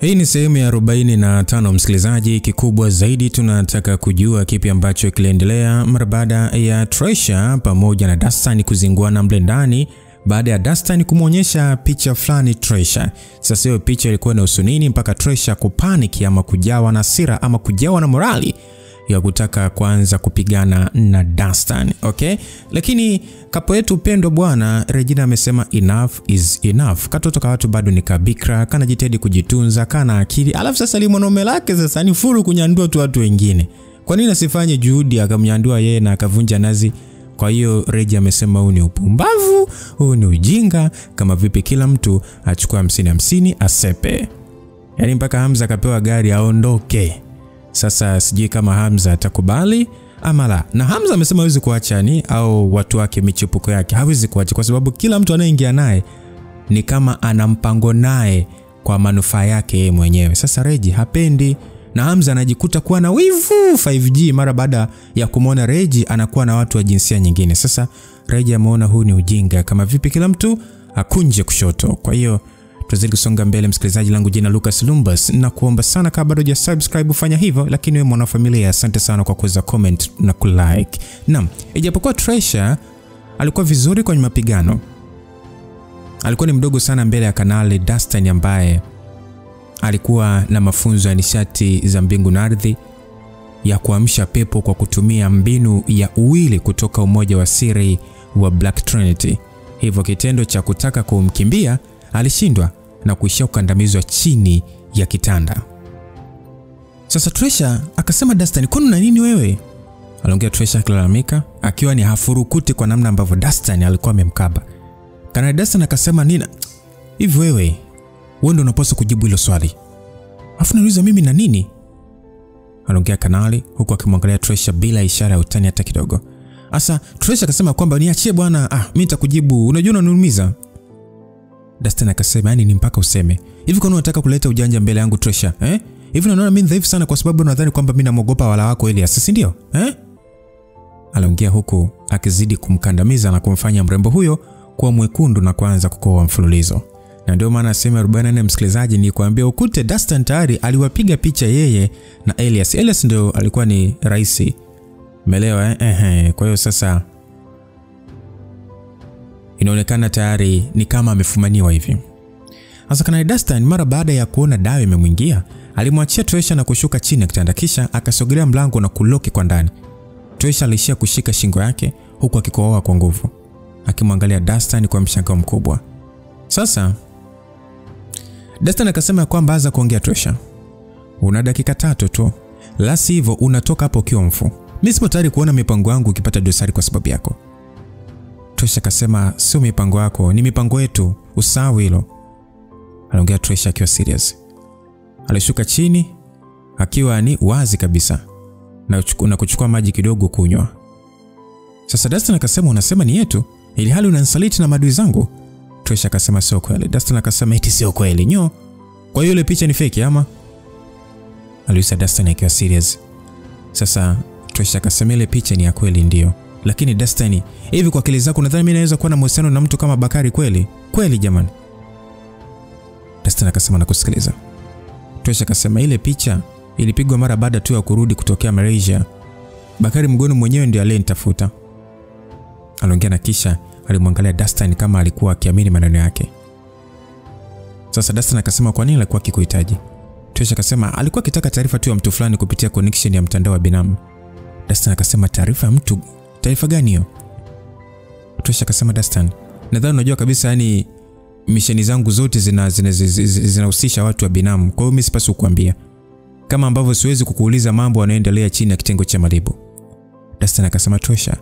Hii ni sehemu ya 45 msikilizaji. Kikubwa zaidi tunataka kujua kipi ambacho kiliendelea mara baada ya Tresha pamoja na Dastan kuzinguana mle ndani baada ya Dastan kumuonyesha picha fulani Tresha. Sasa hiyo picha ilikuwa na usunini mpaka Tresha kupaniki ama kujawa na hasira ama kujawa na morali ya kutaka kuanza kupigana na Dastan. Okay? Lakini kapo yetu pendo bwana Regina amesema enough is enough. Katoto ka watu bado ni kabikra, kana jitahidi kujitunza, kana akili. Alafu sasa limonome lake sasa ni furu kunyandua tu watu wengine. Kwa nini asifanye juhudi akamnyandua yeye na akavunja nazi? Kwa hiyo Regina amesema huu ni upumbavu, huu ni ujinga, kama vipi kila mtu achukua 50-50 asepe. Yaani mpaka Hamza akapewa gari aondoke. Sasa sijui kama Hamza atakubali ama la. Na Hamza amesema hawezi kuacha au watu wake michepuko yake hawezi kuacha kwa sababu kila mtu anayeingia naye ni kama ana mpango naye kwa manufaa yake yeye mwenyewe. Sasa Regi hapendi na Hamza anajikuta kuwa na wivu 5G mara baada ya kumwona Regi anakuwa na watu wa jinsia nyingine. Sasa Regi ameona huu ni ujinga, kama vipi kila mtu akunje kushoto. Kwa hiyo tuzidi kusonga mbele msikilizaji, langu jina Lucas Lumbas, na kuomba sana kabla bado hujasubscribe ufanya hivyo, lakini wewe mwanafamilia asante sana kwa kuweza comment na kulike. Naam, ijapokuwa Tresha alikuwa vizuri kwenye mapigano, alikuwa ni mdogo sana mbele ya kanali Dastan ambaye alikuwa na mafunzo ya nishati za mbingu na ardhi ya kuamsha pepo kwa kutumia mbinu ya uwili kutoka umoja wa siri wa Black Trinity. Hivyo kitendo cha kutaka kumkimbia alishindwa na kuishia kukandamizwa chini ya kitanda. Sasa Tresha akasema Dastan, "Kwani una nini wewe?" Aliongea Tresha akilalamika akiwa ni hafurukuti kwa namna ambavyo Dastan alikuwa amemkaba. Kana Dastan akasema, "Nina hivi wewe ndio unapaswa kujibu hilo swali. Afu nauliza mimi na nini?" Aliongea kanali huku akimwangalia Tresha bila ishara ya utani hata kidogo. Asa Tresha akasema kwamba niachie bwana, mimi nitakujibu, unajua unaniumiza. Dastan akasema, "Yaani ni mpaka useme. Hivi kwa nini unataka kuleta ujanja mbele yangu Tresha? Hivi unaona mimi dhaifu sana kwa sababu unadhani kwamba mimi namuogopa wala wako Elias, si ndio? Aliongea huku akizidi kumkandamiza na kumfanya mrembo huyo kuwa mwekundu na kuanza kukoa mfululizo. Na ndio maana sema 44 msikilizaji ni kuambia ukute Dastan tayari aliwapiga picha yeye na Elias. Elias ndio alikuwa ni rais. Umeelewa Kwa hiyo sasa inaonekana tayari ni kama amefumaniwa hivi. Sasa kana Dastan mara baada ya kuona dawa imemwingia, alimwachia Tresha na kushuka chini ya kitanda, kisha akasogelea mlango na kuloki kwa ndani. Tresha alishia kushika shingo yake huku akikohoa kwa nguvu, akimwangalia Dastan kwa mshangao mkubwa. Sasa Dastan akasema kwamba anza kuongea Tresha. "Una dakika 3 tu. La sivyo unatoka hapo ukiwa mfu. Mimi sipo tayari kuona mipango yangu ikipata dosari kwa sababu yako." Tresha akasema, "Sio mipango yako, ni mipango yetu. Usahau hilo." Aliongea Tresha akiwa serious. Alishuka chini akiwa ni wazi kabisa na kuchukua maji kidogo kunywa. Sasa Dastan akasema, "Unasema ni yetu ili hali unanisaliti na maadui zangu?" Tresha akasema, "Sio kweli." Dastan akasema, "Eti sio kweli nyo? Kwa hiyo ile picha ni fake ama?" Aliuliza Dastan akiwa serious. Sasa Tresha akasema, "Ile picha ni ya kweli ndio. Lakini Dastan, hivi kwa akili zako unadhani mimi naweza kuwa na mahusiano na mtu kama Bakari kweli? Kweli jamani?" Dastan akasema, "Nakusikiliza." Tresha akasema, "Ile picha ilipigwa mara baada tu ya kurudi kutokea Malaysia. Bakari mgoni mwenyewe ndiye aliyenitafuta." Aliongea na kisha alimwangalia Dastan kama alikuwa akiamini maneno yake. Sasa Dastan akasema, "Kwa nini alikuwa akikuhitaji?" Tresha akasema, "Alikuwa akitaka taarifa tu ya mtu fulani kupitia connection ya mtandao wa binamu." Dastan akasema, "Taarifa ya mtu? Taarifa gani hiyo?" Tresha akasema, "Dastan, nadhani unajua kabisa yani misheni zangu zote zinahusisha watu wa binamu. Kwa hiyo mimi sipaswi kukuambia. Kama ambavyo siwezi kukuuliza mambo yanayoendelea chini ya kitengo cha malibu." Dastan akasema, "Tresha,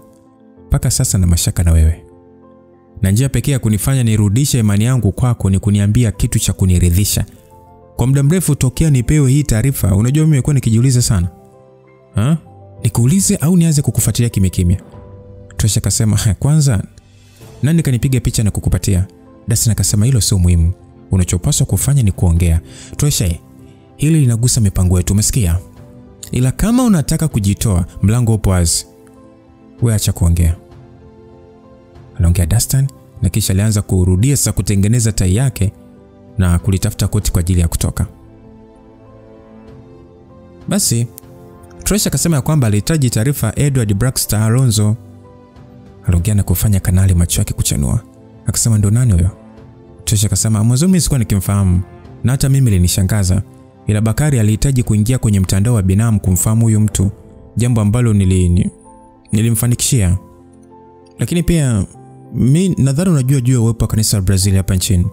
mpaka sasa na mashaka na wewe. Na njia pekee ya kunifanya nirudishe imani yangu kwako ni kuniambia kitu cha kuniridhisha. Kwa muda mrefu tokea nipewe hii taarifa, unajua mimi nimekuwa nikijiuliza sana. Nikuulize au nianze kukufuatilia kimya?" Tresha akasema, "Kwanza nani kanipiga picha na kukupatia?" Dastan akasema, "Hilo sio muhimu. Unachopaswa kufanya ni kuongea. Tresha, hili linagusa mipango yetu, umesikia? Ila kama unataka kujitoa, mlango upo wazi. Wewe acha kuongea." Aliongea Dastan na kisha alianza kurudia sasa kutengeneza tai yake na kulitafuta koti kwa ajili ya kutoka. Basi Tresha akasema kwamba alihitaji taarifa Edward Baxter Alonzo. Aliongea na kufanya Kanali macho yake kuchanua. Akasema ndo nani huyo? Tresha akasema mwanzo mimi sikuwa nikimfahamu na hata mimi linishangaza, ila Bakari alihitaji kuingia kwenye mtandao wa binamu kumfahamu huyo mtu, jambo ambalo nilimfanikishia. Lakini pia mimi nadhani unajua juu ya uwepo wa kanisa la Brazil hapa nchini.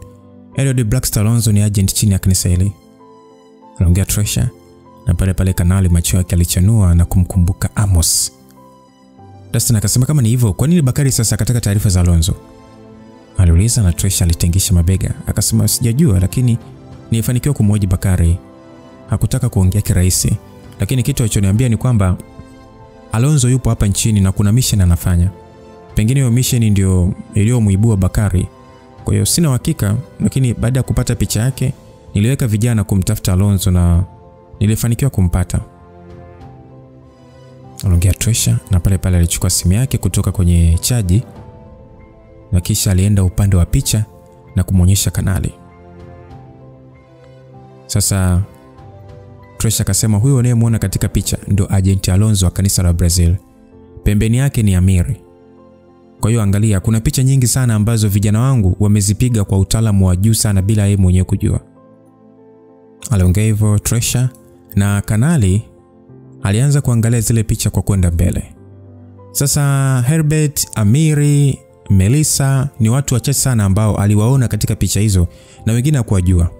Edward Baxter Alonzo ni agent chini ya kanisa hili. Aliongea Tresha na pale Kanali macho yake alichanua na kumkumbuka Amos. Dustin akasema kama ni hivyo, kwa nini Bakari sasa akataka taarifa za Alonzo? Aliuliza na Tresha alitengisha mabega. Akasema sijajua, lakini nilifanikiwa kumhoji Bakari. Hakutaka kuongea kirahisi, lakini kitu alichoniambia ni kwamba Alonzo yupo hapa nchini na kuna mission anafanya. Pengine hiyo mission ndio iliyomuibua Bakari. Kwa hiyo sina uhakika, lakini baada ya kupata picha yake niliweka vijana kumtafuta Alonzo na nilifanikiwa kumpata. Aliongea Tresha na pale alichukua simu yake kutoka kwenye chaji na kisha alienda upande wa picha na kumuonyesha Kanali. Sasa Tresha akasema huyo unayemwona katika picha ndio agent Alonzo wa kanisa la Brazil. Pembeni yake ni Amiri. Kwa hiyo angalia, kuna picha nyingi sana ambazo vijana wangu wamezipiga kwa utaalamu wa juu sana bila yeye mwenyewe kujua. Aliongea hivyo Tresha na Kanali alianza kuangalia zile picha kwa kwenda mbele. Sasa Herbert, Amiri, Melissa ni watu wachache sana ambao aliwaona katika picha hizo na wengine hakuwajua.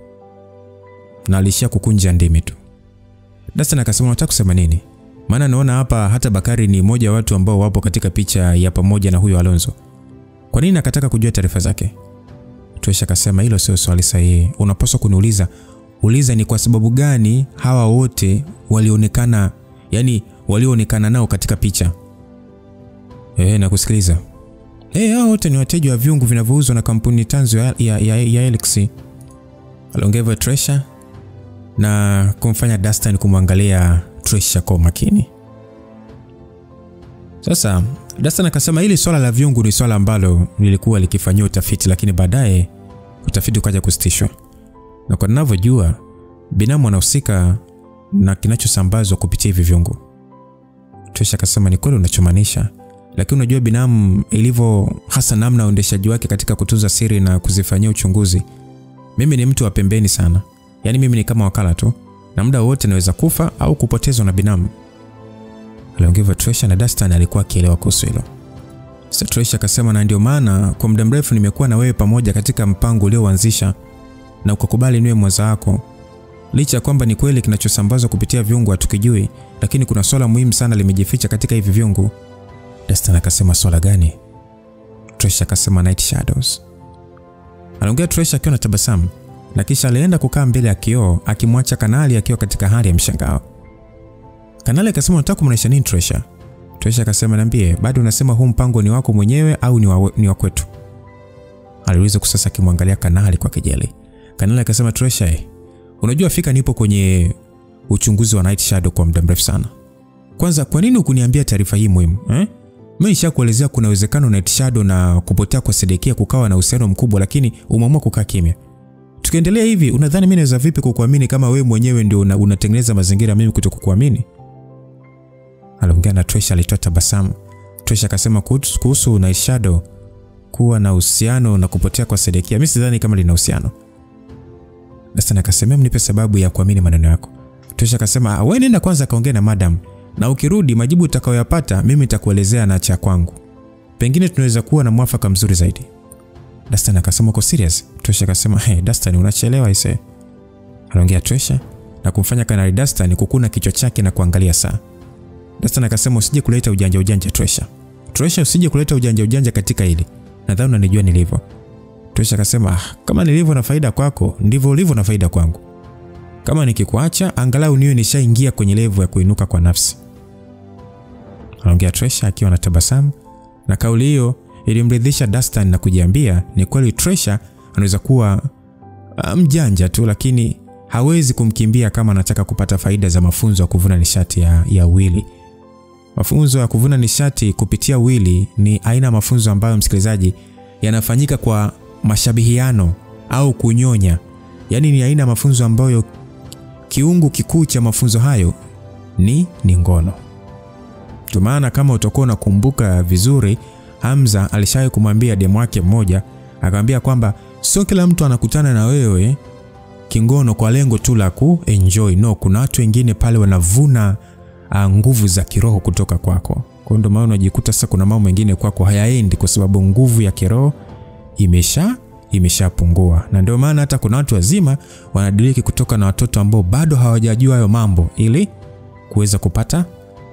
Na alishia kukunja ndimi tu. Dustin akasema unataka kusema nini? Maana naona hapa hata Bakari ni mmoja wa watu ambao wapo katika picha ya pamoja na huyo Alonzo. Kwa nini akataka kujua taarifa zake? Tresha akasema hilo sio swali sahihi. Unapaswa kuniuliza, uliza ni kwa sababu gani hawa wote walionekana, yani walionekana nao katika picha. Nakusikiliza. Hao wote ni wateja wa viungo vinavyouzwa na kampuni tanzo ya Elix. Aliongea Tresha na kumfanya Dustin kumwangalia Tresha kwa makini. Sasa Dustin akasema hili swala la viungo ni swala ambalo lilikuwa likifanywa utafiti, lakini baadaye utafiti ukaja kusitishwa. Na kwa ninavyojua binamu anahusika na kinachosambazwa kupitia hivi viungo. Tresha akasema ni kweli unachomaanisha, lakini unajua binamu ilivyo hasa namna uendeshaji wake katika kutunza siri na kuzifanyia uchunguzi. Mimi ni mtu wa pembeni sana. Yaani mimi ni kama wakala tu, na muda wote naweza kufa au kupotezwa na binamu. Aliongea Tresha na Dustin alikuwa akielewa kuhusu hilo. Sasa Tresha akasema na ndio maana kwa muda mrefu nimekuwa na wewe pamoja katika mpango ulioanzisha na ukakubali niwe mwenza wako. Licha kwamba ni kweli kinachosambazwa kupitia viungo hatukijui, lakini kuna swala muhimu sana limejificha katika hivi viungo. Dustin akasema swala gani? Tresha akasema Night Shadows. Aliongea Tresha akiwa na tabasamu na kisha alienda kukaa mbele ya kioo akimwacha Kanali akiwa katika hali ya mshangao. Kanali akasema unataka kumaanisha nini Tresha? Tresha akasema niambie, bado unasema huu mpango ni wako mwenyewe au ni wa kwetu? Aliuliza kusasa akimwangalia Kanali kwa kejeli. Kanali akasema Tresha, unajua fika nipo kwenye uchunguzi wa Night Shadow kwa muda mrefu sana. Kwanza kwa nini hukuniambia taarifa hii muhimu? Mimi nishakuelezea kuna uwezekano Night Shadow na kupotea kwa Sedekia kukawa na uhusiano mkubwa, lakini umeamua kukaa kimya. Tukiendelea hivi unadhani mimi naweza vipi kukuamini kama wewe mwenyewe ndio unatengeneza mazingira mimi kutokuamini? Aliongea na Tresha alitoa tabasamu. Tresha akasema kuhusu Night Shadow kuwa na uhusiano na kupotea kwa Sedekia, mimi sidhani kama lina uhusiano. Dustin akasema mnipe sababu ya kuamini maneno yako. Tresha akasema wewe nenda kwanza kaongea na madam, na ukirudi majibu utakayoyapata mimi nitakuelezea na cha kwangu. Pengine tunaweza kuwa na mwafaka mzuri zaidi. Dustin akasema uko serious? Tresha akasema Dustin unachelewa ise. Aliongea Tresha na kumfanya Kanali Dustin kukuna kichwa chake na kuangalia saa. Dustin akasema usije kuleta ujanja Tresha. Tresha usije kuleta ujanja katika hili. Nadhani unanijua nilivyo. Tresha akasema kama nilivyo na faida kwako ndivyo ulivyo na faida kwangu. Kama nikikuacha angalau niwe nishaingia kwenye level ya kuinuka kwa nafsi. Aliongea Tresha akiwa na tabasamu, na kauli hiyo ilimridhisha Dustin na kujiambia ni kweli Tresha anaweza kuwa mjanja tu, lakini hawezi kumkimbia kama anataka kupata faida za mafunzo ya kuvuna nishati ya wili. Mafunzo ya kuvuna nishati kupitia wili ni aina mafunzo ambayo msikilizaji yanafanyika kwa mashabihiano au kunyonya. Yaani ni aina mafunzo ambayo kiungu kikuu cha mafunzo hayo ni ngono. Kwa maana kama utakuwa unakumbuka vizuri, Hamza alishawahi kumwambia demu wake mmoja, akamwambia kwamba sio kila mtu anakutana na wewe kingono kwa lengo tu la kuenjoy. No, kuna watu wengine pale wanavuna nguvu za kiroho kutoka kwako. Kwa ndio maana unajikuta sasa kuna mambo mengine kwako hayaendi kwa sababu nguvu ya kiroho imeshapungua. Na ndio maana hata kuna watu wazima wanadiriki kutoka na watoto ambao bado hawajajua hayo mambo ili kuweza kupata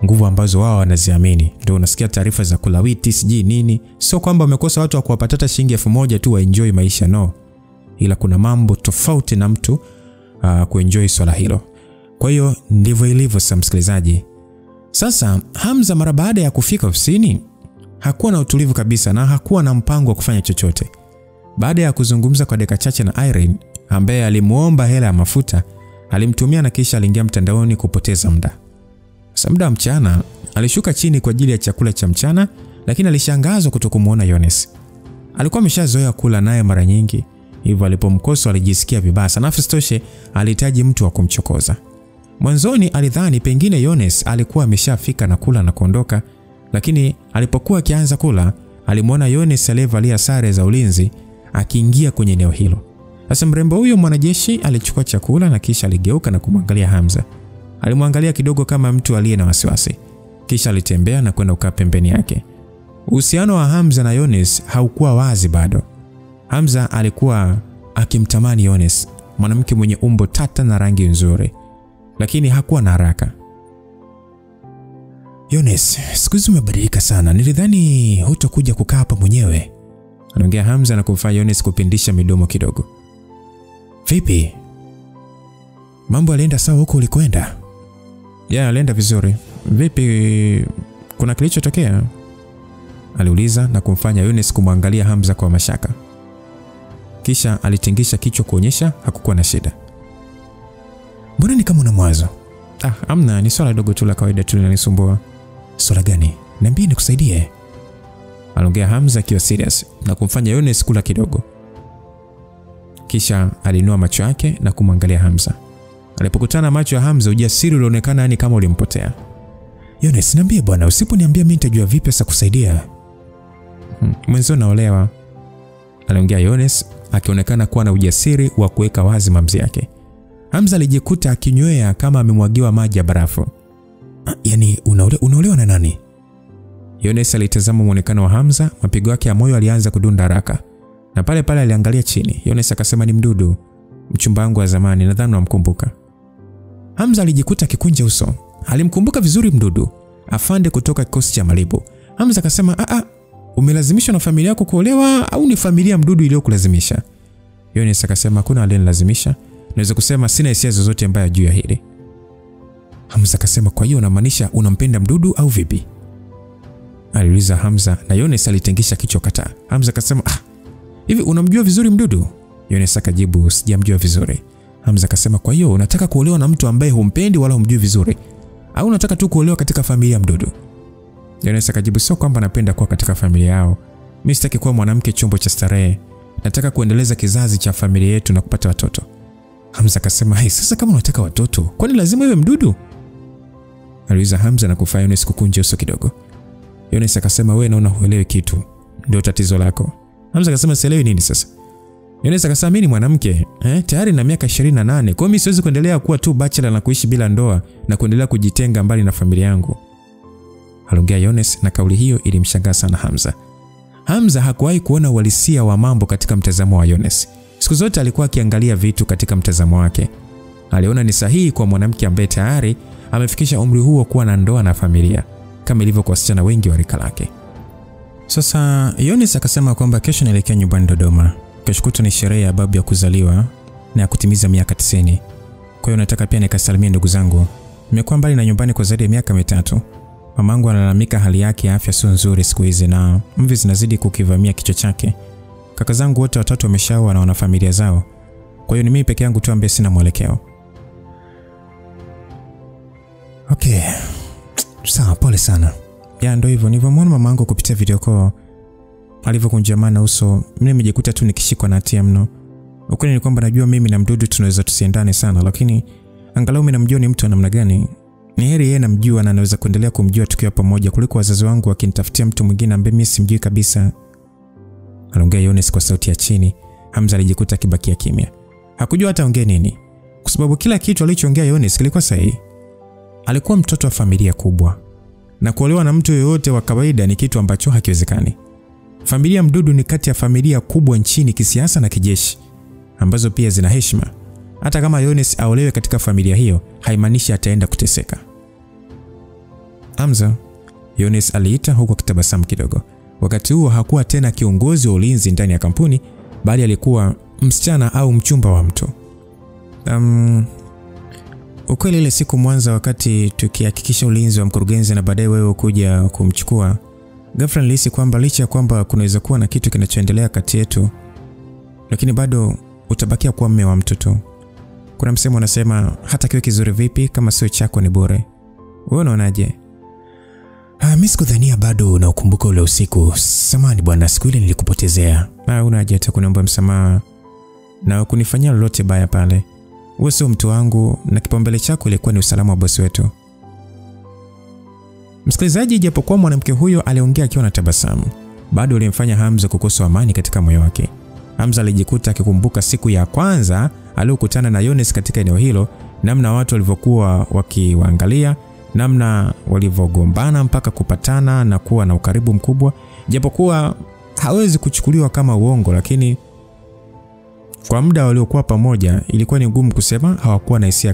nguvu ambazo wao wanaziamini. Ndio unasikia taarifa za kulawiti siji nini. Sio kwamba umekosa watu wa kuwapata shilingi 1000 tu waenjoy maisha, no. Ila kuna mambo tofauti na mtu kuenjoy swala hilo. Kwa hiyo ndivyo ilivyo sasa msikilizaji. Sasa Hamza mara baada ya kufika ofisini hakuwa na utulivu kabisa na hakuwa na mpango wa kufanya chochote. Baada ya kuzungumza kwa dakika chache na Irene ambaye alimuomba hela ya mafuta, alimtumia na kisha aliingia mtandaoni kupoteza muda. Sasa muda mchana alishuka chini kwa ajili ya chakula cha mchana, lakini alishangazwa kutokumuona Yones. Alikuwa ameshazoea kula naye mara nyingi, hivyo alipomkosa alijisikia vibaya sana. Toshe alihitaji mtu wa kumchokoza. Mwanzoni alidhani pengine Yones alikuwa ameshafika na kula na kuondoka, lakini alipokuwa akianza kula, alimuona Yones aliyevalia sare za ulinzi akiingia kwenye eneo hilo. Sasa mrembo huyo mwanajeshi alichukua chakula na kisha aligeuka na kumwangalia Hamza. Alimwangalia kidogo kama mtu aliye na wasiwasi. Kisha alitembea na kwenda kukaa pembeni yake. Uhusiano wa Hamza na Yones haukuwa wazi bado. Hamza alikuwa akimtamani Yones, mwanamke mwenye umbo tata na rangi nzuri, lakini hakuwa na haraka. Yones, siku hizi umebadilika sana. Nilidhani hutakuja kukaa hapa mwenyewe. Anaongea Hamza na kumfanya Yones kupindisha midomo kidogo. Vipi? Mambo yalienda sawa huko ulikwenda? Alienda vizuri. Vipi, kuna kilichotokea? Aliuliza na kumfanya Yones kumwangalia Hamza kwa mashaka. Kisha alitingisha kichwa kuonyesha hakukuwa na shida. Mbona ni kama una mwazo? Amna, ni swala dogo tu la kawaida tu linanisumbua. Swala gani? Niambie nikusaidie. Aliongea Hamza akiwa serious na kumfanya Yones kula kidogo. Kisha alinua macho yake na kumwangalia Hamza. Alipokutana macho ya Hamza, ujasiri ulionekana yani kama ulimpotea. Yones, niambie bwana, usiponiambia mimi nitajua vipi sasa kusaidia? Mwanzo naolewa. Aliongea Yones akionekana kuwa na ujasiri wa kuweka wazi mamzi yake. Hamza alijikuta akinywea kama amemwagiwa maji ya barafu. Yaani unaolewa na nani? Yones alitazama muonekano wa Hamza, mapigo yake ya moyo alianza kudunda haraka. Na pale pale aliangalia chini. Yones akasema ni Mdudu, mchumba wangu wa zamani, nadhani unamkumbuka. Hamza alijikuta kikunja uso. Alimkumbuka vizuri Mdudu, afande kutoka kikosi cha Malibu. Hamza akasema, umelazimishwa na familia yako kuolewa au ni familia Mdudu iliyokulazimisha? Yones akasema kuna aliyenilazimisha. Naweza kusema sina hisia zozote mbaya juu ya hili. Hamza akasema kwa hiyo unamaanisha unampenda Mdudu au vipi? Aliuliza Hamza na Yones alitengisha kichwa kataa. Hamza akasema hivi unamjua vizuri Mdudu? Yones akajibu sijamjua vizuri. Hamza akasema kwa hiyo unataka kuolewa na mtu ambaye humpendi wala humjui vizuri au unataka tu kuolewa katika familia Mdudu? Yones akajibu sio kwamba napenda kuwa katika familia yao. Mimi sitaki kuwa mwanamke chombo cha starehe. Nataka kuendeleza kizazi cha familia yetu na kupata watoto. Hamza akasema sasa kama unataka watoto, kwani lazima iwe Mdudu? Aliuliza Hamza na kufanya Yones kukunja uso kidogo. Yones akasema wewe naona huelewi kitu. Ndio tatizo lako. Hamza akasema sielewi nini sasa? Yones akasema mimi ni mwanamke, tayari na miaka 28. Kwa mimi siwezi kuendelea kuwa tu bachelor na kuishi bila ndoa na kuendelea kujitenga mbali na familia yangu. Aliongea Yones na kauli hiyo ilimshangaza sana Hamza. Hamza hakuwahi kuona uhalisia wa mambo katika mtazamo wa Yones. Siku zote alikuwa akiangalia vitu katika mtazamo wake. Aliona ni sahihi kwa mwanamke ambaye tayari amefikisha umri huo kuwa na ndoa na familia, kama ilivyo kwa wasichana wengi wa rika lake. Sasa Yones akasema kwamba kesho naelekea nyumbani Dodoma. Kesho kutwa ni sherehe ya babu ya kuzaliwa na ya kutimiza miaka 90. Kwa hiyo nataka pia nikasalimie ndugu zangu. Nimekuwa mbali na nyumbani kwa zaidi ya miaka 3. Mamangu analalamika hali yake ya afya sio nzuri siku hizi na mvi zinazidi kukivamia kichwa chake. Kaka zangu wote watatu wameshaoa na wana familia zao. Kwa hiyo ni mimi peke yangu tu ambaye sina mwelekeo. Okay. Sawa, pole sana. Ndio hivyo, nilivyomwona mamangu kupitia video call alivyokunjamana uso, mimi nimejikuta tu nikishikwa na hatia mno. Ukweli ni kwamba najua mimi na Mdudu tunaweza tusiendane sana, lakini angalau mimi namjua ni mtu wa namna gani. Ni heri yeye namjua na anaweza kuendelea kumjua tukiwa pamoja kuliko wazazi wangu wakinitafutia mtu mwingine ambaye mimi simjui kabisa. Aliongea Yones kwa sauti ya chini. Hamza alijikuta kibakia kimya. Hakujua hata ongea nini, kwa sababu kila kitu alichoongea Yones kilikuwa sahihi. Alikuwa mtoto wa familia kubwa, na kuolewa na mtu yeyote wa kawaida ni kitu ambacho hakiwezekani. Familia Mdudu ni kati ya familia kubwa nchini kisiasa na kijeshi, ambazo pia zina heshima. Hata kama Yones aolewe katika familia hiyo, haimaanishi ataenda kuteseka. Hamza, Yones aliita huku akitabasamu kidogo. Wakati huo hakuwa tena kiongozi wa ulinzi ndani ya kampuni, bali alikuwa msichana au mchumba wa mtu. Ukweli ile siku Mwanza, wakati tukihakikisha ulinzi wa mkurugenzi na baadaye wewe kuja kumchukua, ghafla nilihisi kwamba licha ya kwamba kunaweza kuwa na kitu kinachoendelea kati yetu, lakini bado utabakia kuwa mume wa mtu tu. Kuna msemo unasema hata kiwe kizuri vipi kama sio chako ni bure. Wewe unaonaje? Mimi sikudhania bado na ukumbuka ule usiku. Samahani bwana, siku ile nilikupotezea. Unaje hata kuniomba msamaha na kunifanyia lolote baya pale. Wewe sio mtu wangu na kipaumbele chako ilikuwa ni usalama wa bosi wetu. Msikilizaji, japokuwa mwanamke huyo aliongea akiwa na tabasamu, bado alimfanya Hamza kukosa amani katika moyo wake. Hamza alijikuta akikumbuka siku ya kwanza aliyokutana na Yones katika eneo hilo, namna watu walivyokuwa wakiwaangalia, namna walivyogombana mpaka kupatana na kuwa na ukaribu mkubwa. Japokuwa hawezi kuchukuliwa kama uongo, lakini kwa muda waliokuwa pamoja ilikuwa ni ngumu kusema hawakuwa na hisia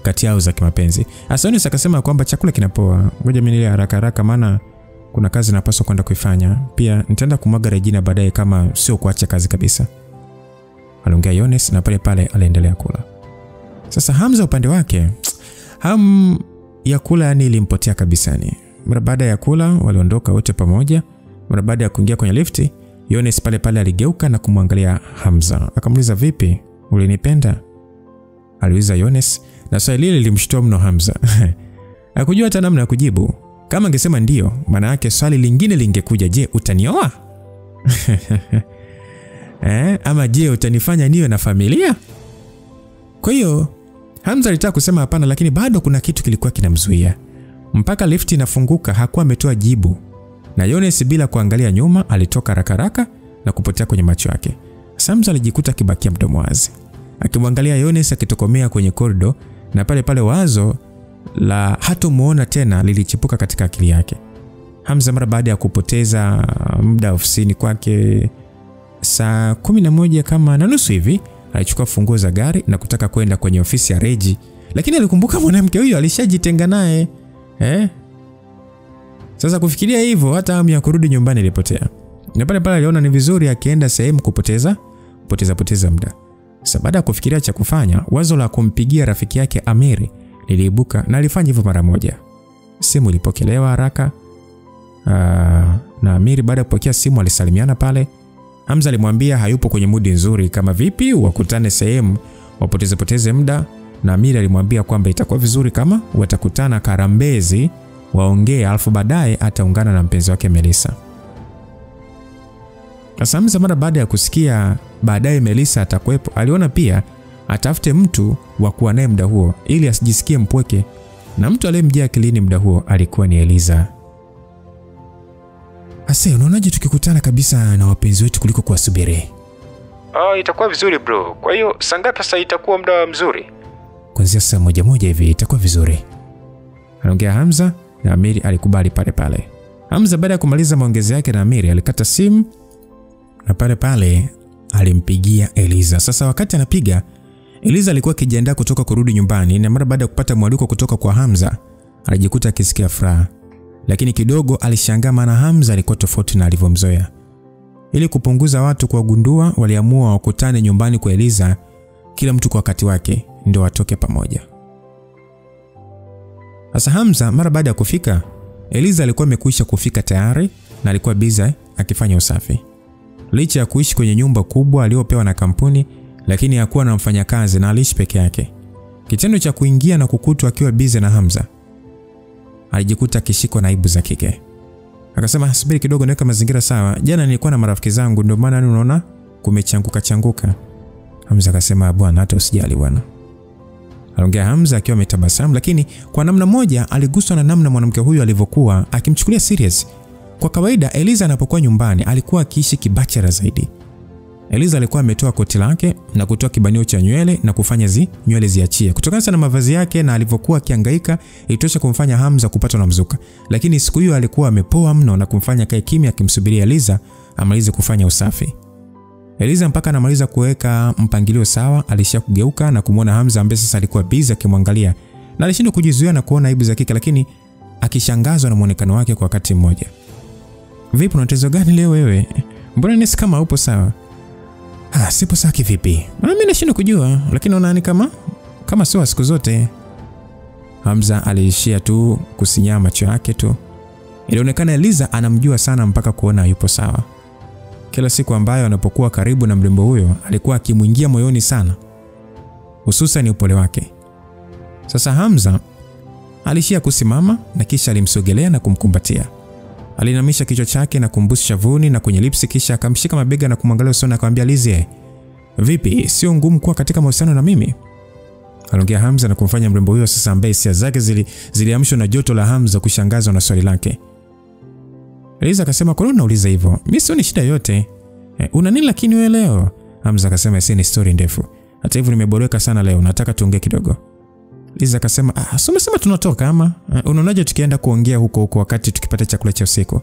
kati yao za kimapenzi. Yones akasema kwamba chakula kinapoa, ngoja mimi nile haraka maana kuna kazi napaswa kwenda kuifanya. Pia nitaenda kumwaga Regina baadaye kama sio kuacha kazi kabisa. Aliongea Yones na pale aliendelea kula. Sasa Hamza upande wake, hamu ya kula ilimpotea kabisa ni. Mara baada ya kula waliondoka wote pamoja. Mara baada ya kuingia kwenye lifti, Yones pale aligeuka na kumwangalia Hamza. Akamuuliza, vipi? Ulinipenda? Aliuliza Yones, na swali lile lilimshtua mno Hamza. Hakujua hata namna ya kujibu. Kama angesema ndio, maana yake swali lingine lingekuja, je, utanioa? Ama je, utanifanya niwe na familia? Kwa hiyo Hamza alitaka kusema hapana, lakini bado kuna kitu kilikuwa kinamzuia. Mpaka lifti inafunguka hakuwa ametoa jibu. Na Yones bila kuangalia nyuma alitoka haraka na kupotea kwenye macho yake. Hamza alijikuta kibakia mdomo wazi, akimwangalia Yones akitokomea kwenye korido, na pale wazo la hatomuona tena lilichipuka katika akili yake. Hamza mara baada ya kupoteza muda ofisini kwake saa 11 kama na nusu hivi, alichukua funguo za gari na kutaka kwenda kwenye ofisi ya Regi, lakini alikumbuka mwanamke huyo alishajitenga naye. Sasa kufikiria hivyo, hata hamu ya kurudi nyumbani ilipotea. Na pale aliona ni vizuri akienda sehemu kupoteza muda. Sasa baada ya kufikiria cha kufanya, wazo la kumpigia rafiki yake Amiri liliibuka, na alifanya hivyo mara moja. Simu ilipokelewa haraka. Na Amiri baada ya kupokea simu alisalimiana pale. Hamza alimwambia hayupo kwenye mudi nzuri, kama vipi wakutane sehemu wapoteze muda, na Amiri alimwambia kwamba itakuwa vizuri kama watakutana Karambezi waongee, alafu baadaye ataungana na mpenzi wake Melissa. Hamza mara baada ya kusikia baadaye Melissa atakuepo, aliona pia atafute mtu wa kuwa naye muda huo ili asijisikie mpweke, na mtu aliyemjia akilini muda huo alikuwa ni Eliza. Unaonaje tukikutana kabisa na wapenzi wetu kuliko kuwasubiri? Itakuwa vizuri bro. Kwa hiyo saa ngapi sasa itakuwa muda mzuri? Kuanzia saa 1 hivi itakuwa vizuri. Anaongea Hamza na Amiri alikubali pale. Hamza baada ya kumaliza maongezi yake na Amiri alikata simu na pale alimpigia Eliza. Sasa wakati anapiga, Eliza alikuwa akijiandaa kutoka kurudi nyumbani, na mara baada ya kupata mwaliko kutoka kwa Hamza alijikuta akisikia furaha. Lakini kidogo alishangaa, maana Hamza alikuwa tofauti na alivyomzoea. Ili kupunguza watu kuwagundua, waliamua wakutane nyumbani kwa Eliza, kila mtu kwa wakati wake, ndio watoke pamoja. Sasa Hamza mara baada ya kufika, Eliza alikuwa amekwisha kufika tayari na alikuwa busy akifanya usafi. Licha ya kuishi kwenye nyumba kubwa aliyopewa na kampuni, lakini hakuwa na mfanyakazi na aliishi peke yake. Kitendo cha kuingia na kukutwa akiwa busy na Hamza, alijikuta akishikwa na aibu za kike. Akasema, subiri kidogo naweka mazingira sawa. Jana nilikuwa na marafiki zangu, ndio maana unaona kumechanguka. Hamza akasema, bwana hata usijali bwana. aliongea Hamza akiwa ametabasamu, lakini kwa namna moja aliguswa na namna mwanamke huyu alivyokuwa akimchukulia serious. Kwa kawaida Eliza anapokuwa nyumbani alikuwa akiishi kibachara zaidi. Eliza alikuwa ametoa koti lake na kutoa kibanio cha nywele na kufanya nywele ziachie. Kutokana na mavazi yake na alivyokuwa akihangaika, ilitosha kumfanya Hamza kupatwa na mzuka. Lakini siku hiyo alikuwa amepoa mno na kumfanya kae kimya akimsubiria Eliza amalize kufanya usafi. Eliza mpaka anamaliza kuweka mpangilio sawa, alishia kugeuka na kumuona Hamza ambaye sasa alikuwa busy akimwangalia. Na alishindwa kujizuia na kuona aibu za kike, lakini akishangazwa na muonekano wake kwa wakati mmoja. "Vipi, una tatizo gani leo wewe? Mbona nisi kama upo sawa?" "Sipo sawa kivipi?" "Mimi nashindwa kujua, lakini unaani kama sio siku zote." Hamza aliishia tu kusinya macho yake tu. Ilionekana Eliza anamjua sana mpaka kuona yupo sawa. Kila siku ambayo anapokuwa karibu na mrembo huyo alikuwa akimuingia moyoni sana, hususan upole wake. Sasa Hamza alishia kusimama na kisha alimsogelea na kumkumbatia. Alinamisha kichwa chake na kumbusu shavuni na kwenye lipsi, kisha akamshika mabega na kumwangalia usoni akamwambia, "Lizie, vipi, sio ngumu kuwa katika mahusiano na mimi?" Aliongea Hamza na kumfanya mrembo huyo sasa ambaye hisia zake ziliamshwa na joto la Hamza kushangazwa na swali lake. Eliza akasema, "Kwa nini unauliza hivyo? Mimi sioni shida yote." "Una nini lakini wewe leo?" Hamza akasema, "Si ni story ndefu. Hata hivyo nimeboreka sana leo, nataka tuongee kidogo." Eliza akasema, "So umesema tunatoka ama? Unaonaje tukienda kuongea huko wakati tukipata chakula cha usiku?"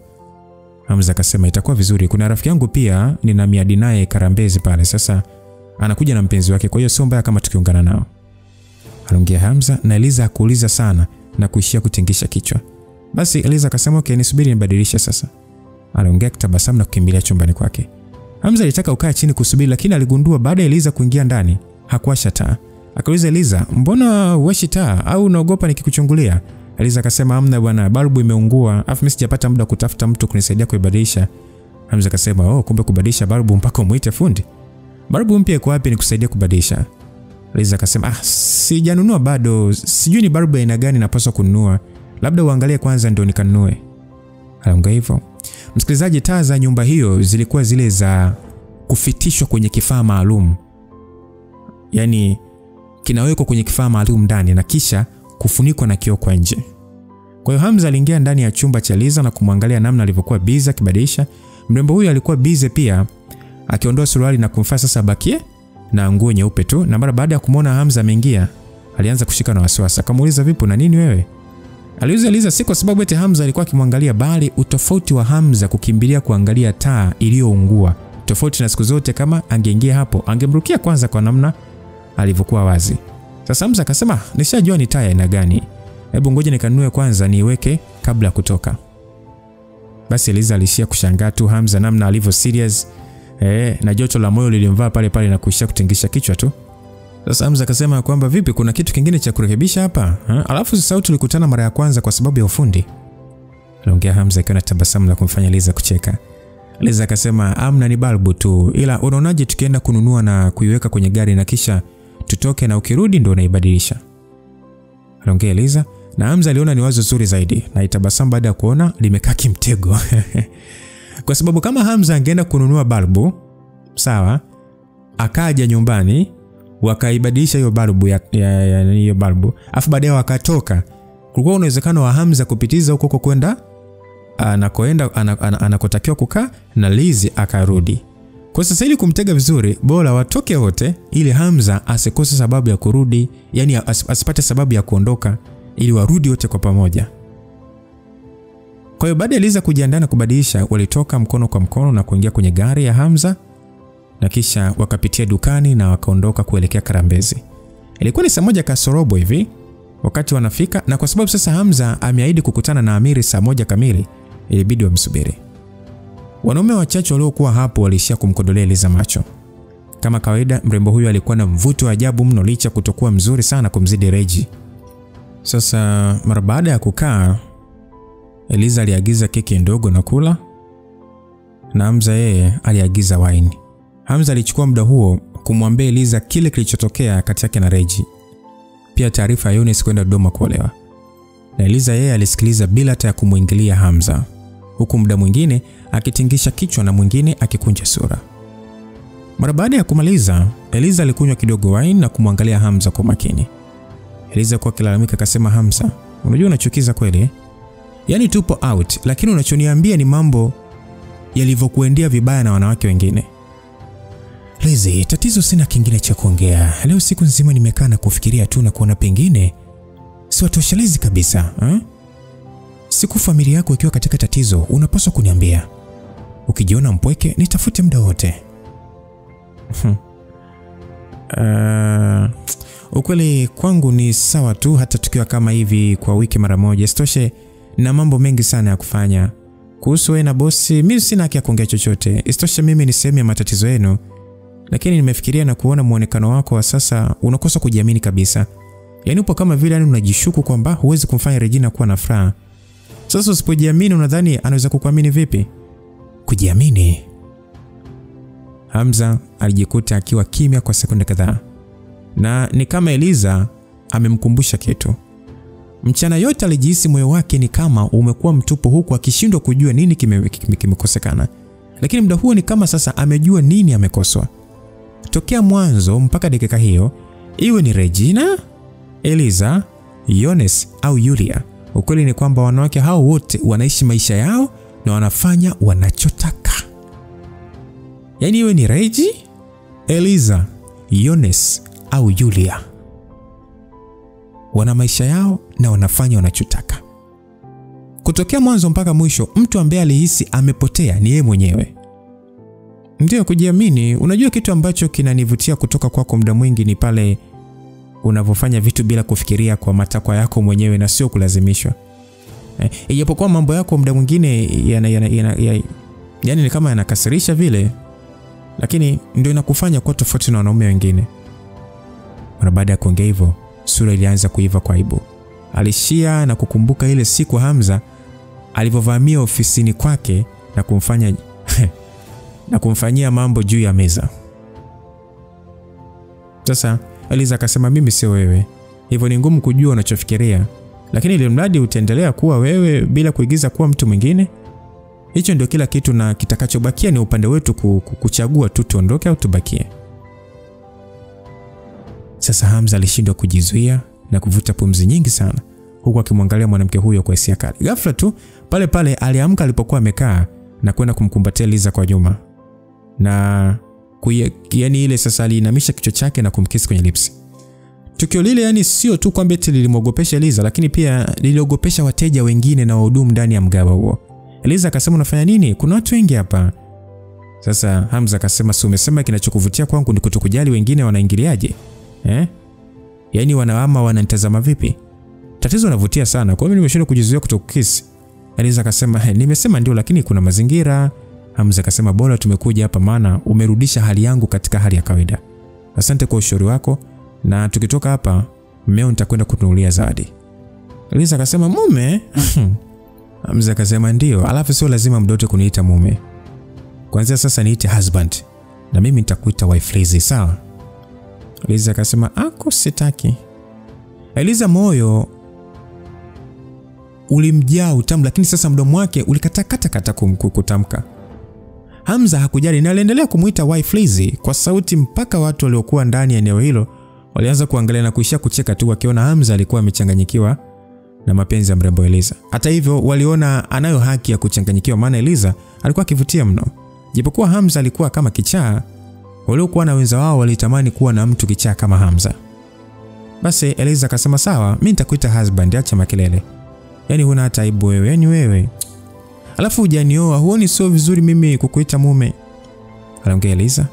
Hamza akasema, "Itakuwa vizuri. Kuna rafiki yangu pia nina miadi naye Karambezi pale. Sasa anakuja na mpenzi wake, kwa hiyo sio mbaya kama tukiungana nao." Aliongea Hamza na Eliza akuuliza sana na kuishia kutingisha kichwa. Basi Eliza akasema, "Okay, nisubiri nibadilishe sasa." Aliongea kitabasamu na kukimbilia chumbani kwake. Hamza alitaka ukae chini kusubiri, lakini aligundua baada ya Eliza kuingia ndani hakuwasha taa. Akauliza Eliza, "Mbona uwashi taa au unaogopa nikikuchungulia?" Eliza akasema, "Hamna bwana, balbu imeungua, afu mimi sijapata muda kutafuta mtu kunisaidia kuibadilisha." Hamza akasema, "Kumbe kubadilisha balbu mpaka umuite fundi? Balbu mpya iko wapi nikusaidia kubadilisha?" Eliza akasema, "Sijanunua bado, sijui ni balbu aina gani napaswa kununua. Labda uangalie kwanza ndio nikanunue." Aliongea hivyo. Msikilizaji, taa za nyumba hiyo zilikuwa zile za kufitishwa kwenye kifaa maalum. Yaani kinawekwa kwenye kifaa maalum ndani na kisha kufunikwa na kioo kwa nje. Kwa hiyo Hamza aliingia ndani ya chumba cha Eliza na kumwangalia namna alivyokuwa busy akibadilisha. Mrembo huyu alikuwa busy pia akiondoa suruali na kumfanya sasa bakie na nguo nyeupe tu. Na mara baada ya kumuona Hamza ameingia, alianza kushika na wasiwasi. Akamuuliza, "Vipi, na nini wewe?" Aliuliza Eliza si kwa sababu eti Hamza alikuwa akimwangalia, bali utofauti wa Hamza kukimbilia kuangalia taa iliyoungua. Tofauti na siku zote, kama angeingia hapo angemrukia kwanza kwa namna alivyokuwa wazi. Sasa Hamza akasema, "Nishajua ni taa aina gani. Hebu ngoja nikanunue kwanza niweke kabla kutoka." Basi Eliza alishia kushangaa tu Hamza namna alivyo serious. Na joto la moyo lilimvaa pale pale na kuishia kutingisha kichwa tu. Sasa Hamza akasema kwamba, "Vipi, kuna kitu kingine cha kurekebisha hapa? Alafu sasa tulikutana mara ya kwanza kwa sababu ya ufundi." Aliongea Hamza akiwa na tabasamu la kumfanya Eliza kucheka. Eliza akasema, "Amna, ni balbu tu. Ila unaonaje tukienda kununua na kuiweka kwenye gari na kisha tutoke na ukirudi ndio unaibadilisha?" Aliongea Eliza na Hamza aliona ni wazo zuri zaidi na itabasamu baada ya kuona limekaa kimtego. Kwa sababu kama Hamza angeenda kununua balbu, sawa, akaja nyumbani wakaibadilisha hiyo balbu hiyo balbu, afu baadaye wakatoka, kulikuwa unawezekano wa Hamza kupitiza huko kwenda anakotakiwa kukaa na Lizi akarudi. Kwa sasa ili kumtega vizuri, bora watoke wote ili Hamza asikose sababu ya kurudi, yani asipate sababu ya kuondoka, ili warudi wote kwa pamoja. Kwa hiyo baada ya Liza kujiandaa na kubadilisha, walitoka mkono kwa mkono na kuingia kwenye gari ya Hamza na kisha wakapitia dukani na wakaondoka kuelekea Karambezi. Ilikuwa ni saa 1 kasorobo hivi wakati wanafika, na kwa sababu sasa Hamza ameahidi kukutana na Amiri saa 1 kamili, ilibidi wamsubiri. Wanaume wachache waliokuwa hapo walishia kumkodolea Eliza macho. Kama kawaida, mrembo huyu alikuwa na mvuto wa ajabu mno licha kutokuwa mzuri sana kumzidi Reji. Sasa mara baada ya kukaa, Eliza aliagiza keki ndogo na kula, na Hamza yeye aliagiza wine. Hamza alichukua muda huo kumwambia Eliza kile kilichotokea kati yake na Reji. Pia taarifa ya Yunis kwenda Dodoma kuolewa. Na Eliza yeye alisikiliza bila hata kumuingilia Hamza, huku muda mwingine akitingisha kichwa na mwingine akikunja sura. Mara baada ya kumaliza, Eliza alikunywa kidogo wine na kumwangalia Hamza kwa makini. Eliza kwa kilalamika akasema, Hamza, unajua unachukiza kweli? Yaani tupo out, lakini unachoniambia ni mambo yalivyokuendea vibaya na wanawake wengine. Lizzy, tatizo sina kingine cha kuongea. Leo siku nzima nimekaa na kufikiria tu na kuona pengine siwatoshelezi kabisa, Siku familia yako ikiwa katika tatizo, unapaswa kuniambia. Ukijiona mpweke, nitafute muda wote. Ukweli kwangu ni sawa tu hata tukiwa kama hivi kwa wiki mara moja. Isitoshe na mambo mengi sana ya kufanya. Kuhusu wewe na bosi, mimi sina haki ya kuongea chochote. Isitoshe mimi ni sehemu ya matatizo yenu. Lakini nimefikiria na kuona muonekano wako wa sasa unakosa kujiamini kabisa. Yaani upo kama vile unajishuku kwamba huwezi kumfanya Regina kuwa na furaha. Sasa usipojiamini unadhani anaweza kukuamini vipi? Kujiamini. Hamza alijikuta akiwa kimya kwa sekunde kadhaa. Na ni kama Eliza amemkumbusha kitu. Mchana yote alijihisi moyo wake ni kama umekuwa mtupu, huku akishindwa kujua nini kimekosekana. Lakini muda huo ni kama sasa amejua nini amekoswa. Tokea mwanzo mpaka dakika hiyo, iwe ni Regina, Eliza, Yones au Yulia, ukweli ni kwamba wanawake hao wote wanaishi maisha yao na wanafanya wanachotaka. Yaani iwe ni Regi, Eliza, Yones au Yulia, wana maisha yao na wanafanya wanachotaka. Kutokea mwanzo mpaka mwisho, mtu ambaye alihisi amepotea ni yeye mwenyewe. Ndio kujiamini. Unajua kitu ambacho kinanivutia kutoka kwako muda mwingi ni pale unavyofanya vitu bila kufikiria, kwa matakwa yako mwenyewe na sio kulazimishwa. Ijapokuwa mambo yako muda mwingine yani ni kama yanakasirisha vile, lakini ndio inakufanya kuwa tofauti na wanaume wengine. Mara baada ya kuongea hivyo, sura ilianza kuiva kwa aibu. Alishia na kukumbuka ile siku Hamza alivyovamia ofisini kwake na kumfanyia mambo juu ya meza. Sasa Eliza akasema, mimi sio wewe. Hivyo ni ngumu kujua unachofikiria, lakini ile mradi utaendelea kuwa wewe bila kuigiza kuwa mtu mwingine, hicho ndio kila kitu, na kitakachobakia ni upande wetu kuchagua tu tuondoke au tubakie. Sasa Hamza alishindwa kujizuia na kuvuta pumzi nyingi sana, huku akimwangalia mwanamke huyo kwa hisia kali. Ghafla tu pale aliamka alipokuwa amekaa na kwenda kumkumbatia Eliza kwa nyuma. Na yani ile sasa aliinamisha kichwa chake na kumkisi kwenye lips. Tukio lile yani sio tu kwamba lilimwogopesha Eliza, lakini pia liliogopesha wateja wengine na wahudumu ndani ya mgawa huo. Eliza akasema, unafanya nini? Kuna watu wengi hapa. Sasa Hamza akasema, si umesema kinachokuvutia kwangu ni kutokujali wengine wanaingiliaje? Yaani wananitazama vipi? Tatizo unavutia sana, kwa hiyo nimeshindwa kujizuia kutokukisi. Eliza akasema, nimesema ndio, lakini kuna mazingira. Hamza akasema, bora tumekuja hapa maana umerudisha hali yangu katika hali ya kawaida. Asante kwa ushauri wako, na tukitoka hapa mmeo nitakwenda kununulia zawadi. Eliza akasema, mume? Hamza akasema, ndio, alafu sio lazima mdote kuniita mume. Kuanzia sasa niite husband, na mimi nitakuita wife Lizzy, sawa? Eliza akasema, ako sitaki. Eliza moyo ulimjaa utamu, lakini sasa mdomo wake ulikatakata kutamka. Hamza hakujali na aliendelea kumuita wife Lizzy kwa sauti mpaka watu waliokuwa ndani ya eneo hilo walianza kuangalia na kuishia kucheka tu wakiona Hamza alikuwa amechanganyikiwa na mapenzi ya mrembo Eliza. Hata hivyo waliona anayo haki ya kuchanganyikiwa, maana Eliza alikuwa akivutia mno. Japokuwa Hamza alikuwa kama kichaa, waliokuwa na wenza wao walitamani kuwa na mtu kichaa kama Hamza. Basi Eliza akasema, sawa, mimi nitakuita husband, acha makelele. Yaani huna hata aibu wewe, yaani wewe. Alafu hujanioa, huoni sio vizuri mimi kukuita mume? Aliongea Eliza,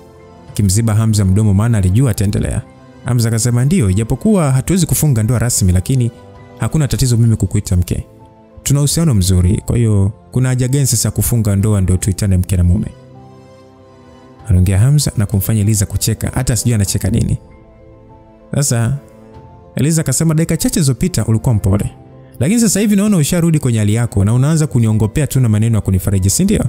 kimziba Hamza mdomo maana alijua ataendelea. Hamza akasema, ndio, ijapokuwa hatuwezi kufunga ndoa rasmi, lakini hakuna tatizo mimi kukuita mke. Tuna uhusiano mzuri, kwa hiyo kuna haja gani sasa kufunga ndoa ndio tuitane mke na mume? Aliongea Hamza na kumfanya Eliza kucheka, hata sijui anacheka nini. Sasa Eliza akasema, dakika chache zilizopita ulikuwa mpole, lakini sasa hivi naona usharudi kwenye hali yako na unaanza kuniongopea tu na maneno ya kunifariji, si ndio?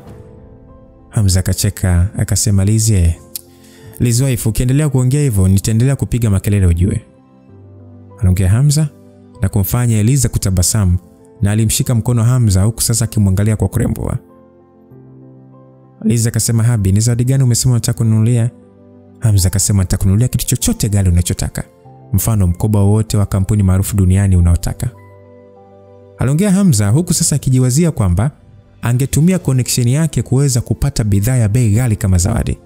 Hamza akacheka akasema, Lizzy wife, ukiendelea kuongea hivyo nitaendelea kupiga makelele ujue. Anaongea Hamza na kumfanya Eliza kutabasamu, na alimshika mkono Hamza huku sasa akimwangalia kwa kurembua. Eliza akasema, habi, ni zawadi gani umesema unataka kununulia? Hamza akasema, nitakununulia kitu chochote gani unachotaka, mfano mkoba wote wa kampuni maarufu duniani unaotaka. Aliongea Hamza huku sasa akijiwazia kwamba angetumia connection yake kuweza kupata bidhaa ya bei ghali kama zawadi.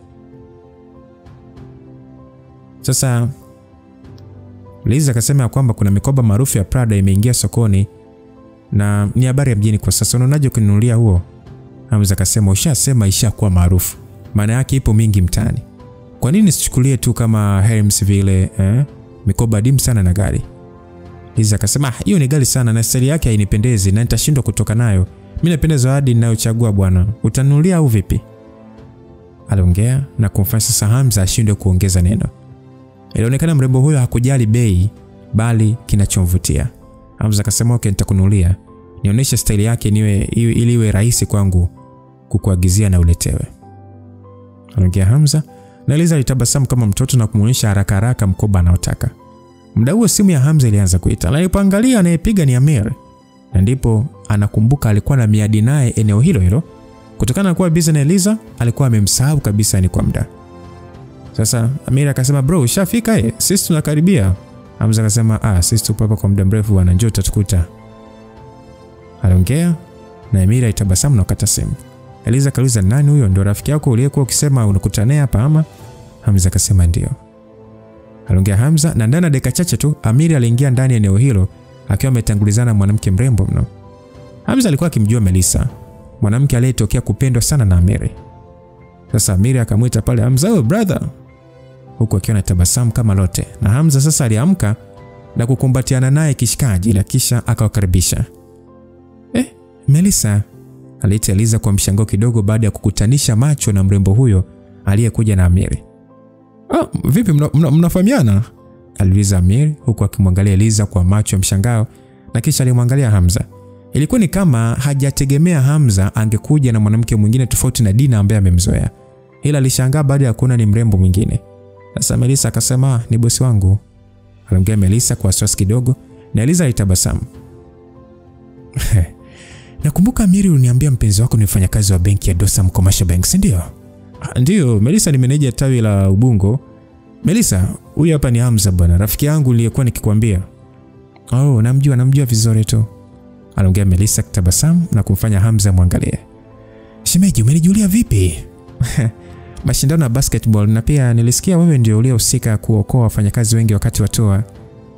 Sasa Liza akasema kwamba kuna mikoba maarufu ya Prada imeingia sokoni na ni habari ya mjini kwa sasa, unaonaje kununulia huo? Hamza akasema ushasema ishakuwa maarufu, maana yake ipo mingi mtaani. Kwa nini sichukulie tu kama Hermes vile mikoba adimu sana na gari? Liza akasema hiyo ni ghali sana na style yake hainipendezi na nitashindwa kutoka nayo. Mimi napenda zawadi ninayochagua bwana. Utanunulia au vipi? Aliongea na kumfanya sasa Hamza ashindwe kuongeza neno. Ilionekana mrembo huyo hakujali bei bali kinachomvutia. Hamza akasema okay, nitakununulia. Nionyeshe style yake ili iwe rahisi kwangu kukuagizia na uletewe. Aliongea Hamza na Liza alitabasamu kama mtoto na kumuonyesha haraka haraka mkoba anaotaka. Muda huo simu ya Hamza ilianza kuita. Alipoangalia anayepiga ni Amir. Na ndipo anakumbuka alikuwa na miadi naye eneo hilo hilo. Kutokana na kuwa busy na Liza, alikuwa amemsahau kabisa ni kwa muda. Sasa Amir akasema bro, ushafika sisi tunakaribia. Hamza akasema sisi tupo hapa kwa muda mrefu bwana, njoo tutakuta. Aliongea na Amir alitabasamu na kukata simu. Liza kauliza nani huyo, ndio rafiki yako uliyekuwa ukisema unakutana hapa ama? Hamza akasema ndio. Aliongea Hamza na ndani ya dakika chache tu Amir aliingia ndani ya eneo hilo akiwa ametangulizana mwanamke mrembo mno. Hamza alikuwa akimjua Melissa, mwanamke aliyetokea kupendwa sana na Amir. Sasa Amir akamwita pale Hamza, "Oh brother." Huko akiwa na tabasamu kama lote. Na Hamza sasa aliamka na kukumbatiana naye kishikaji na kisha akawakaribisha. Melissa, aliita Liza kwa mshangao kidogo baada ya kukutanisha macho na mrembo huyo aliyekuja na Amir. Vipi mnafahamiana? Aliuliza Amir huku akimwangalia Liza kwa macho ya mshangao na kisha alimwangalia Hamza. Ilikuwa ni kama hajategemea Hamza angekuja na mwanamke mwingine tofauti na Dina ambaye amemzoea. Ila alishangaa baada ya kuona ni mrembo mwingine. Sasa Melissa akasema ni bosi wangu. Aliongea Melissa kwa wasiwasi kidogo na Liza alitabasamu. Nakumbuka Amir uniambia mpenzi wako ni mfanyakazi wa benki ya Dosam Commercial Bank, si ndio? Ndio, Melissa ni meneja tawi la Ubungo. Melissa, huyu hapa ni Hamza bwana, rafiki yangu niliyekuwa nikikwambia. Namjua vizuri tu. Aliongea Melissa kitabasamu na kumfanya Hamza muangalie. Shemeji, umenijulia vipi? Mashindano ya basketball na pia nilisikia wewe ndio uliyehusika kuokoa wafanyakazi wengi wakati wa toa.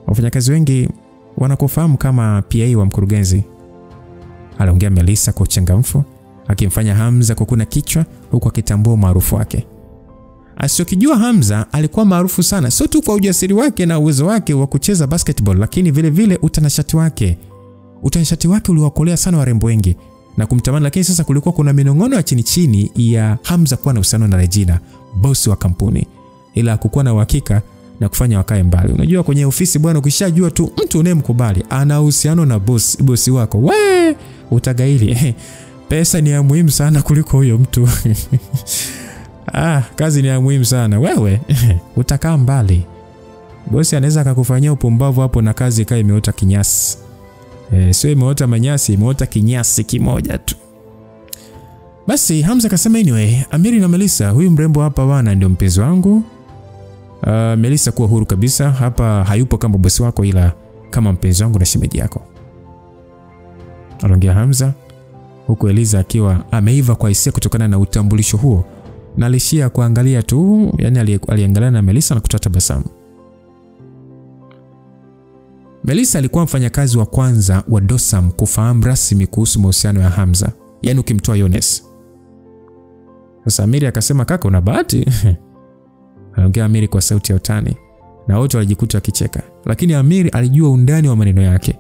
Wafanyakazi wengi wanakufahamu kama PA wa mkurugenzi. Aliongea Melissa kwa uchangamfu, akimfanya Hamza kukuna kichwa huku akitambua maarufu wake. Asiyokijua Hamza alikuwa maarufu sana, sio tu kwa ujasiri wake na uwezo wake wa kucheza basketball, lakini vile vile utanashati wake. Utanashati wake uliwakolea sana warembo wengi na kumtamani, lakini sasa kulikuwa kuna minong'ono ya chini ya Hamza kuwa na uhusiano na Regina, bosi wa kampuni. Ila hakukuwa na uhakika na kufanya wakae mbali. Unajua kwenye ofisi bwana, ukishajua tu mtu unayemkubali ana uhusiano na bosi wako, utagaili. Pesa ni ya muhimu sana kuliko huyo mtu. Kazi ni ya muhimu sana. Wewe utakaa mbali. Bosi anaweza akakufanyia upumbavu hapo na kazi ikae imeota kinyasi. Sio imeota manyasi, imeota kinyasi kimoja tu. Basi Hamza akasema anyway, Amiri na Melissa, huyu mrembo hapa wana ndio mpenzi wangu. Melissa kuwa huru kabisa, hapa hayupo kama bosi wako ila kama mpenzi wangu na shemeji yako. Aliongea Hamza huku Eliza akiwa ameiva kwa hisia kutokana na utambulisho huo na alishia kuangalia tu, yani aliangalia na Melissa na kutoa tabasamu. Melissa alikuwa mfanyakazi wa kwanza wa Dosam kufahamu rasmi kuhusu mahusiano ya Hamza, yani ukimtoa Yones. Sasa Amiri akasema kaka una bahati. Aliongea Amiri kwa sauti ya utani na wote walijikuta wakicheka, lakini Amiri alijua undani wa maneno yake.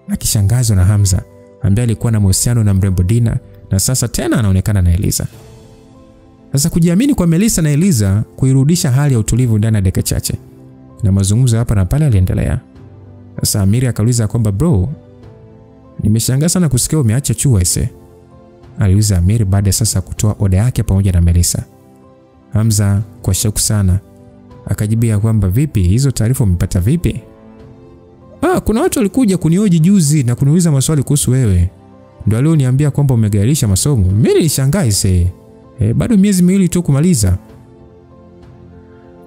Akishangazwa na Hamza ambaye alikuwa na mahusiano na mrembo Dina na sasa tena anaonekana na Eliza. Sasa kujiamini kwa Melissa na Eliza kuirudisha hali ya utulivu ndani ya dakika chache. Na mazungumzo hapa na pale yaliendelea. Sasa Amiri akauliza kwamba bro, nimeshangaa sana kusikia umeacha chuo ese. Aliuliza Amiri baada sasa kutoa oda yake pamoja na Melissa. Hamza kwa shauku sana akajibia kwamba vipi, hizo taarifa umepata vipi? Kuna watu walikuja kunioji juzi na kuniuliza maswali kuhusu wewe. Ndio alioniambia kwamba umegairisha masomo. Mimi nilishangaa ese. Bado miezi miwili tu kumaliza.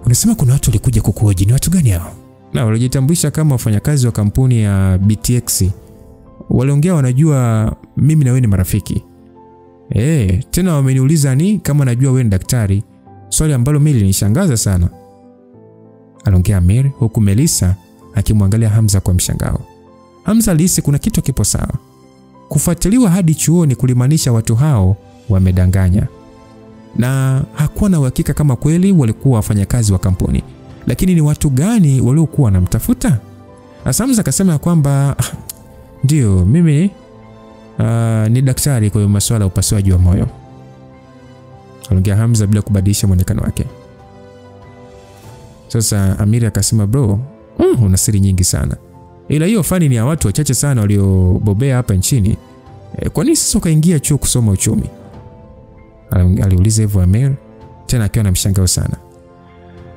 Unasema kuna watu walikuja kukuhoji, ni watu gani hao? na walijitambulisha kama wafanyakazi wa kampuni ya BTX. Waliongea wanajua mimi na wewe ni marafiki. Tena wameniuliza ni kama najua wewe ni daktari, swali ambalo mimi linishangaza sana. Aliongea Amir huku Melissa akimwangalia Hamza kwa mshangao. Hamza alihisi kuna kitu kipo sawa. Kufuatiliwa hadi chuoni kulimaanisha watu hao wamedanganya. Na hakuwa na uhakika kama kweli walikuwa wafanyakazi wa kampuni. Lakini ni watu gani waliokuwa wanamtafuta? Hamza akasema kwamba ndio mimi ni daktari kwa masuala ya upasuaji wa moyo. Aliongea Hamza bila kubadilisha muonekano wake. Sasa Amir akasema bro, una siri nyingi sana. Ila hiyo fani ni ya watu wachache sana waliobobea hapa nchini. Kwa nini sasa ukaingia chuo kusoma uchumi? Aliuliza hivyo Amir, tena akiwa na mshangao sana.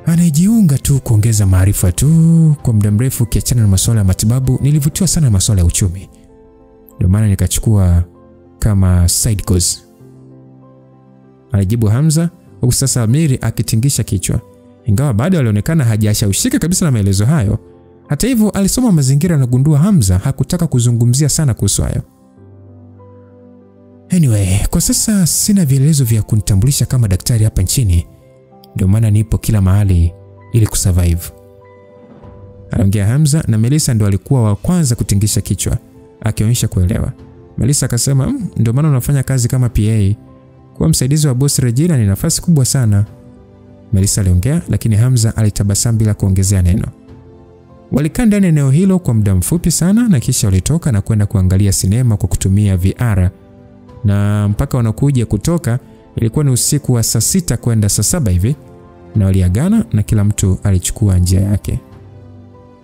Anajiunga tu kuongeza maarifa tu. Kwa muda mrefu kiachana na masuala ya matibabu, nilivutiwa sana na masuala ya uchumi. Ndio maana nikachukua kama side course. Alijibu Hamza, huku sasa Amir akitingisha kichwa. Ingawa bado alionekana hajashawishika kabisa na maelezo hayo. Hata hivyo alisoma mazingira na gundua Hamza hakutaka kuzungumzia sana kuhusu hayo. Anyway, kwa sasa sina vielelezo vya kunitambulisha kama daktari hapa nchini. Ndio maana nipo kila mahali ili kusurvive. Aliongea Hamza na Melissa ndo alikuwa wa kwanza kutingisha kichwa, akionyesha kuelewa. Melissa akasema, ndio maana unafanya kazi kama PA. Kuwa msaidizi wa boss Regina ni nafasi kubwa sana. Melissa aliongea, lakini Hamza alitabasamu bila kuongezea neno. Walikaa ndani eneo hilo kwa muda mfupi sana na kisha walitoka na kwenda kuangalia sinema kwa kutumia VR. Na mpaka wanakuja kutoka ilikuwa ni usiku wa saa 6 kwenda saa 7 hivi, na waliagana na kila mtu alichukua njia yake.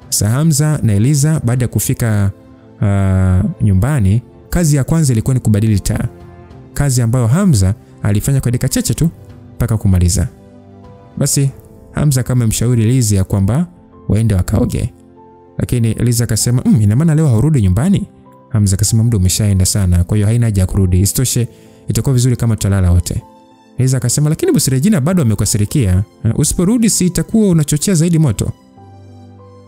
Sasa Hamza na Eliza baada ya kufika nyumbani, kazi ya kwanza ilikuwa ni kubadili taa. Kazi ambayo Hamza alifanya kwa dakika chache tu mpaka kumaliza. Basi Hamza kama mshauri Eliza ya kwamba waende wakaoge. Lakini Eliza akasema, ina maana leo haurudi nyumbani? Hamza akasema muda umeshaenda sana, kwa hiyo haina haja ya kurudi. Isitoshe itakuwa vizuri kama tutalala wote. Eliza akasema, lakini bosi Regina bado amekasirikia. Usiporudi si itakuwa unachochea zaidi moto.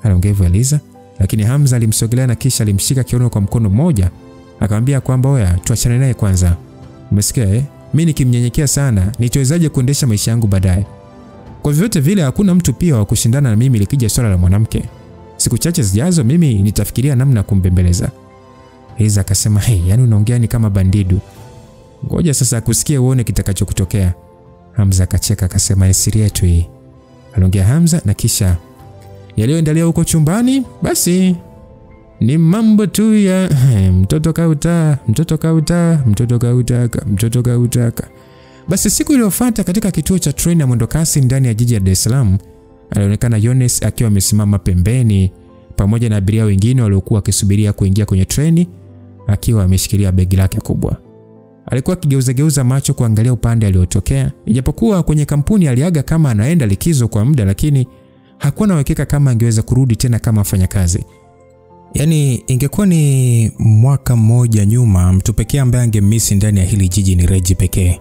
Aliongea hivyo Eliza, lakini Hamza alimsogelea na kisha alimshika kiuno kwa mkono mmoja, akamwambia kwamba oya, tuachane naye kwanza. Umesikia Mimi nikimnyenyekea sana, nitawezaje kuendesha maisha yangu baadaye? Kwa vyote vile hakuna mtu pia wa kushindana na mimi likija swala la mwanamke. Siku chache zijazo mimi nitafikiria namna kumbembeleza. Eliza akasema, yani unaongea ni kama bandidu. Ngoja sasa akusikie uone kitakachokutokea. Hamza akacheka akasema, ni siri yetu hii. Aliongea Hamza na kisha yaliyoendelea huko chumbani basi ni mambo tu ya mtoto kautaka. Basi siku iliyofuata katika kituo cha treni ya mwendokasi ndani ya jiji la Dar es Salaam, alionekana Yones akiwa amesimama pembeni pamoja na abiria wengine waliokuwa wakisubiria kuingia kwenye treni, akiwa ameshikilia begi lake kubwa. Alikuwa akigeuza macho kuangalia upande aliotokea. Ijapokuwa kwenye kampuni aliaga kama anaenda likizo kwa muda, lakini hakuwa na uhakika kama angeweza kurudi tena kama mfanyakazi. Yaani ingekuwa ni mwaka mmoja nyuma, mtu pekee ambaye angemisi ndani ya hili jiji ni Reggie pekee.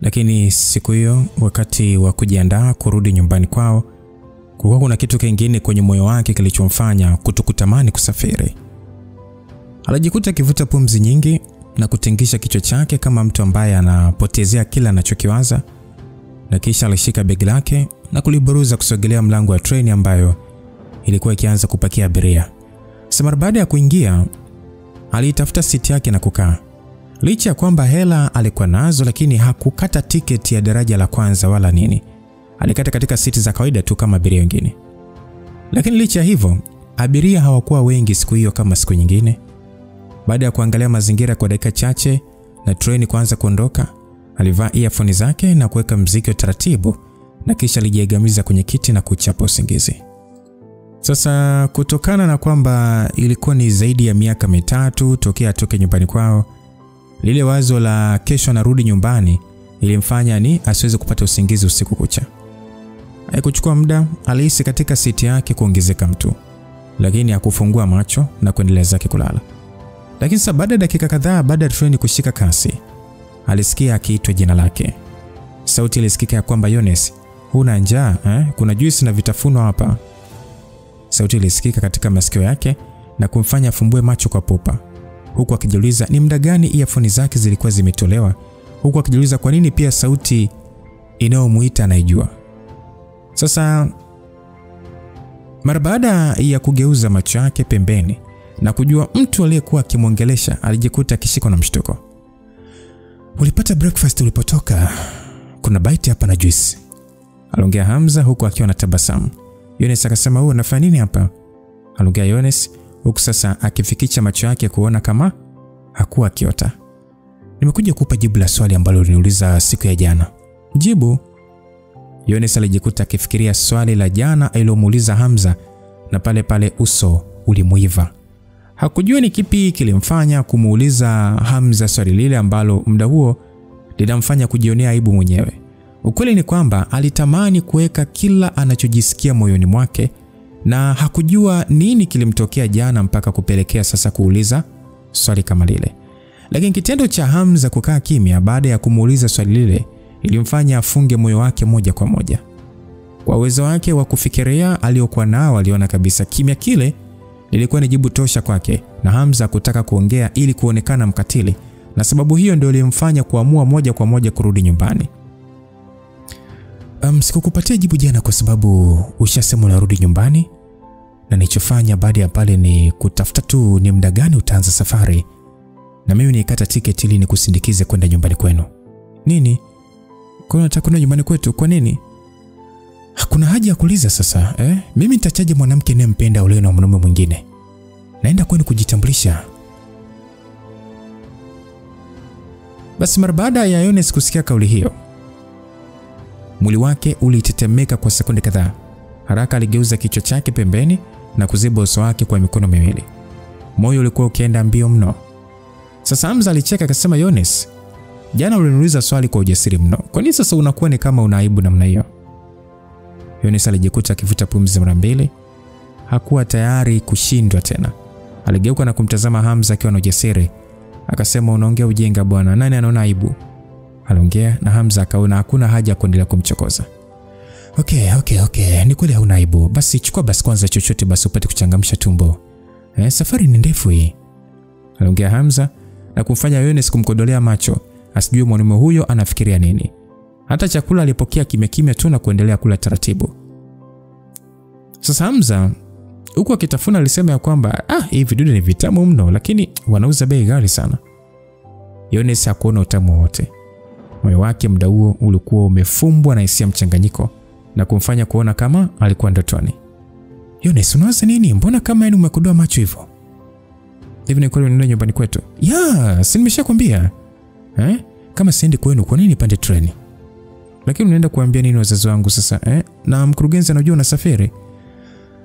Lakini siku hiyo wakati wa kujiandaa kurudi nyumbani kwao, kulikuwa kuna kitu kingine kwenye moyo wake kilichomfanya kutokutamani kusafiri. Alijikuta akivuta pumzi nyingi na kutingisha kichwa chake kama mtu ambaye anapotezea kila anachokiwaza, na kisha alishika begi lake na kuliburuza kusogelea mlango wa treni ambayo ilikuwa ikianza kupakia abiria. Sasa baada ya kuingia, alitafuta siti yake na kukaa. Licha ya kwamba hela alikuwa nazo, lakini hakukata tiketi ya daraja la kwanza wala nini. Alikata katika siti za kawaida tu kama abiria wengine. Lakini licha hivyo, abiria hawakuwa wengi siku hiyo kama siku nyingine. Baada ya kuangalia mazingira kwa dakika chache na treni kuanza kuondoka, alivaa earphone zake na kuweka muziki wa taratibu, na kisha alijiegamiza kwenye kiti na kuchapa usingizi. Sasa kutokana na kwamba ilikuwa ni zaidi ya miaka 3 tokea atoke nyumbani kwao, lile wazo la kesho anarudi nyumbani ilimfanya ni asiweze kupata usingizi usiku kucha. Haikuchukua muda, alihisi katika siti yake kuongezeka mtu, lakini hakufungua macho na kuendelea zake kulala. Lakini sasa baada ya dakika kadhaa baada ya treni kushika kasi, alisikia akiitwa jina lake. Sauti ilisikika ya kwamba, Yones, huna njaa? Kuna juice na vitafuno hapa. Sauti ilisikika katika masikio yake na kumfanya afumbue macho kwa pupa, huku akijiuliza ni muda gani earphone zake zilikuwa zimetolewa, huku akijiuliza kwa nini pia sauti inayomuita anaijua. Sasa mara baada ya kugeuza macho yake pembeni na kujua mtu aliyekuwa akimwongelesha, alijikuta akishikwa na mshtuko. Ulipata breakfast ulipotoka? Kuna bite hapa na juice, aliongea Hamza huku akiwa na tabasamu. Yones akasema wewe unafanya nini hapa? Aliongea Yones huku sasa akifikicha macho yake kuona kama hakuwa akiota. Nimekuja kukupa jibu la swali ambalo uliniuliza siku ya jana. Jibu? Yones alijikuta akifikiria swali la jana alilomuuliza Hamza na pale pale uso ulimuiva. Hakujua ni kipi kilimfanya kumuuliza Hamza swali lile ambalo muda huo linamfanya kujionea aibu mwenyewe. Ukweli ni kwamba alitamani kuweka kila anachojisikia moyoni mwake na hakujua nini kilimtokea jana mpaka kupelekea sasa kuuliza swali kama lile. Lakini kitendo cha Hamza kukaa kimya baada ya kumuuliza swali lile ilimfanya afunge moyo wake moja kwa moja. Kwa uwezo wake wa kufikiria aliokuwa nao, aliona kabisa kimya kile lilikuwa ni jibu tosha kwake na Hamza kutaka kuongea ili kuonekana mkatili, na sababu hiyo ndio ilimfanya kuamua moja kwa moja kurudi nyumbani. Sikukupatia jibu jana kwa sababu ushasema unarudi nyumbani, na nilichofanya baada ya pale ni kutafuta tu ni muda gani utaanza safari, na mimi nikata tiketi ili nikusindikize kwenda nyumbani kwenu. Nini? Kwa nini kwenda nyumbani kwetu? Kwa nini? Hakuna haja ya kuuliza sasa, Mimi nitachaje mwanamke ninayempenda ule na mwanaume mwingine? Naenda kwenu kujitambulisha. Basi mara baada ya Yones kusikia kauli hiyo, mwili wake ulitetemeka kwa sekunde kadhaa. Haraka aligeuza kichwa chake pembeni na kuziba uso wake kwa mikono miwili. Moyo ulikuwa ukienda mbio mno. Sasa Hamza alicheka akasema, Yones, jana uliniuliza swali kwa ujasiri mno. Kwa nini sasa unakuwa ni kama una aibu namna hiyo? Yones alijikuta akivuta pumzi mara mbili. Hakuwa tayari kushindwa tena. Aligeuka na kumtazama Hamza akiwa na ujasiri. Akasema, unaongea ujinga bwana, nani anaona aibu? Aliongea na Hamza akaona hakuna haja ya kuendelea kumchokoza. Okay, ni kweli hauna aibu. Basi chukua basi kwanza chochote basi upate kuchangamsha tumbo. Safari ni ndefu hii. Aliongea Hamza na kumfanya Yones kumkodolea macho, asijue mwanaume huyo anafikiria nini. Hata chakula alipokea kimya tu na kuendelea kula taratibu. Sasa Hamza huko akitafuna alisema ya kwamba hivi vidudu ni vitamu mno, lakini wanauza bei ghali sana. Yones hakuona utamu wote. Moyo wake muda huo ulikuwa umefumbwa na hisia mchanganyiko na kumfanya kuona kama alikuwa ndotoni. Yones, unawaza nini? Mbona kama yeye umekodoa macho hivyo? Hivi ni kweli unaenda nyumbani kwetu? Si nimeshakwambia. Kama siendi kwenu kwa nini pande treni? Lakini unaenda kuambia nini wazazi wangu sasa? Na mkurugenzi anajua unasafiri?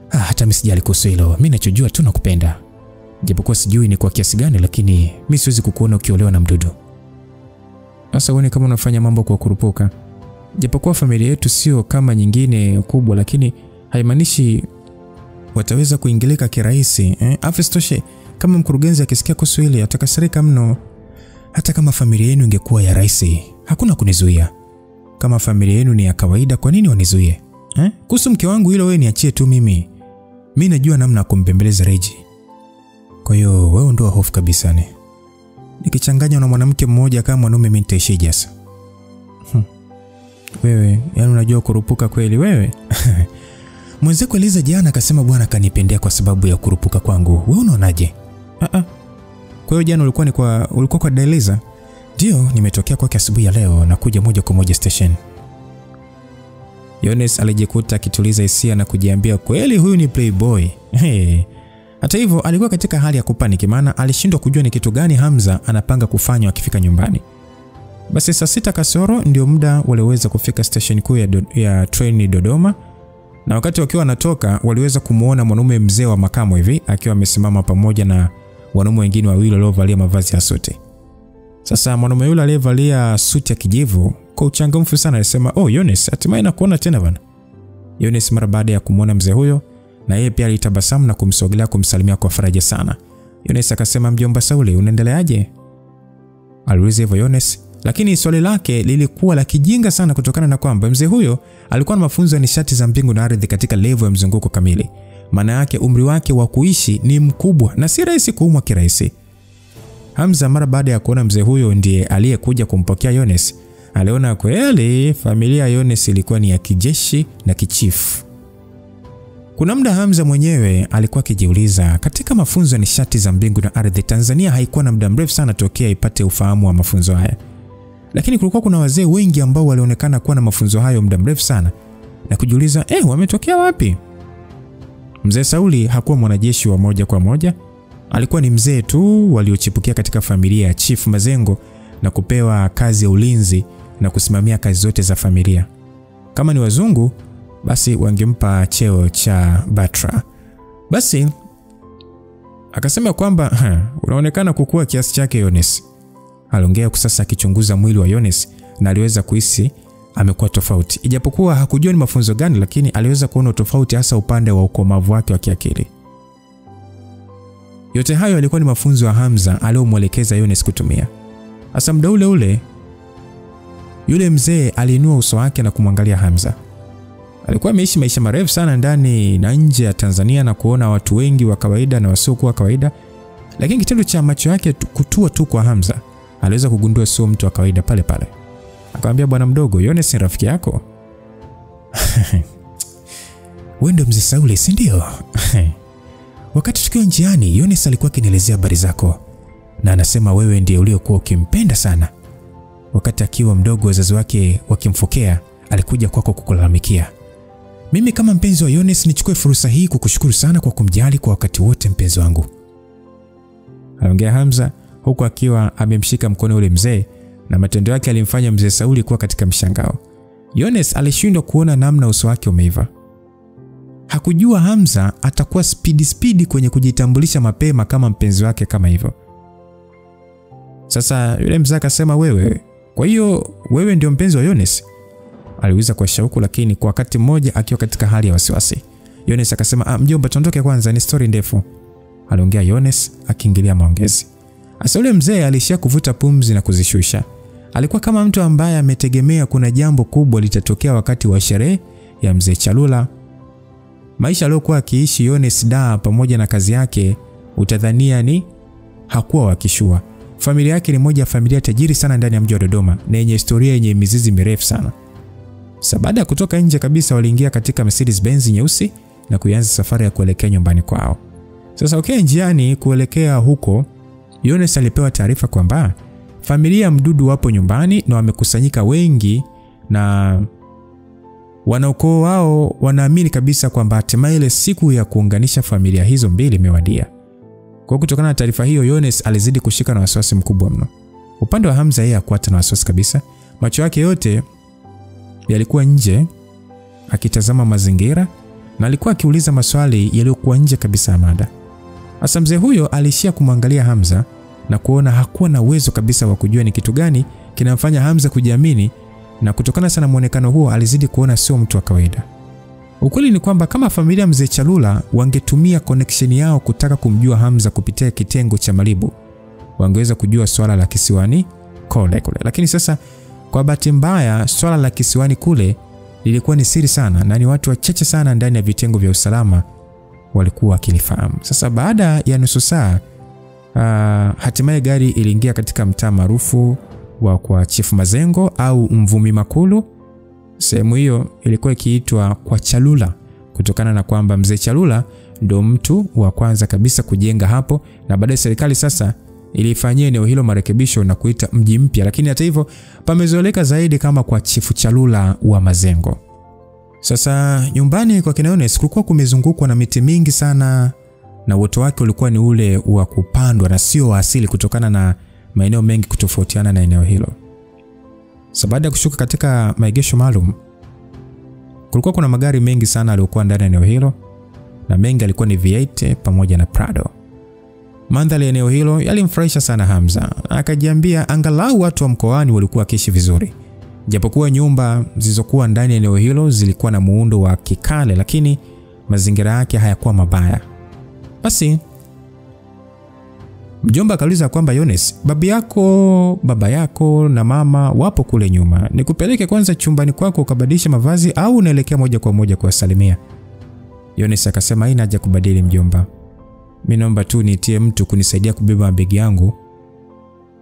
Hata mimi sijali kuhusu hilo. Mimi ninachojua tu nakupenda. Japokuwa sijui ni kwa kiasi gani, lakini mimi siwezi kukuona ukiolewa na mdudu. Sasa uone kama unafanya mambo kwa kurupuka. Japokuwa familia yetu sio kama nyingine kubwa, lakini haimaanishi wataweza kuingilika kirahisi. Afistoshe, kama mkurugenzi akisikia kuhusu hili atakasirika mno. Hata kama familia yenu ingekuwa ya rahisi, hakuna kunizuia. Kama familia yenu ni ya kawaida, kwa nini wanizuie? Kuhusu mke wangu hilo wewe niachie tu mimi. Mimi najua namna ya kumbembeleza Reji. Kwa hiyo wewe ndio hofu kabisa ni. Nikichanganya na mwanamke mmoja kama mwanaume mimi nitaishije sasa? Wewe, yani unajua kurupuka kweli wewe? Mwenzako Eliza jana akasema bwana kanipendea kwa sababu ya kurupuka kwangu. Wewe unaonaje? Kwa hiyo jana ulikuwa kwa Eliza? Ndio, nimetokea kwake asubuhi ya leo na kuja moja kwa moja station. Yones alijikuta akituliza hisia na kujiambia kweli huyu ni playboy. Hata hivyo alikuwa katika hali ya kupaniki, maana alishindwa kujua ni kitu gani Hamza anapanga kufanya akifika nyumbani. Basi saa 6 kasoro ndio muda waliweza kufika station kuu ya train Dodoma, na wakati wakiwa wanatoka waliweza kumuona mwanaume mzee wa makamo hivi akiwa amesimama pamoja na wanaume wengine wawili waliovalia mavazi ya suti. Sasa mwanaume yule aliyevalia suti ya kijivu kwa uchangamfu sana alisema, Yones, hatimaye nakuona tena bana. Yones mara baada ya kumuona mzee huyo na yeye pia alitabasamu na kumsogelea kumsalimia kwa faraja sana. Yones akasema, mjomba Sauli, unaendeleaje? Aliuliza hivyo Yones, lakini swali lake lilikuwa la kijinga sana kutokana na kwamba mzee huyo alikuwa na mafunzo ya nishati za mbingu na ardhi katika level ya mzunguko kamili. Maana yake umri wake wa kuishi ni mkubwa na si rahisi kuumwa kirahisi. Hamza mara baada ya kuona mzee huyo ndiye aliyekuja kumpokea Yones, aliona kweli familia Yones ilikuwa ni ya kijeshi na kichifu. Kuna muda Hamza mwenyewe alikuwa akijiuliza, katika mafunzo ya nishati za mbingu na ardhi, Tanzania haikuwa na muda mrefu sana tokea ipate ufahamu wa mafunzo haya. Lakini kulikuwa kuna wazee wengi ambao walionekana kuwa na mafunzo hayo muda mrefu sana, na kujiuliza, wametokea wapi? Mzee Sauli hakuwa mwanajeshi wa moja kwa moja, alikuwa ni mzee tu waliochipukia katika familia ya Chief Mazengo na kupewa kazi ya ulinzi na kusimamia kazi zote za familia. Kama ni wazungu, basi wangempa cheo cha batra. Basi akasema kwamba unaonekana kukua kiasi chake Yones. Aliongea sasa akichunguza mwili wa Yones na aliweza kuhisi amekuwa tofauti. Ijapokuwa hakujua ni mafunzo gani, lakini aliweza kuona tofauti hasa upande wa ukomavu wake wa kiakili. Yote hayo yalikuwa ni mafunzo ya Hamza aliyomwelekeza Yones kutumia. Hasa muda ule ule yule mzee aliinua uso wake na kumwangalia Hamza. Alikuwa ameishi maisha marefu sana ndani na nje ya Tanzania na kuona watu wengi wa kawaida na wasiokuwa kawaida, lakini kitendo cha macho yake kutua tu kwa Hamza, aliweza kugundua sio mtu wa kawaida pale pale. Akamwambia, bwana mdogo, Yones ni rafiki yako? Wewe ndio mzee Sauli, si ndio? Wakati tukiwa njiani, Yones alikuwa akinielezea habari zako na anasema wewe ndiye uliokuwa ukimpenda sana. Wakati akiwa mdogo wazazi wake wakimfokea, alikuja kwako kukulalamikia. Mimi kama mpenzi wa Yones nichukue fursa hii kukushukuru sana kwa kumjali kwa wakati wote mpenzi wangu. Aliongea Hamza huku akiwa amemshika mkono ule mzee, na matendo yake alimfanya mzee Sauli kuwa katika mshangao. Yones alishindwa kuona namna uso wake umeiva. Hakujua Hamza atakuwa speedy kwenye kujitambulisha mapema kama mpenzi wake kama hivyo. Sasa yule mzee akasema, kwa hiyo wewe ndio mpenzi wa Yones? Aliuliza kwa shauku, lakini kwa wakati mmoja akiwa katika hali ya wasiwasi. Yones akasema, mjomba, tuondoke kwanza, ni story ndefu. Aliongea Yones akiingilia maongezi. Asa yule mzee alishia kuvuta pumzi na kuzishusha. Alikuwa kama mtu ambaye ametegemea kuna jambo kubwa litatokea wakati wa sherehe ya mzee Chalula. Maisha aliyokuwa akiishi Yones pamoja na kazi yake, utadhania ni hakuwa wakishua. Familia yake ni moja ya familia tajiri sana ndani ya mji wa Dodoma na yenye historia yenye mizizi mirefu sana. Baada ya kutoka nje kabisa, waliingia katika Mercedes Benz nyeusi na kuanza safari ya kuelekea nyumbani kwao. Sasa njiani kuelekea huko, Yones alipewa taarifa kwamba familia Mdudu wapo nyumbani na wamekusanyika wengi, na wanaukoo wao wanaamini kabisa kwamba hatimaye ile siku ya kuunganisha familia hizo mbili imewadia. Kwa kutokana na taarifa hiyo, Yones alizidi kushika na wasiwasi mkubwa mno. Upande wa Hamza yeye hakuwa na wasiwasi kabisa. Macho yake yote yalikuwa nje akitazama mazingira na alikuwa akiuliza maswali yaliyokuwa nje kabisa ya mada. Hasa mzee huyo alishia kumwangalia Hamza na kuona hakuwa na uwezo kabisa wa kujua ni kitu gani kinamfanya Hamza kujiamini, na kutokana sana muonekano huo alizidi kuona sio mtu wa kawaida. Ukweli ni kwamba kama familia mzee Chalula wangetumia connection yao kutaka kumjua Hamza kupitia kitengo cha Malibu, wangeweza kujua swala la kisiwani kule. Lakini sasa kwa bahati mbaya swala la kisiwani kule lilikuwa ni siri sana na ni watu wachache sana ndani ya vitengo vya usalama walikuwa wakilifahamu. Sasa baada ya nusu saa, hatimaye gari iliingia katika mtaa maarufu wa kwa Chief Mazengo au Mvumi Makulu. Sehemu hiyo ilikuwa ikiitwa kwa Chalula kutokana na kwamba mzee Chalula ndo mtu wa kwanza kabisa kujenga hapo, na baadaye serikali sasa ilifanyia eneo hilo marekebisho na kuita mji mpya, lakini hata hivyo pamezoeleka zaidi kama kwa Chief Chalula wa Mazengo. Sasa nyumbani kwa kina Yones kulikuwa kumezungukwa na miti mingi sana, na uoto wake ulikuwa ni ule wa kupandwa na sio wa asili kutokana na maeneo mengi kutofautiana na eneo hilo. Baada ya kushuka katika maegesho maalum, kulikuwa kuna magari mengi sana yaliokuwa ndani ya eneo hilo, na mengi alikuwa ni V8 pamoja na Prado. Mandhari ya eneo hilo yalimfurahisha sana Hamza. Akajiambia angalau watu wa mkoani walikuwa wakiishi vizuri. Japokuwa nyumba zilizokuwa ndani ya eneo hilo zilikuwa na muundo wa kikale, lakini mazingira yake hayakuwa mabaya. Basi mjomba akauliza kwamba Yones, baba yako na mama wapo kule nyuma. Nikupeleke kwanza chumbani kwako ukabadilisha mavazi au unaelekea moja kwa moja kuwasalimia? Yones akasema haina haja kubadili mjomba. Mimi naomba tu nitie mtu kunisaidia kubeba mabegi yangu.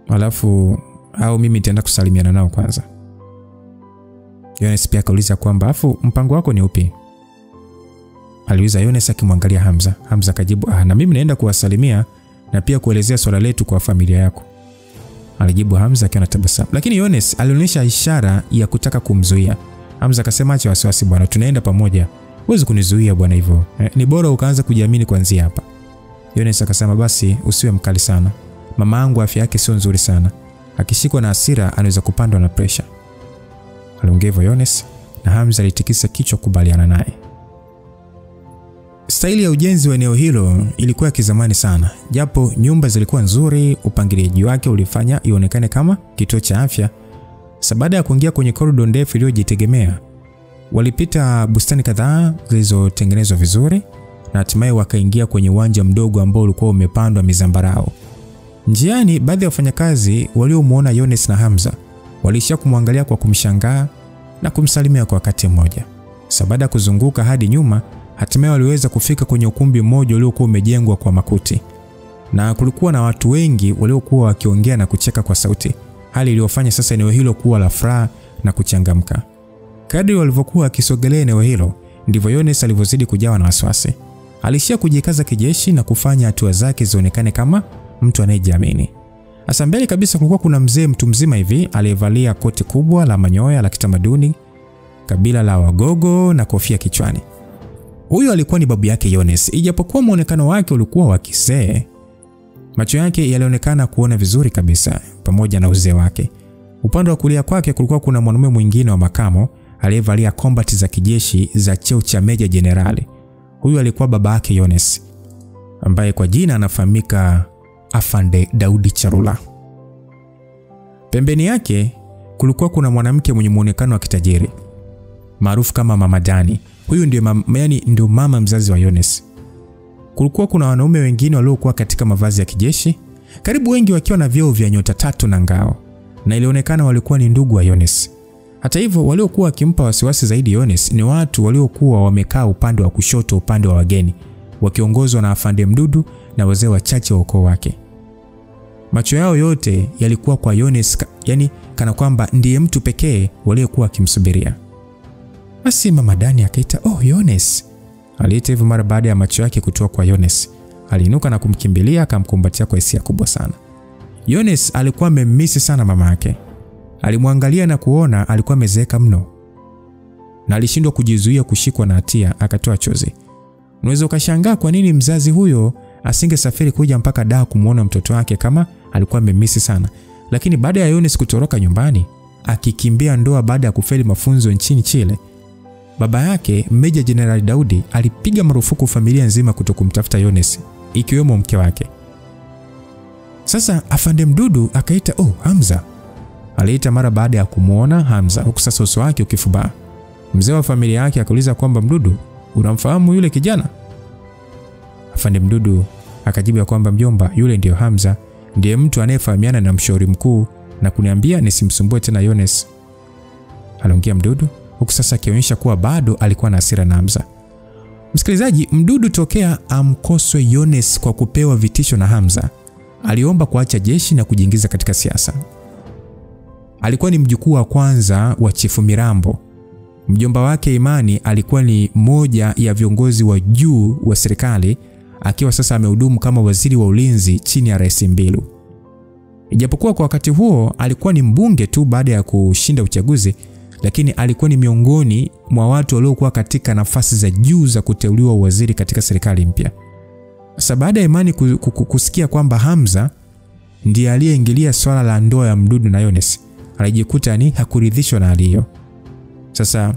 Alafu au mimi nitaenda kusalimiana nao kwanza. Yones pia akauliza kwamba afu mpango wako ni upi? Aliuliza Yones akimwangalia Hamza. Hamza akajibu, na mimi naenda kuwasalimia na pia kuelezea swala letu kwa familia yako. Alijibu Hamza akiwa anatabasamu. Lakini Yones alionyesha ishara ya kutaka kumzuia. Hamza akasema acha wasiwasi bwana, tunaenda pamoja. Huwezi kunizuia bwana hivyo. Ni bora ukaanza kujiamini kuanzia hapa. Yones akasema basi usiwe mkali sana. Mama yangu afya yake sio nzuri sana. Akishikwa na hasira anaweza kupandwa na pressure. Aliongea hivyo Yones na Hamza alitikisa kichwa kubaliana naye. Staili ya ujenzi wa eneo hilo ilikuwa ya kizamani sana. Japo nyumba zilikuwa nzuri, upangiliaji wake ulifanya ionekane kama kituo cha afya. Baada ya kuingia kwenye korido ndefu iliyojitegemea, walipita bustani kadhaa zilizotengenezwa vizuri na hatimaye wakaingia kwenye uwanja mdogo ambao ulikuwa umepandwa mizambarao. Njiani baadhi ya wafanyakazi waliomuona Yones na Hamza walishia kumwangalia kwa kumshangaa na kumsalimia kwa wakati mmoja. Baada ya kuzunguka hadi nyuma, hatimaye waliweza kufika kwenye ukumbi mmoja uliokuwa umejengwa kwa makuti. Na kulikuwa na watu wengi waliokuwa wakiongea na kucheka kwa sauti, hali iliyofanya sasa eneo hilo kuwa la furaha na kuchangamka. Kadri walivyokuwa wakisogelea eneo hilo, ndivyo Yones alivyozidi kujawa na wasiwasi. Alishia kujikaza kijeshi na kufanya hatua zake zionekane kama mtu anayejiamini. Hasa mbele kabisa kulikuwa kuna mzee mtu mzima hivi aliyevalia koti kubwa la manyoya la kitamaduni kabila la Wagogo na kofia kichwani. Huyo alikuwa ni babu yake Yones. Ijapokuwa muonekano wake ulikuwa wa kizee, macho yake yalionekana kuona vizuri kabisa pamoja na uzee wake. Upande wa kulia kwake kulikuwa kuna mwanamume mwingine wa makamo aliyevalia combat za kijeshi za cheo cha meja jenerali. Huyu alikuwa baba yake Yones, ambaye kwa jina anafahamika Afande Daudi Charula. Pembeni yake kulikuwa kuna mwanamke mwenye muonekano wa kitajiri maarufu kama Mama Dani. Huyu ndio mama mzazi wa Yones. Kulikuwa kuna wanaume wengine waliokuwa katika mavazi ya kijeshi, karibu wengi wakiwa na vyeo vya nyota 3 na ngao, na ilionekana walikuwa ni ndugu wa Yones. Hata hivyo waliokuwa wakimpa wasiwasi zaidi Yones ni watu waliokuwa wamekaa upande wa kushoto, upande wa wageni, wakiongozwa na Afande Mdudu na wazee wachache wa ukoo wake. Macho yao yote yalikuwa kwa Yones, yani kana kwamba ndiye mtu pekee waliokuwa wakimsubiria. Basi Mama Dani akaita, Yones. Aliita hivyo mara baada ya macho yake kutoka kwa Yones. Aliinuka na kumkimbilia akamkumbatia kwa hisia kubwa sana. Yones alikuwa amemmisi sana mama yake. Alimwangalia na kuona alikuwa amezeeka mno, na alishindwa kujizuia kushikwa na hatia, akatoa chozi. Unaweza ukashangaa kwa nini mzazi huyo asingesafiri kuja mpaka Dar kumuona mtoto wake kama alikuwa amemmisi sana. Lakini baada ya Yones kutoroka nyumbani akikimbia ndoa baada ya kufeli mafunzo nchini Chile, baba yake Meja Jenerali Daudi alipiga marufuku familia nzima kutokumtafuta Yones, ikiwemo mke wake. Sasa Afande Mdudu akaita, Hamza. Aliita mara baada ya kumuona Hamza, huku sasa uso wake ukifubaa. Mzee wa familia yake akauliza kwamba, Mdudu, unamfahamu yule kijana? Afande Mdudu akajibu kwamba, mjomba, yule ndiyo Hamza, ndiye mtu anayefahamiana na mshauri mkuu na kuniambia nisimsumbue tena Yones. Aliongea Mdudu, huku sasa akionyesha kuwa bado alikuwa na hasira na Hamza. Msikilizaji, Mdudu tokea amkoswe Yones kwa kupewa vitisho na Hamza, aliomba kuacha jeshi na kujiingiza katika siasa. Alikuwa ni mjukuu wa kwanza wa Chifu Mirambo. Mjomba wake Imani alikuwa ni moja ya viongozi wa juu wa serikali, akiwa sasa amehudumu kama waziri wa ulinzi chini ya Rais Mbilu. Ijapokuwa kwa wakati huo alikuwa ni mbunge tu baada ya kushinda uchaguzi, lakini alikuwa ni miongoni mwa watu waliokuwa katika nafasi za juu za kuteuliwa waziri katika serikali mpya. Sasa baada ya Imani kusikia kwamba Hamza ndiye aliyeingilia swala la ndoa ya Mdudu na Yones, alijikuta ni hakuridhishwa na hali hiyo. Sasa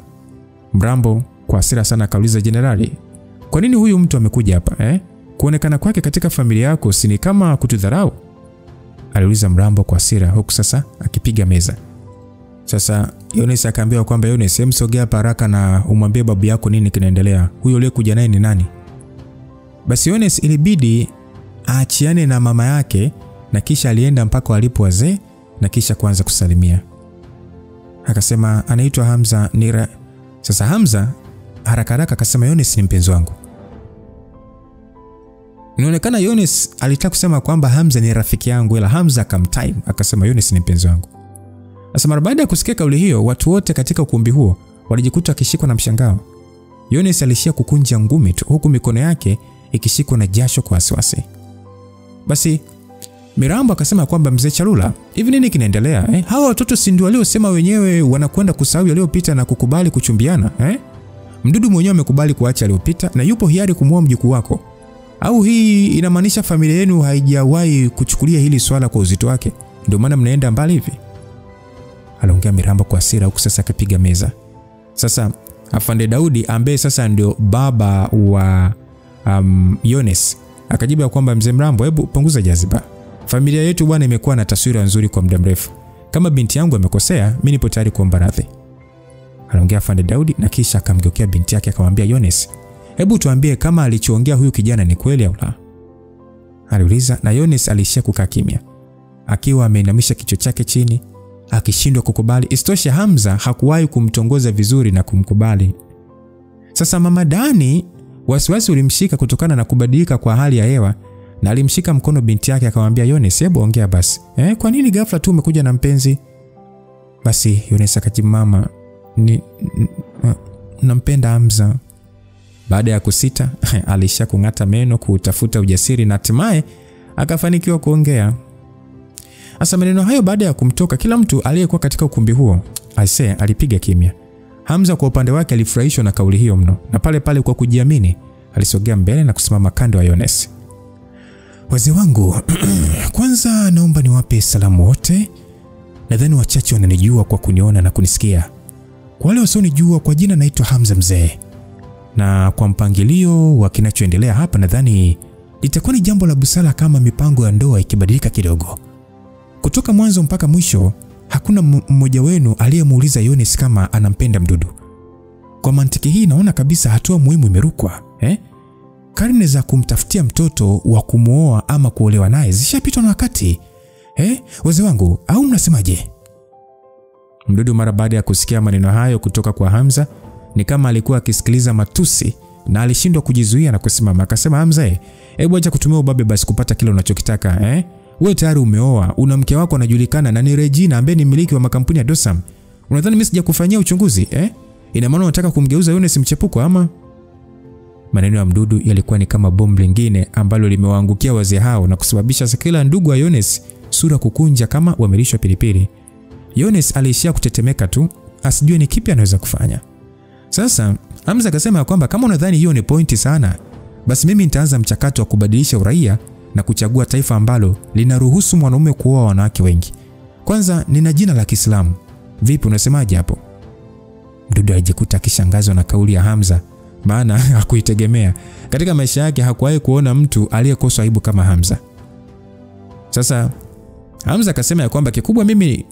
Mrambo kwa hasira sana akauliza, Jenerali, kwa nini huyu mtu amekuja hapa? Kuonekana kwake katika familia yako si ni kama kutudharau? Aliuliza Mrambo kwa hasira, huku sasa akipiga meza. Sasa Yones akaambiwa kwamba, Yones, msogea hapa haraka na umwambie babu yako nini kinaendelea. Huyo yule kuja naye ni nani? Basi Yones ilibidi aachiane na mama yake na kisha alienda mpaka walipo wazee na kisha kuanza kusalimia. Akasema anaitwa Hamza Nira. Sasa Hamza haraka haraka akasema, Yones ni mpenzi wangu. Inaonekana Yones alitaka kusema kwamba Hamza ni rafiki yangu, ila Hamza akamtime akasema Yones ni mpenzi wangu. Sasa mara baada ya kusikia kauli hiyo, watu wote katika ukumbi huo walijikuta akishikwa na mshangao. Yones alishia kukunja ngumi tu huku mikono yake ikishikwa na jasho kwa wasiwasi. Basi Mirambo akasema kwamba mzee Chalula, hivi nini kinaendelea? Hawa watoto si ndio waliosema wenyewe wanakwenda kusahau yaliyopita na kukubali kuchumbiana? Mdudu mwenyewe amekubali kuacha aliyopita na yupo hiari kumuoa mjukuu wako. Au hii inamaanisha familia yenu haijawahi kuchukulia hili swala kwa uzito wake, ndio maana mnaenda mbali hivi? Aliongea Mirambo kwa hasira huku sasa akipiga meza. Sasa Afande Daudi ambaye sasa ndio baba wa Yones akajibu kwamba mzee Mirambo, hebu punguza jaziba. Familia yetu bwana imekuwa na taswira nzuri kwa muda mrefu. Kama binti yangu amekosea, mimi nipo tayari kuomba radhi. Aliongea Afande Daudi na kisha akamgeukia binti yake akamwambia Yones, hebu tuambie kama alichoongea huyu kijana ni kweli au la. Aliuliza na Yones alishia kukaa kimya, akiwa ameinamisha kichwa chake chini, akishindwa kukubali. Istosha Hamza hakuwahi kumtongoza vizuri na kumkubali. Sasa mama Dani wasiwasi ulimshika kutokana na kubadilika kwa hali ya hewa, na alimshika mkono binti yake akamwambia Yones, hebu ongea basi. Kwa nini ghafla tu umekuja na mpenzi? Basi Yones akajibu, mama, nampenda Hamza. Baada ya kusita, alisha kung'ata meno kutafuta ujasiri na hatimaye akafanikiwa kuongea. Asa maneno hayo baada ya kumtoka, kila mtu aliyekuwa katika ukumbi huo alipiga kimya. Hamza kwa upande wake alifurahishwa na kauli hiyo mno, na pale pale kwa kujiamini alisogea mbele na kusimama kando ya Yones. Wazee wangu, kwanza naomba niwape salamu wote. Nadhani wachache wananijua kwa kuniona na kunisikia. Kwa wale wasionijua, kwa jina naitwa Hamza mzee. Na kwa mpangilio wa kinachoendelea hapa, nadhani litakuwa ni jambo la busara kama mipango ya ndoa ikibadilika kidogo. Kutoka mwanzo mpaka mwisho, hakuna mmoja wenu aliyemuuliza Yones kama anampenda Mdudu. Kwa mantiki hii naona kabisa hatua muhimu imerukwa. Karne za kumtafutia mtoto wa kumuoa ama kuolewa naye zishapitwa na wakati. Wazee wangu, au mnasemaje? Mdudu mara baada ya kusikia maneno hayo kutoka kwa Hamza, ni kama alikuwa akisikiliza matusi na alishindwa kujizuia na kusimama. Akasema, Hamza, hebu acha kutumia ubabe basi kupata kile unachokitaka. Wewe tayari umeoa, una mke wako anajulikana na ni Regina ambaye ni mmiliki wa makampuni ya Dosam. Unadhani mimi sijakufanyia uchunguzi? Ina maana unataka kumgeuza Yones mchepuko ama? Maneno ya Mdudu yalikuwa ni kama bomu lingine ambalo limewaangukia wazee hao na kusababisha kila ndugu wa Yones sura kukunja kama wamelishwa pilipili. Yones aliishia kutetemeka tu, asijue ni kipi anaweza kufanya. Sasa Hamza akasema kwamba kama unadhani hiyo ni pointi sana, basi mimi nitaanza mchakato wa kubadilisha uraia na kuchagua taifa ambalo linaruhusu mwanaume kuoa wanawake wengi. Kwanza nina jina la Kiislamu. Vipi, unasemaje hapo? Mdudu alijikuta akishangazwa na kauli ya Hamza, maana hakuitegemea. Katika maisha yake hakuwahi kuona mtu aliyekosa aibu kama Hamza. Sasa Hamza akasema ya kwamba kikubwa mimi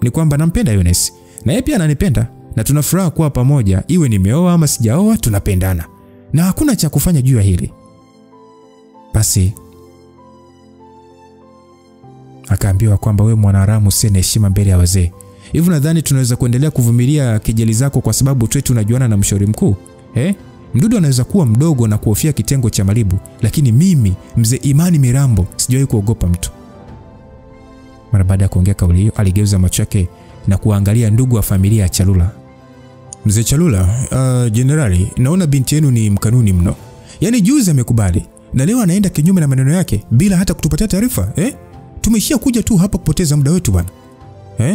ni kwamba nampenda Yones na yeye pia ananipenda, na tunafuraha kuwa pamoja, iwe nimeoa ama sijaoa tunapendana, na hakuna cha kufanya juu ya hili. Basi akaambiwa kwamba wewe mwanaharamu usine heshima mbele ya wazee. Hivi nadhani tunaweza kuendelea kuvumilia kijeli zako kwa sababu tu tunajuana na mshauri mkuu? Mdudu anaweza kuwa mdogo na kuhofia kitengo cha Malibu, lakini mimi mzee Imani Mirambo sijawahi kuogopa mtu. Mara baada ya kuongea kauli hiyo, aligeuza macho yake na kuangalia ndugu wa familia ya Chalula. Mzee Chalula, generali, naona binti yenu ni mkanuni mno. Yaani juzi amekubali na leo anaenda kinyume na maneno yake bila hata kutupatia taarifa. Tumeshia kuja tu hapa kupoteza muda wetu bwana.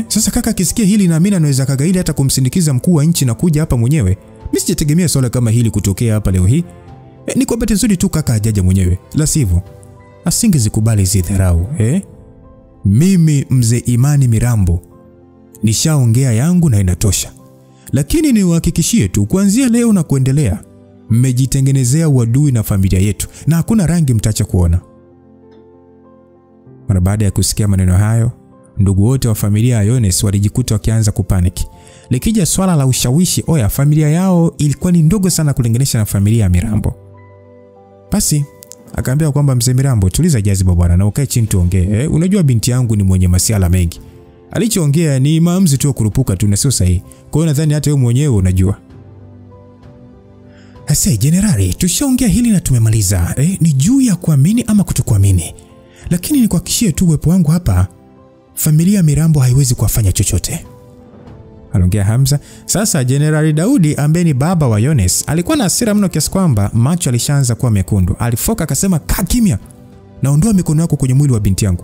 Sasa kaka akisikia hili na mimi anaweza kagaidi hata kumsindikiza mkuu wa nchi na kuja hapa mwenyewe. Mimi sijategemea swala kama hili kutokea hapa leo hii. Ni kwa bahati nzuri tu kaka hajaja mwenyewe. La sivyo asingezikubali hizi dharau. Mimi mzee Imani Mirambo nishaongea yangu na inatosha. Lakini niwahakikishie tu kuanzia leo na kuendelea mmejitengenezea uadui na familia yetu na hakuna rangi mtacha kuona. Mara baada ya kusikia maneno hayo, ndugu wote wa familia ya Yones walijikuta wakianza kupaniki. Likija swala la ushawishi, familia yao ilikuwa ni ndogo sana kulinganisha na familia ya Mirambo. Basi akaambia kwamba mzee Mirambo, tuliza jaziba bwana na ukae chini tuongee. Unajua binti yangu ni mwenye masuala mengi. Alichoongea ni maamuzi tu kurupuka tu na sio sahihi. Kwa hiyo nadhani hata wewe mwenyewe unajua. Ase Jenerali, tushaongea hili na tumemaliza. Ni juu ya kuamini ama kutokuamini. Lakini nikuhakikishie tu uwepo wangu hapa, familia Mirambo haiwezi kuwafanya chochote. Aliongea Hamza. Sasa Jenerali Daudi ambaye ni baba wa Yones alikuwa na hasira mno kiasi kwamba macho alishaanza kuwa mekundu. Alifoka akasema, "Kaa kimya. Naondoa mikono yako kwenye mwili wa binti yangu."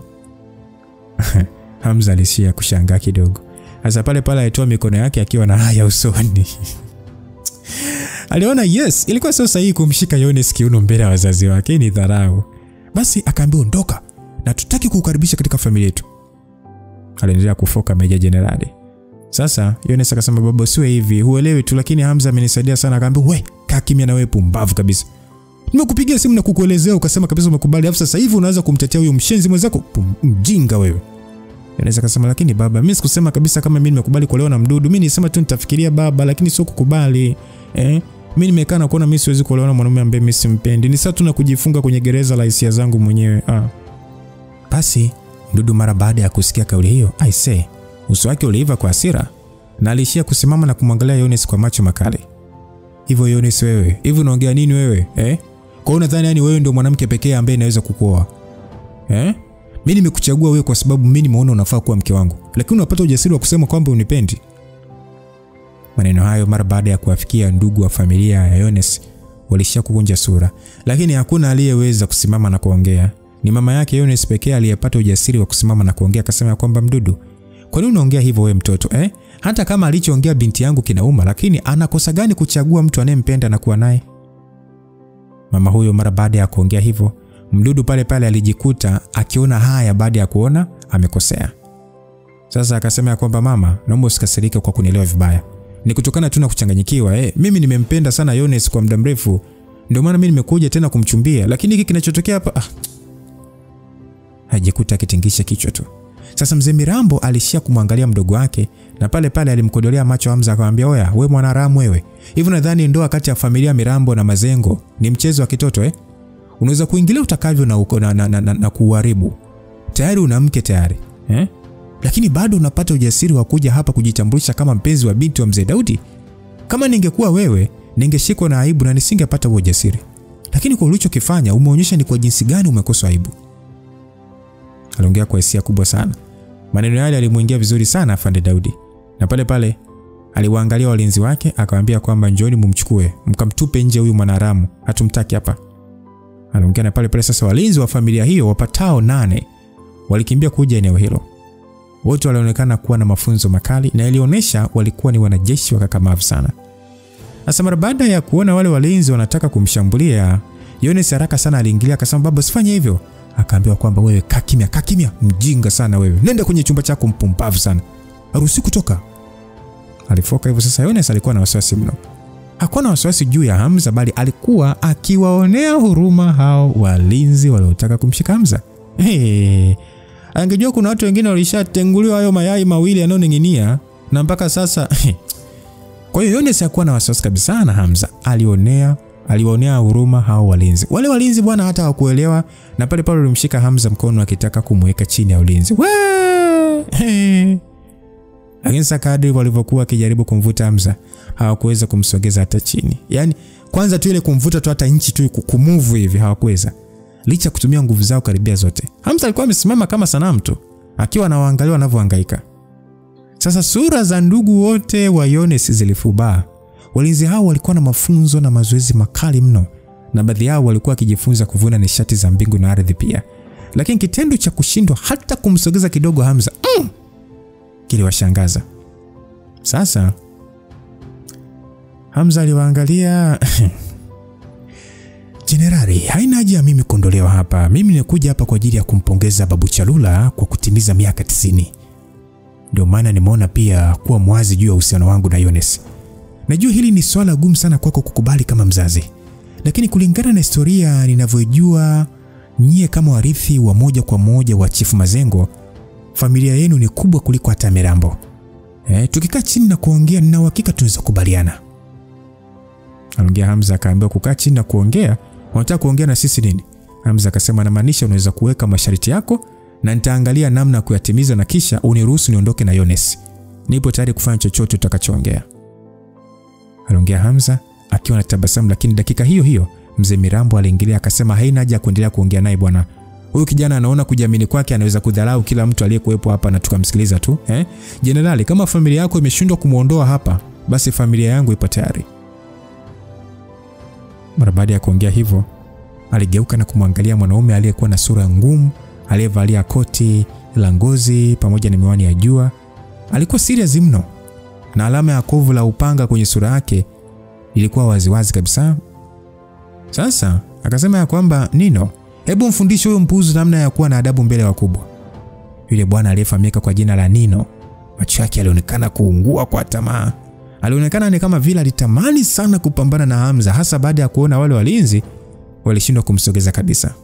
Hamza alishia kushangaa kidogo. Sasa pale alitoa mikono yake akiwa na haya usoni. Aliona yes, ilikuwa sio sahihi kumshika Yones kiuno mbele ya wazazi wake, ni dharau. Basi akaambia, "Ondoka na tutaki kukukaribisha katika familia yetu." Aliendelea kufoka Meja Jenerali. Sasa Yones akasema, "Baba, siwe hivi, huelewi tu, lakini Hamza amenisaidia sana." Akaambia, "We, kaa kimya na wewe pumbavu kabisa. Nimekupigia simu na kukuelezea ukasema kabisa umekubali. Alafu sasa hivi unaanza kumtetea huyo mshenzi mwenzako? Mjinga wewe." Yones akasema, "Lakini baba, mimi sikusema kabisa kama mimi nimekubali kuolewa na Mdudu. Mimi nilisema tu nitafikiria baba, lakini sio kukubali. Mimi nimekaa na kuona mimi siwezi kuolewa na mwanamume ambaye mimi simpendi. Ni sasa tu na kujifunga kwenye gereza la hisia zangu mwenyewe." Basi Mdudu mara baada ya kusikia kauli hiyo, aisee, uso wake uliiva kwa hasira na alishia kusimama na kumwangalia Yones kwa macho makali. "Hivyo Yones wewe, hivi unaongea nini wewe? Kwa hiyo unadhani yani wewe ndio mwanamke pekee ambaye anaweza kukuoa? Mimi nimekuchagua wewe kwa sababu mimi nimeona unafaa kuwa mke wangu. Lakini unapata ujasiri wa kusema kwamba unipendi." Maneno hayo mara baada ya kuwafikia ndugu wa familia ya Yones walishia kukunja sura, lakini hakuna aliyeweza kusimama na kuongea. Ni mama yake Yones pekee aliyepata ujasiri wa kusimama na kuongea. Akasema kwamba, "Mdudu, kwa nini unaongea hivyo wewe mtoto? Hata kama alichoongea binti yangu kinauma, lakini anakosa gani kuchagua mtu anayempenda na kuwa naye?" Mama huyo mara baada ya kuongea hivyo, Mdudu pale alijikuta akiona haya baada ya kuona amekosea. Sasa akasema kwamba, "Mama, naomba usikasirike kwa kunielewa vibaya. Ni kutokana tu na kuchanganyikiwa. Mimi nimempenda sana Yones kwa muda mrefu. Ndio maana mimi nimekuja tena kumchumbia, lakini hiki kinachotokea hapa." Hajikuta akitingisha kichwa tu. Sasa mzee Mirambo alishia kumwangalia mdogo wake na pale alimkodolea macho Hamza akamwambia, "Oya, wewe mwanaramu wewe. Hivi nadhani ndoa kati ya familia Mirambo na Mazengo ni mchezo wa kitoto Unaweza kuingilia utakavyo na kuharibu. Tayari una mke tayari. Lakini bado unapata ujasiri wa kuja hapa kujitambulisha kama mpenzi wa binti wa mzee Daudi. Kama ningekuwa wewe, ningeshikwa na aibu na nisingepata huo ujasiri. Lakini kwa ulichokifanya umeonyesha ni kwa jinsi gani umekosa aibu." Aliongea kwa hisia kubwa sana. Maneno yale yalimuingia vizuri sana afande Daudi. Na pale aliwaangalia walinzi wake akawaambia kwamba, "Njooni mumchukue, mkamtupe nje huyu mwanaramu. Hatumtaki hapa." Aliongea na pale sasa walinzi wa familia hiyo wapatao 8 walikimbia kuja eneo hilo. Wote walionekana kuwa na mafunzo makali na ilionyesha walikuwa ni wanajeshi wakakamavu sana. Sasa mara baada ya kuona wale walinzi wanataka kumshambulia, Yones haraka sana aliingilia akasema, "Baba, usifanye hivyo." Akaambiwa kwamba, "Wewe kaa kimya, mjinga sana wewe. Nenda kwenye chumba chako mpumbavu sana. Haruhusi kutoka." Alifoka hivyo. Sasa Yones alikuwa na wasiwasi mno. Hakuwa na wasiwasi juu ya Hamza, bali alikuwa akiwaonea huruma hao walinzi waliotaka kumshika Hamza. Angejua kuna watu wengine walishatenguliwa hayo mayai mawili yanayoning'inia na mpaka sasa. Kwa hiyo Yones hakuwa na wasiwasi kabisa na Hamza. Alionea huruma hao walinzi. Wale walinzi bwana hata hawakuelewa na pale walimshika Hamza mkono akitaka kumweka chini ya ulinzi. Lakini sasa kadri walivyokuwa akijaribu kumvuta Hamza, hawakuweza kumsogeza hata chini. Yaani kwanza tu ile kumvuta tu hata inchi tu kumove hivi hawakuweza. Licha kutumia nguvu zao karibia zote. Hamza alikuwa amesimama kama sanamu tu, akiwa anawaangalia wanavyohangaika. Sasa sura za ndugu wote wa Yones zilifubaa. Walinzi hao walikuwa na mafunzo na mazoezi makali mno, na baadhi yao walikuwa wakijifunza kuvuna nishati za mbingu na ardhi pia. Lakini kitendo cha kushindwa hata kumsogeza kidogo Hamza kiliwashangaza. Sasa Hamza aliwaangalia. "Jenerali, haina haja mimi kuondolewa hapa. Mimi nimekuja hapa kwa ajili ya kumpongeza Babu Chalula kwa kutimiza miaka 90. Ndio maana nimeona pia kuwa mwazi juu ya uhusiano wangu na Yones. Najua hili ni swala gumu sana kwako kukubali kama mzazi. Lakini kulingana na historia ninavyojua, nyie kama warithi wa moja kwa moja wa Chief Mazengo, familia yenu ni kubwa kuliko hata Mirambo. Tukikaa chini na kuongea na uhakika tunaweza kubaliana." Aliongea Hamza akaambiwa, "Kukaa chini na kuongea? Unataka kuongea na sisi nini?" Hamza akasema, "Namaanisha unaweza kuweka masharti yako na nitaangalia namna kuyatimiza na kisha uniruhusu niondoke na Yones. Nipo tayari kufanya chochote utakachoongea." Aliongea Hamza akiwa na tabasamu, lakini dakika hiyo hiyo mzee Mirambo aliingilia akasema haina haja kuendelea kuongea naye bwana. Huyu kijana anaona kujiamini kwake anaweza kudharau kila mtu aliyekuepo hapa na tukamsikiliza tu. Jenerali, kama familia yako imeshindwa kumuondoa hapa, basi familia yangu ipo tayari. Mara baada ya kuongea hivyo, aligeuka na kumwangalia mwanaume aliyekuwa na sura ngumu, aliyevalia koti la ngozi pamoja na miwani ya jua. Alikuwa serious mno, na alama ya kovu la upanga kwenye sura yake ilikuwa waziwazi kabisa. Sasa akasema ya kwamba, Nino, hebu mfundishe huyo mpuuzi namna ya kuwa na adabu mbele ya wakubwa. Yule bwana aliyefahamika kwa jina la Nino, macho yake yalionekana kuungua kwa tamaa. Alionekana ni kama vile alitamani sana kupambana na Hamza, hasa baada ya kuona wale walinzi walishindwa kumsogeza kabisa.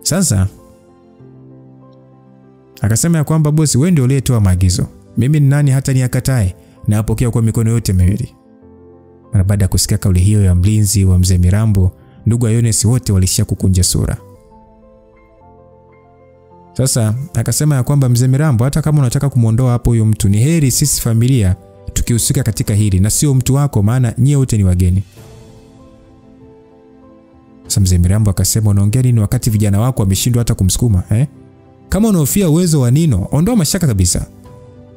Sasa akasema ya kwamba, bosi, wewe ndio uliyetoa maagizo. Mimi ni nani hata niakatae? Na apokea kwa mikono yote miwili. Mara baada ya kusikia kauli hiyo ya mlinzi wa mzee Mirambo, ndugu Yones wote walishia kukunja sura. Sasa akasema ya kwamba, mzee Mirambo, hata kama unataka kumuondoa hapo huyo mtu, ni heri sisi familia tukihusika katika hili na sio mtu wako, maana nyie wote ni wageni. Sasa mzee Mirambo akasema, unaongea nini wakati vijana wako wameshindwa hata kumsukuma? Kama unahofia uwezo wa Nino, ondoa mashaka kabisa.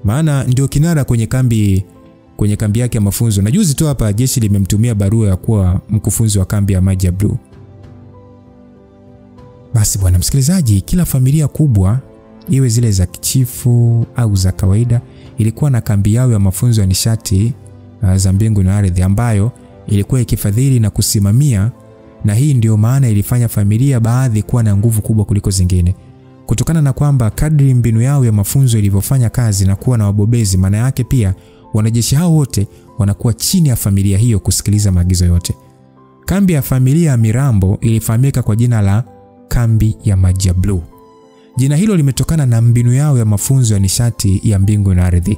Maana ndio kinara kwenye kambi yake ya mafunzo. Na juzi tu hapa jeshi limemtumia barua ya kuwa mkufunzi wa kambi ya Maji ya Blue. Basi bwana msikilizaji, kila familia kubwa, iwe zile za kichifu au za kawaida, ilikuwa na kambi yao ya mafunzo ya nishati za mbingu na ardhi ambayo ilikuwa ikifadhili na kusimamia, na hii ndio maana ilifanya familia baadhi kuwa na nguvu kubwa kuliko zingine. Kutokana na kwamba kadri mbinu yao ya mafunzo ilivyofanya kazi na kuwa na wabobezi, maana yake pia wanajeshi hao wote wanakuwa chini ya familia hiyo kusikiliza maagizo yote. Kambi ya familia ya Mirambo ilifahamika kwa jina la kambi ya Maji ya Blue. Jina hilo limetokana na mbinu yao ya mafunzo ya nishati ya mbingu na ardhi.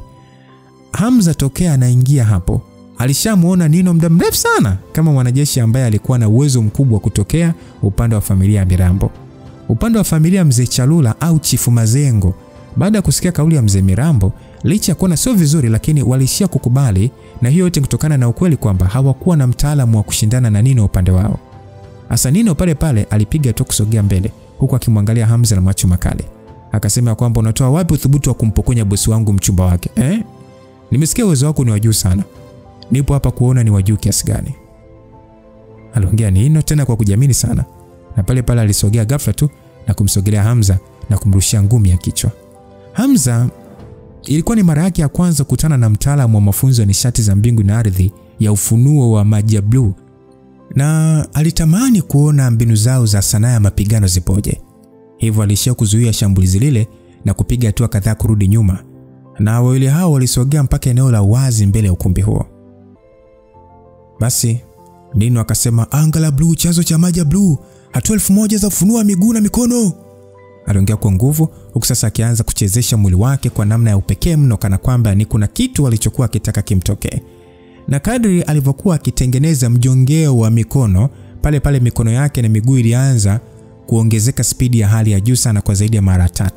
Hamza tokea anaingia hapo alishamuona Nino muda mrefu sana kama mwanajeshi ambaye alikuwa na uwezo mkubwa kutokea upande wa familia ya Mirambo. Upande wa familia mzee Chalula au Chifu Mazengo, baada ya kusikia kauli ya mzee Mirambo, licha ya kuona sio vizuri, lakini walishia kukubali, na hiyo yote kutokana na ukweli kwamba hawakuwa na mtaalamu wa kushindana na Nino upande wao. Asa Nino pale alipiga tu kusogea mbele huku akimwangalia Hamza na macho makali. Akasema kwamba, unatoa wapi uthubutu wa kumpokonya bosi wangu mchumba wake? Nimesikia uwezo wako ni wa juu sana. Nipo hapa kuona ni wa juu kiasi gani. Aliongea Nino tena kwa kujiamini sana. Na pale alisogea ghafla tu na kumsogelea Hamza na kumrushia ngumi ya kichwa. Hamza ilikuwa ni mara yake ya kwanza kukutana na mtaalamu wa mafunzo ya nishati za mbingu na ardhi ya ufunuo wa Maji ya Blue, na alitamani kuona mbinu zao za sanaa ya mapigano zipoje. Hivyo alishia kuzuia shambulizi lile na kupiga hatua kadhaa kurudi nyuma, na wawili hao walisogea mpaka eneo la wazi mbele ya ukumbi huo. Basi Nino akasema, anga la blue, chanzo cha Maji ya Blue, hatua 1000 za ufunua miguu na mikono. Aliongea kwa nguvu huku sasa akianza kuchezesha mwili wake kwa namna ya upekee mno, kana kwamba ni kuna kitu alichokuwa akitaka kimtokee. Na kadri alivyokuwa akitengeneza mjongeo wa mikono, pale mikono yake na miguu ilianza kuongezeka spidi ya hali ya juu sana kwa zaidi ya mara 3.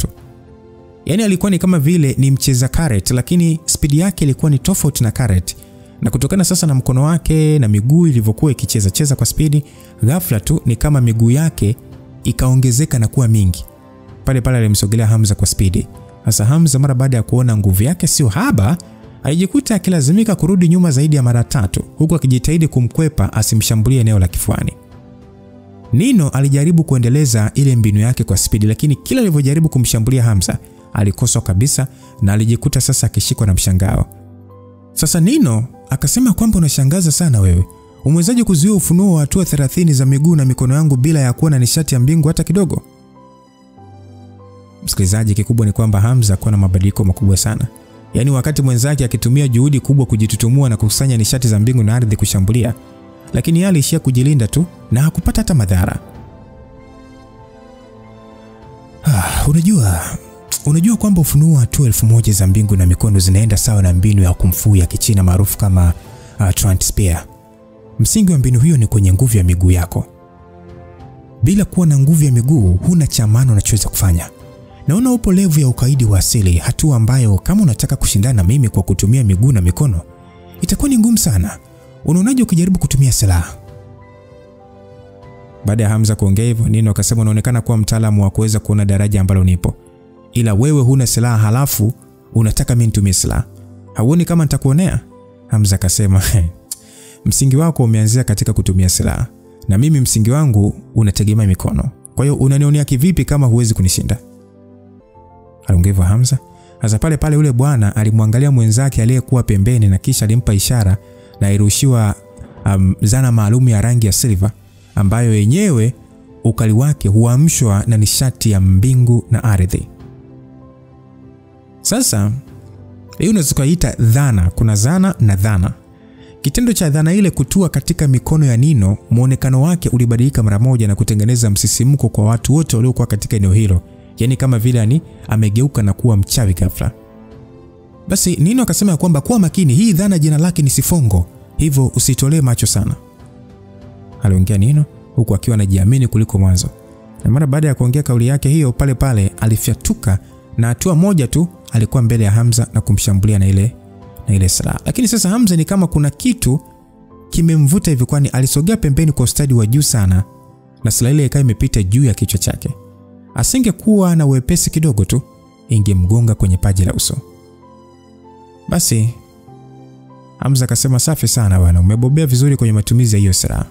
Yaani alikuwa ni kama vile ni mcheza karate, lakini spidi yake ilikuwa ni tofauti na karate. Na kutokana sasa na mkono wake na miguu ilivyokuwa ikicheza kwa spidi, ghafla tu ni kama miguu yake ikaongezeka na kuwa mingi. Pale alimsogelea Hamza kwa spidi. Sasa Hamza mara baada ya kuona nguvu yake sio haba, alijikuta akilazimika kurudi nyuma zaidi ya mara 3 huku akijitahidi kumkwepa asimshambulie eneo la kifuani. Nino alijaribu kuendeleza ile mbinu yake kwa spidi, lakini kila alivyojaribu kumshambulia Hamza alikosa kabisa, na alijikuta sasa akishikwa na mshangao. Sasa Nino akasema kwamba, unashangaza sana wewe. Umewezaje kuzuia ufunuo wa hatua 30 za miguu na mikono yangu bila ya kuwa na nishati ya mbingu hata kidogo? Msikilizaji, kikubwa ni kwamba Hamza kwa na mabadiliko makubwa sana. Yaani wakati mwenzake akitumia juhudi kubwa kujitutumua na kukusanya nishati za mbingu na ardhi kushambulia, lakini yeye alishia kujilinda tu na hakupata hata madhara. Unajua kwamba ufunuo wa hatua 1000 za mbingu na mikono zinaenda sawa na mbinu ya kumfu ya Kichina maarufu kama Trant Spear. Msingi wa mbinu hiyo ni kwenye nguvu ya miguu yako. Bila kuwa na nguvu ya miguu huna cha maana unachoweza kufanya. Naona upo level ya ukaidi wa asili, hatua ambayo kama unataka kushindana na mimi kwa kutumia miguu na mikono itakuwa ni ngumu sana. unaonaje ukijaribu kutumia silaha? Baada ya Hamza kuongea hivyo, Nino akasema, unaonekana kuwa mtaalamu wa kuweza kuona daraja ambalo nipo. Ila wewe huna silaha halafu unataka mimi nitumie silaha. Hauoni kama nitakuonea? Hamza akasema, msingi wako umeanzia katika kutumia silaha. Na mimi msingi wangu unategemea mikono. Kwa hiyo unanionea kivipi kama huwezi kunishinda? Aliongea Hamza. Hasa pale pale yule bwana alimwangalia mwenzake aliyekuwa pembeni na kisha alimpa ishara na irushiwa zana maalum ya rangi ya silver ambayo yenyewe ukali wake huamshwa na nishati ya mbingu na ardhi. Sasa hiyo unaweza kuita dhana, kuna zana na dhana. Kitendo cha dhana ile kutua katika mikono ya Nino, muonekano wake ulibadilika mara moja na kutengeneza msisimko kwa watu wote waliokuwa katika eneo hilo. Yaani kama vile amegeuka na kuwa mchawi ghafla. Basi Nino akasema kwamba kuwa makini, hii dhana jina lake ni Sifongo, hivyo usitolee macho sana. Aliongea Nino huku akiwa anajiamini kuliko mwanzo. Na mara baada ya kuongea kauli yake hiyo, pale pale alifyatuka na hatua moja tu alikuwa mbele ya Hamza na kumshambulia na ile silaha. Lakini sasa Hamza ni kama kuna kitu kimemvuta hivi, kwani alisogea pembeni kwa ustadi wa juu sana na silaha ile ikawa imepita juu ya kichwa chake. Asingekuwa na wepesi kidogo tu ingemgonga kwenye paji la uso. Basi Hamza akasema, safi sana bwana, umebobea vizuri kwenye matumizi ya hiyo silaha.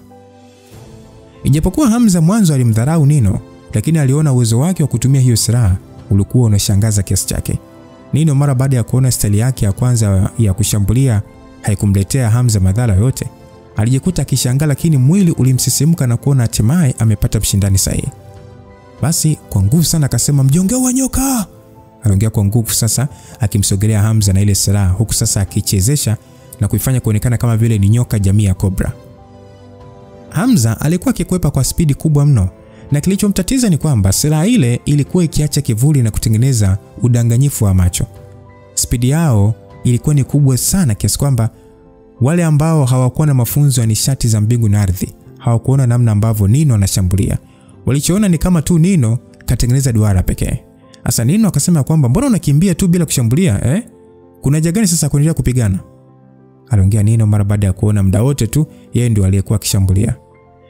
Ijapokuwa Hamza mwanzo alimdharau Nino, lakini aliona uwezo wake wa kutumia hiyo silaha ulikuwa unashangaza kiasi chake. Nino mara baada ya kuona stali yake ya kwanza ya kushambulia haikumletea Hamza madhara yote, alijikuta akishangaa, lakini mwili ulimsisimka na kuona hatimaye amepata mshindani sahihi. Basi kwa nguvu sana akasema, mjongeo wa nyoka. Aliongea kwa nguvu sasa akimsogelea Hamza na ile silaha, huku sasa akichezesha na kuifanya kuonekana kama vile ni nyoka jamii ya kobra. Hamza alikuwa akikwepa kwa spidi kubwa mno, na kilichomtatiza ni kwamba silaha ile ilikuwa ikiacha kivuli na kutengeneza udanganyifu wa macho. Spidi yao ilikuwa ni kubwa sana kiasi kwamba wale ambao hawakuwa na mafunzo ya nishati za mbingu na ardhi hawakuona namna ambavyo Nino anashambulia. Walichoona ni kama tu Nino katengeneza duara pekee. Sasa Nino akasema kwamba mbona unakimbia tu bila kushambulia Kuna haja gani sasa kuendelea kupigana? Aliongea Nino mara baada ya kuona muda wote tu yeye ndio aliyekuwa akishambulia.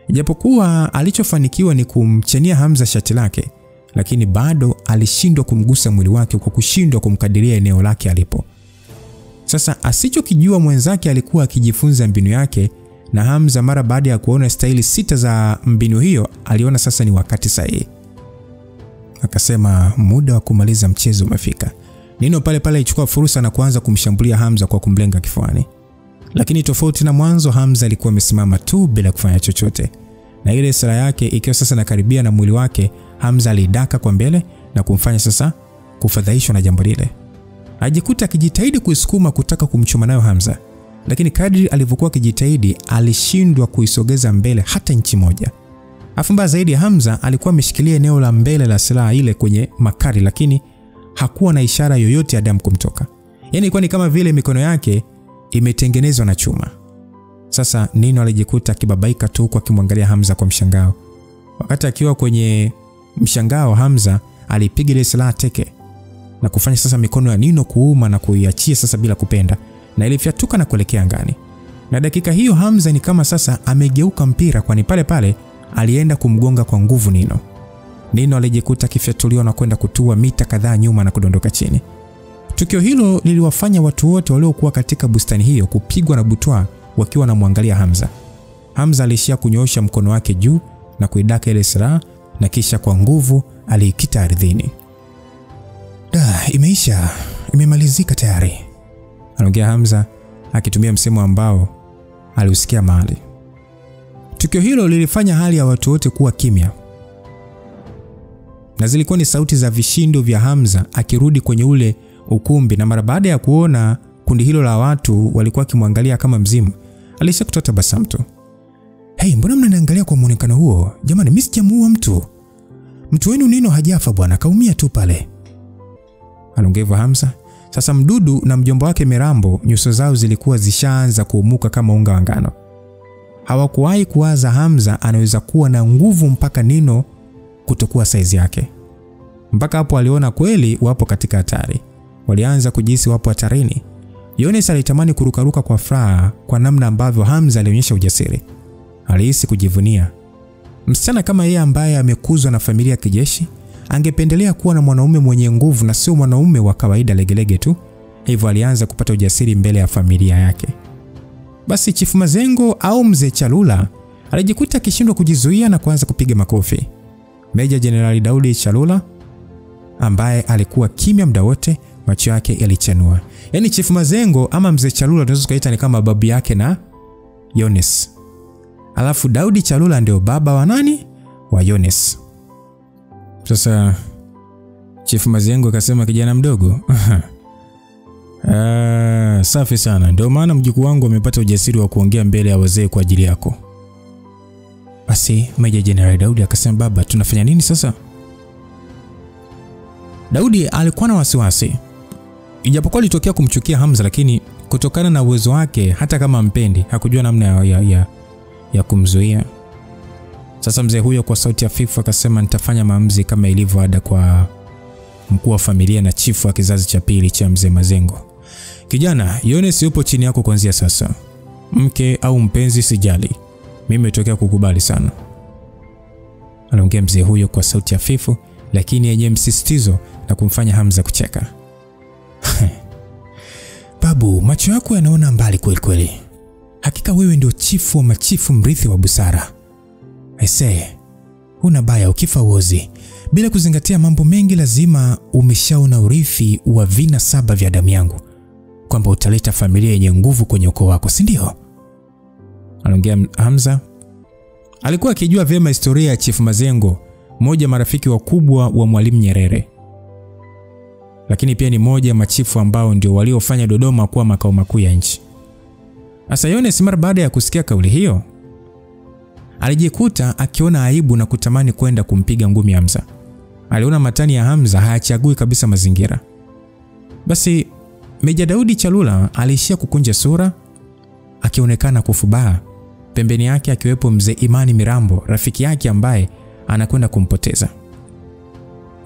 Ijapokuwa alichofanikiwa ni kumchenia Hamza shati lake, lakini bado alishindwa kumgusa mwili wake kwa kushindwa kumkadiria eneo lake alipo. Sasa asichokijua mwenzake alikuwa akijifunza mbinu yake, na Hamza mara baada ya kuona staili 6 za mbinu hiyo aliona sasa ni wakati sahihi. Akasema muda wa kumaliza mchezo umefika. Nino pale pale alichukua fursa na kuanza kumshambulia Hamza kwa kumlenga kifuani. Lakini tofauti na mwanzo, Hamza alikuwa amesimama tu bila kufanya chochote. Na ile silaha yake ikiwa sasa nakaribia na mwili wake, Hamza alidaka kwa mbele na kumfanya sasa kufadhaishwa na jambo lile. Ajikuta akijitahidi kuisukuma kutaka kumchoma nayo Hamza, lakini kadri alivyokuwa akijitahidi alishindwa kuisogeza mbele hata inchi moja. Afumba zaidi, Hamza alikuwa ameshikilia eneo la mbele la silaha ile kwenye makari, lakini hakuwa na ishara yoyote ya damu kumtoka. Yaani ilikuwa ni kama vile mikono yake imetengenezwa na chuma. Sasa Nino alijikuta akibabaika tu kwa kimwangalia Hamza kwa mshangao. Wakati akiwa kwenye mshangao, Hamza alipiga ile silaha teke na kufanya sasa mikono ya Nino kuuma na kuiachia sasa bila kupenda, na ilifyatuka na kuelekea angani. Na dakika hiyo Hamza ni kama sasa amegeuka mpira, kwani pale pale alienda kumgonga kwa nguvu Nino. Nino alijikuta akifyatuliwa na kwenda kutua mita kadhaa nyuma na kudondoka chini. Tukio hilo liliwafanya watu wote waliokuwa katika bustani hiyo kupigwa na butwa wakiwa wanamwangalia Hamza. Hamza alishia kunyoosha mkono wake juu na kuidaka ile silaha, na kisha kwa nguvu aliikita ardhini. Imeisha, imemalizika tayari, aliongea Hamza akitumia msemo ambao aliusikia mahali. Tukio hilo lilifanya hali ya watu wote kuwa kimya, na zilikuwa ni sauti za vishindo vya Hamza akirudi kwenye ule ukumbi. Na mara baada ya kuona kundi hilo la watu walikuwa kimwangalia kama mzimu, alisha kutoa tabasamu tu. Mbona mnaniangalia kwa muonekano huo? Jamani, mimi sijamuua mtu. Mtu wenu Nino hajafa bwana, kaumia tu pale, aliongea Hamza. Sasa Mdudu na mjomba wake Mirambo nyuso zao zilikuwa zishaanza kuumuka kama unga wa ngano. Hawakuwahi kuwaza Hamza anaweza kuwa na nguvu mpaka Nino kutokuwa saizi yake. Mpaka hapo aliona kweli wapo katika hatari. Walianza kujihisi wapo hatarini. Yones alitamani kurukaruka kwa furaha kwa namna ambavyo Hamza alionyesha ujasiri. Alihisi kujivunia. Msichana kama yeye ambaye amekuzwa na familia ya kijeshi angependelea kuwa na mwanaume mwenye nguvu na sio mwanaume wa kawaida legelege tu. Hivyo alianza kupata ujasiri mbele ya familia yake. Basi Chifu Mazengo au Mzee Chalula alijikuta akishindwa kujizuia na kuanza kupiga makofi. Meja Jenerali Daudi Chalula ambaye alikuwa kimya muda wote, macho yake yalichanua. Yaani Chifu Mazengo ama Mzee Chalula tunaweza kuita ni kama babu yake na Yones. Alafu Daudi Chalula ndio baba wa nani? Wa Yones. Sasa Chifu Mazengo akasema, kijana mdogo, safi sana. Ndio maana mjukuu wangu amepata ujasiri wa kuongea mbele ya wazee kwa ajili yako. Basi Meja Jenerali Daudi akasema, baba, tunafanya nini sasa? Daudi alikuwa na wasiwasi. Ijapokuwa alitokea kumchukia Hamza, lakini kutokana na uwezo wake, hata kama mpendi, hakujua namna ya kumzuia. Sasa mzee huyo kwa sauti hafifu akasema, nitafanya maamuzi kama ilivyo ada kwa mkuu wa familia na chifu wa kizazi cha pili cha Mzee Mazengo. Kijana, Yones yupo chini yako kuanzia sasa. Mke au mpenzi sijali. Mimi nimetokea kukubali sana. Aliongea mzee huyo kwa sauti hafifu lakini yenye msisitizo na kumfanya Hamza kucheka. Babu, macho yako yanaona mbali kweli kweli. Hakika wewe ndio chifu wa machifu, mrithi wa busara. Aisee, huna baya ukifa uozi. Bila kuzingatia mambo mengi, lazima umeshaona urithi wa vina 7 vya damu yangu, kwamba utaleta familia yenye nguvu kwenye ukoo wako, si ndio? Aliongea Hamza. Alikuwa akijua vyema historia ya Chifu Mazengo, mmoja marafiki wakubwa wa Mwalimu Nyerere. Lakini pia ni mmoja machifu ambao ndio waliofanya Dodoma kuwa makao makuu ya nchi. Asa Yones mara baada ya kusikia kauli hiyo, alijikuta akiona aibu na kutamani kwenda kumpiga ngumi Hamza. Aliona matani ya Hamza hayachagui kabisa mazingira. Basi Meja Daudi Chalula aliishia kukunja sura, akionekana kufubaa. Pembeni yake akiwepo Mzee Imani Mirambo, rafiki yake ambaye anakwenda kumpoteza.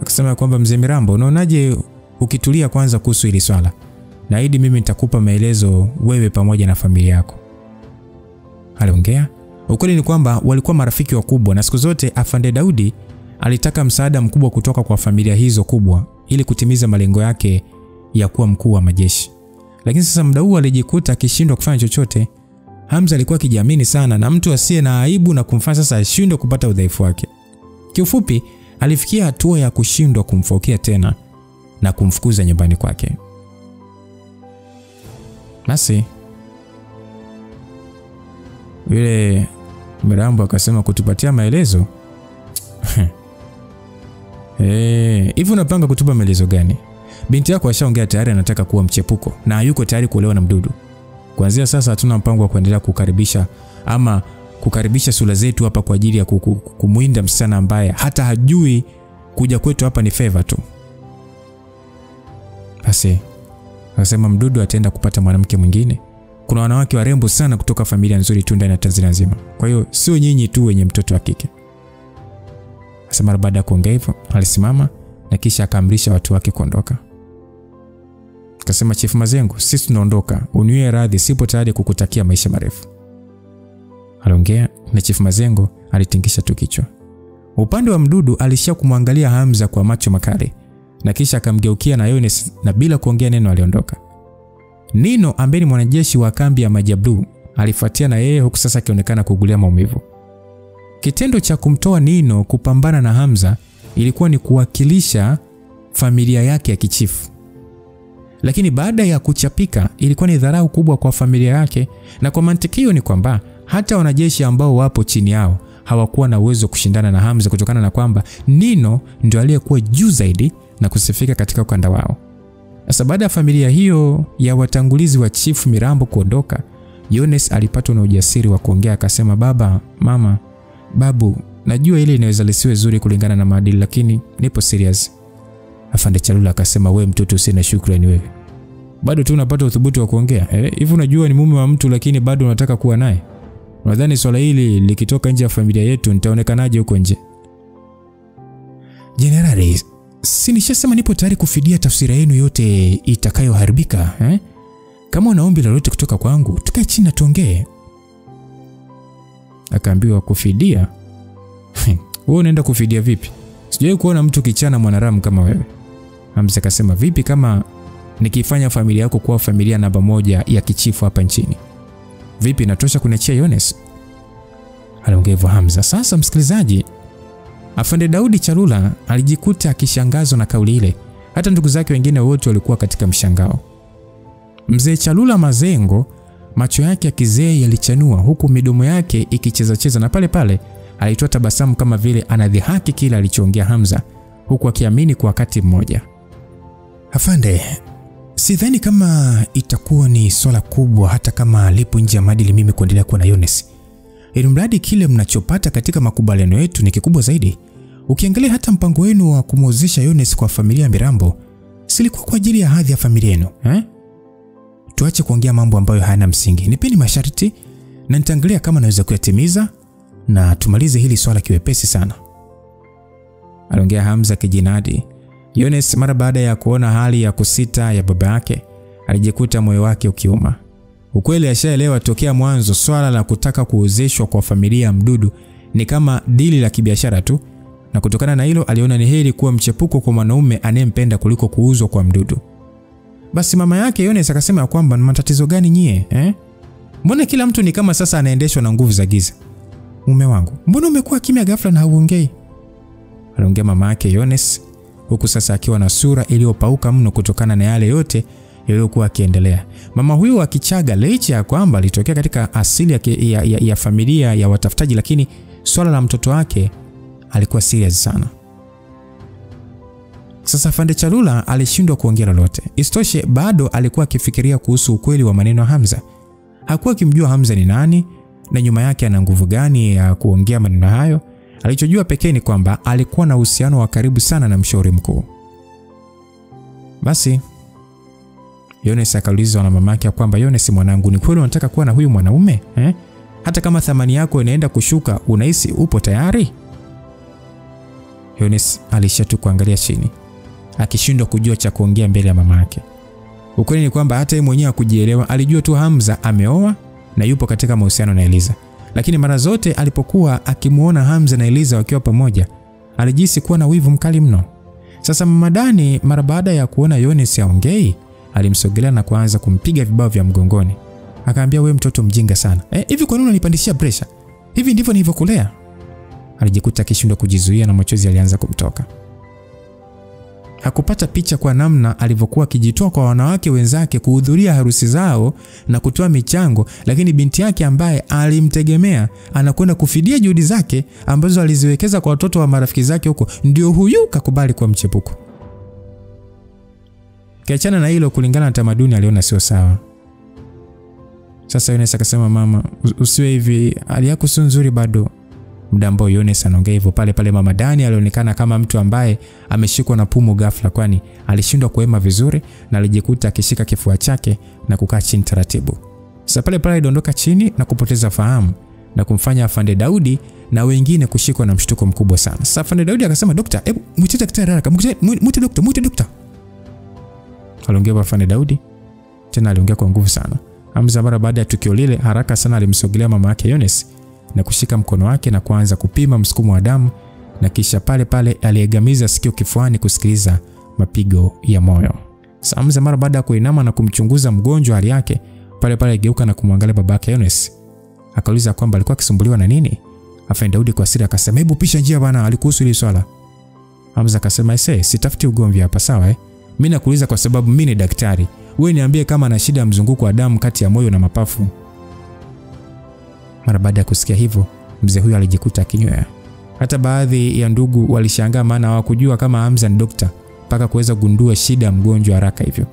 Akasema kwamba, Mzee Mirambo, unaonaje ukitulia kwanza kuhusu hili swala? Naahidi mimi nitakupa maelezo wewe pamoja na familia yako. Aliongea. Ukweli ni kwamba walikuwa marafiki wakubwa na siku zote Afande Daudi alitaka msaada mkubwa kutoka kwa familia hizo kubwa ili kutimiza malengo yake ya kuwa mkuu wa majeshi. Lakini sasa muda huu alijikuta akishindwa kufanya chochote. Hamza alikuwa akijiamini sana na mtu asiye na aibu na kumfanya sasa ashindwe kupata udhaifu wake. Kiufupi, alifikia hatua ya kushindwa kumfokea tena na kumfukuza nyumbani kwake. Basi yule Mirambo akasema, kutupatia maelezo? Hivi unapanga kutupa maelezo gani? Binti yako ashaongea tayari, anataka kuwa mchepuko na yuko tayari kuolewa na Mdudu. Kuanzia sasa hatuna mpango wa kuendelea kukaribisha sura zetu hapa kwa ajili ya kumuinda msichana ambaye hata hajui kuja kwetu hapa ni favor tu. Basi akasema, Mdudu ataenda kupata mwanamke mwingine. Kuna wanawake warembo sana kutoka familia nzuri tu ndani ya Tanzania nzima. Kwa hiyo sio nyinyi tu wenye mtoto wa kike. Akasema baada ya kuongea hivyo, alisimama na kisha akaamrisha watu wake kuondoka. Akasema, Chifu Mazengo, sisi tunaondoka. Uniwie radhi, sipo tayari kukutakia maisha marefu. Aliongea na Chifu Mazengo alitingisha tu kichwa. Upande wa Mdudu alishia kumwangalia Hamza kwa macho makali na kisha akamgeukia na Yones na bila kuongea neno aliondoka. Nino ambaye ni mwanajeshi wa kambi ya Majablu alifuatia na yeye, huku sasa akionekana kugulia maumivu. Kitendo cha kumtoa Nino kupambana na Hamza ilikuwa ni kuwakilisha familia yake ya kichifu. Lakini baada ya kuchapika ilikuwa ni dharau kubwa kwa familia yake, na kwa mantikio ni kwamba hata wanajeshi ambao wapo chini yao hawakuwa na uwezo kushindana na Hamza kutokana na kwamba Nino ndio aliyekuwa juu zaidi na kusifika katika ukanda wao. Sasa baada ya familia hiyo ya watangulizi wa Chifu Mirambo kuondoka, Yones alipatwa na ujasiri wa kuongea akasema, baba, mama, babu, najua ile inaweza lisiwe zuri kulingana na maadili, lakini nipo serious. Afande Chalula akasema, wewe mtoto usina shukrani wewe. Bado tu unapata uthubutu wa kuongea. Hivi unajua ni mume wa mtu lakini bado unataka kuwa naye? Unadhani swala hili likitoka nje ya familia yetu nitaonekanaje huko nje? Jenerali, si nishasema nipo tayari kufidia tafsiri yenu yote itakayoharibika, kama una ombi lolote kutoka kwangu, tukae chini na tuongee. Akaambiwa kufidia? Wewe unaenda kufidia vipi? Sijawahi kuona mtu kichana mwanadamu kama wewe. Hamza akasema, vipi kama nikifanya familia yako kuwa familia namba 1 ya kichifu hapa nchini? Vipi, inatosha kuniachia Yones? Aliongea hivyo Hamza. Sasa msikilizaji, Afande Daudi Chalula alijikuta akishangazwa na kauli ile. Hata ndugu zake wengine wote walikuwa katika mshangao. Mzee Chalula Mazengo, macho yake ya kizee yalichanua huku midomo yake ikicheza na pale pale alitoa tabasamu kama vile anadhihaki kile alichoongea Hamza, huku akiamini kwa wakati mmoja. Afande, sidhani kama itakuwa ni swala kubwa hata kama lipo nje ya maadili mimi kuendelea kuwa na Yones. Ili mradi kile mnachopata katika makubaliano yetu ni kikubwa zaidi. Ukiangalia hata mpango wenu wa kumwozesha Yones kwa familia ya Mirambo, silikuwa kwa ajili ya hadhi ya familia yenu, Tuache kuongea mambo ambayo hayana msingi. Nipeni masharti na nitaangalia kama naweza kuyatimiza na tumalize hili swala kiwepesi sana. Aliongea Hamza kijinadi. Yones mara baada ya kuona hali ya kusita ya baba yake, alijikuta moyo wake ukiuma. Ukweli ashaelewa tokea mwanzo swala la kutaka kuozeshwa kwa familia ya Mdudu ni kama dili la kibiashara tu, na kutokana na hilo aliona ni heri kuwa mchepuko kwa mwanaume anayempenda kuliko kuuzwa kwa Mdudu. Basi mama yake Yones akasema kwamba ni matatizo gani nyie, Mbona kila mtu ni kama sasa anaendeshwa na nguvu za giza? Mume wangu, mbona umekuwa kimya ghafla na hauongei? Aliongea mama yake Yones, huku sasa akiwa na sura iliyopauka mno kutokana na yale yote yaliyokuwa yakiendelea. Mama huyu akichaga licha ya kwamba alitokea katika asili ya familia ya watafutaji, lakini swala la mtoto wake alikuwa serious sana. Sasa Afande Chalula alishindwa kuongea lolote. Isitoshe bado alikuwa akifikiria kuhusu ukweli wa maneno ya Hamza. Hakuwa kimjua Hamza ni nani na nyuma yake ana nguvu gani ya kuongea maneno hayo. Alichojua pekee ni kwamba alikuwa na uhusiano wa karibu sana na mshauri mkuu. Basi Yones akaulizwa na mamake kwamba, Yones mwanangu, ni kweli unataka kuwa na huyu mwanaume? Hata kama thamani yako inaenda kushuka, unahisi upo tayari? Yones alishatu kuangalia chini, akishindwa kujua cha kuongea mbele ya mamake. Ukweli ni kwamba hata yeye mwenyewe kujielewa, alijua tu Hamza ameoa na yupo katika mahusiano na Eliza. Lakini mara zote alipokuwa akimuona Hamza na Eliza wakiwa pamoja, alijisi kuwa na wivu mkali mno. Sasa mama Dani mara baada ya kuona Yones aongei, alimsogelea na kuanza kumpiga vibao vya mgongoni. Akaambia, wewe mtoto mjinga sana. Hivi kwa nini unanipandishia pressure? Hivi ndivyo nilivyokulea? Alijikuta akishindwa kujizuia na machozi alianza kumtoka. Hakupata picha kwa namna alivyokuwa akijitoa kwa wanawake wenzake kuhudhuria harusi zao na kutoa michango, lakini binti yake ambaye alimtegemea anakwenda kufidia juhudi zake ambazo aliziwekeza kwa watoto wa marafiki zake huko, ndio huyu kakubali kwa mchepuko. Kiachana na hilo, kulingana na tamaduni aliona sio sawa. Sasa Yones akasema, mama, usiwe hivi, hali yako sio nzuri bado. Muda ambao Yones anaongea hivyo, pale pale mama Dani alionekana kama mtu ambaye ameshikwa na pumu ghafla, kwani alishindwa kuhema vizuri na alijikuta akishika kifua chake na kukaa chini taratibu. Sasa pale pale alidondoka chini na kupoteza fahamu na kumfanya Afande Daudi na wengine kushikwa na mshtuko mkubwa sana. Sasa Afande Daudi akasema, "Dokta, hebu mwite daktari haraka. Mwite dokta." Aliongea Afande Daudi. Tena aliongea kwa nguvu sana. Hamza mara baada ya tukio lile haraka sana alimsogelea mama yake Yones na kushika mkono wake na kuanza kupima msukumo wa damu, na kisha pale pale aliegamiza sikio kifuani kusikiliza mapigo ya moyo. Hamza mara baada ya kuinama na kumchunguza mgonjwa hali yake, pale pale aligeuka na kumwangalia babake Yones. Akauliza kwamba alikuwa akisumbuliwa na nini. Afande Daudi kwa siri akasema, "Hebu pisha njia bana, alikuhusu hili swala." Hamza akasema, "Sitafuti ugomvi hapa, sawa Mimi nakuuliza kwa sababu mimi ni daktari. Wewe niambie kama ana shida ya mzunguko wa damu kati ya moyo na mapafu." Mara baada ya kusikia hivyo, mzee huyo alijikuta akinywea. Hata baadhi ya ndugu walishangaa, maana hawakujua kama Hamza ni dokta mpaka kuweza kugundua shida ya mgonjwa haraka hivyo.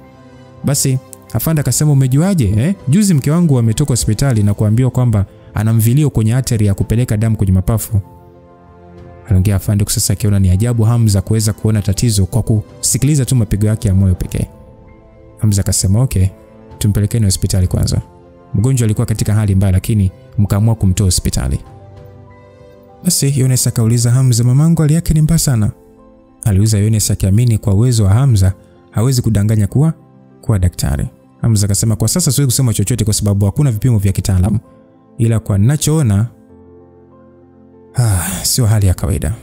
Basi Afande akasema, "Umejuaje? Juzi mke wangu ametoka hospitali na kuambiwa kwamba ana mvilio kwenye artery ya kupeleka damu kwenye mapafu." Aliongea Afande sasa akiona ni ajabu Hamza kuweza kuona tatizo kwa kusikiliza tu mapigo yake ya moyo pekee. Hamza akasema, "Okay, tumpelekeni hospitali kwanza." Mgonjwa alikuwa katika hali mbaya, lakini mkaamua kumtoa hospitali. Basi Yones akauliza Hamza, "Mamangu hali yake ni mbaya sana?" Aliuliza Yones akiamini kwa uwezo wa Hamza hawezi kudanganya kuwa daktari. Hamza akasema kwa sasa siwezi kusema chochote kwa sababu hakuna vipimo vya kitaalamu. Ila kwa ninachoona sio hali ya kawaida.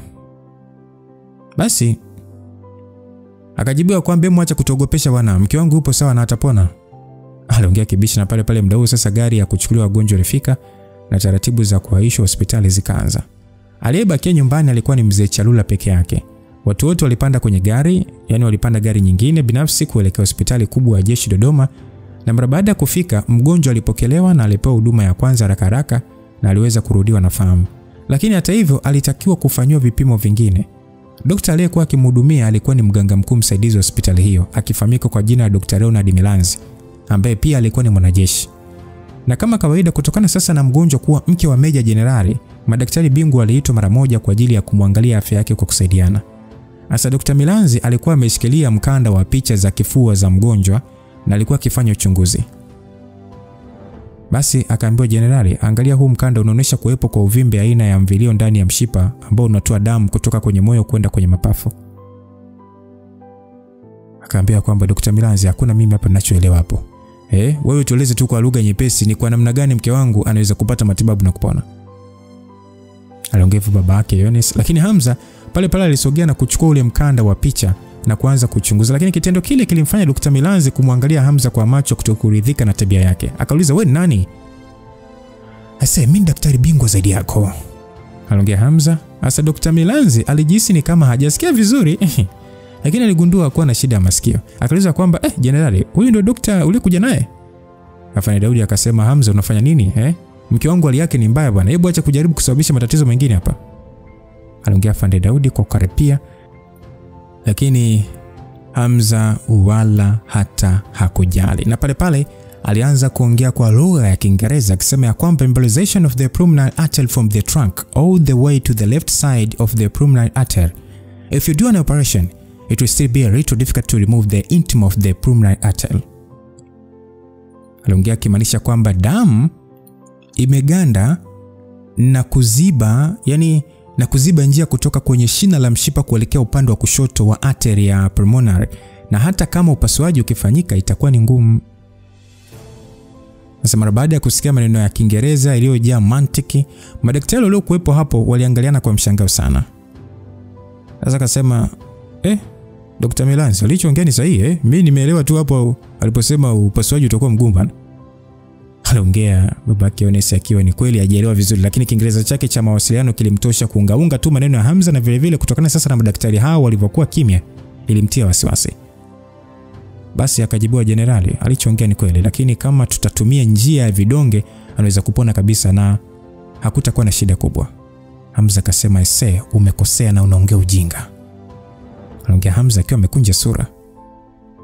Basi akajibiwa kwamba mwacha kutogopesha bwana, mke wangu yupo sawa na atapona. Aliongea kibishi na pale pale muda huo sasa gari ya kuchukuliwa wagonjwa ilifika na taratibu za kuwaishwa hospitali zikaanza. Aliyebakia nyumbani alikuwa ni mzee Chalula peke yake. Watu wote walipanda kwenye gari, yani walipanda gari nyingine binafsi kuelekea hospitali kubwa ya jeshi Dodoma, na mara baada ya kufika mgonjwa alipokelewa na alipewa huduma ya kwanza haraka na aliweza kurudiwa na fahamu. Lakini hata hivyo alitakiwa kufanywa vipimo vingine. Daktari aliyekuwa akimhudumia alikuwa ni mganga mkuu msaidizi wa hospitali hiyo, akifahamika kwa jina la Dr. Leonard Milanzi, ambaye pia alikuwa ni mwanajeshi. Na kama kawaida kutokana sasa na mgonjwa kuwa mke wa Meja Jenerali, madaktari bingwa waliitwa mara moja kwa ajili ya kumwangalia afya yake kwa kusaidiana. Asa Dr. Milanzi alikuwa ameshikilia mkanda wa picha za kifua za mgonjwa na alikuwa akifanya uchunguzi. Basi akaambiwa Jenerali, angalia huu mkanda unaonyesha kuwepo kwa uvimbe aina ya mvilio ndani ya mshipa ambao unatoa damu kutoka kwenye moyo kwenda kwenye mapafu. Akaambia kwamba Dr. Milanzi, hakuna mimi hapa ninachoelewa hapo. Wewe tueleze tu kwa lugha nyepesi ni kwa namna gani mke wangu anaweza kupata matibabu na kupona. Aliongea baba yake Yones, lakini Hamza pale pale alisogea na kuchukua ule mkanda wa picha na kuanza kuchunguza, lakini kitendo kile kilimfanya Dr. Milanzi kumwangalia Hamza kwa macho kutokuridhika na tabia yake. Akauliza, wewe ni nani? Mimi daktari bingwa zaidi yako, aliongea Hamza. Asa Dr. Milanzi alijihisi ni kama hajasikia vizuri lakini aligundua kuwa na shida ya masikio. Akauliza kwamba Jenerali, huyu ndio daktari ulikuja naye? Afande Daudi akasema, Hamza unafanya nini? Mke wangu hali yake ni mbaya bwana, hebu acha kujaribu kusababisha matatizo mengine hapa. Aliongea Afande Daudi kwa kukaripia, lakini Hamza wala hata hakujali. Na pale pale alianza kuongea kwa lugha ya Kiingereza akisema ya kwamba embolization of the pulmonary artery from the trunk all the way to the left side of the pulmonary artery. If you do an operation, it will still be a little difficult to remove the intima of the pulmonary artery. Aliongea kimaanisha kwamba damu imeganda na kuziba, na kuziba njia kutoka kwenye shina la mshipa kuelekea upande wa kushoto wa artery ya pulmonary, na hata kama upasuaji ukifanyika itakuwa ni ngumu. Sasa mara baada ya kusikia maneno ya Kiingereza iliyojaa mantiki, madaktari waliokuwepo hapo waliangaliana kwa mshangao sana. Sasa akasema, Dr. Milanzi, alichoongea ni sahihi mimi nimeelewa tu hapo aliposema upasuaji utakuwa mgumu bana. Aliongea babake Yones akiwa ni kweli hajaelewa vizuri, lakini Kiingereza chake cha mawasiliano kilimtosha kuungaunga tu maneno ya Hamza, na vile vile kutokana sasa na madaktari hao walivyokuwa kimya ilimtia wasiwasi. Basi akajibiwa, Jenerali, alichoongea ni kweli, lakini kama tutatumia njia ya vidonge anaweza kupona kabisa na hakutakuwa na shida kubwa. Hamza akasema, umekosea na unaongea ujinga. Aliongea Hamza akiwa amekunja sura.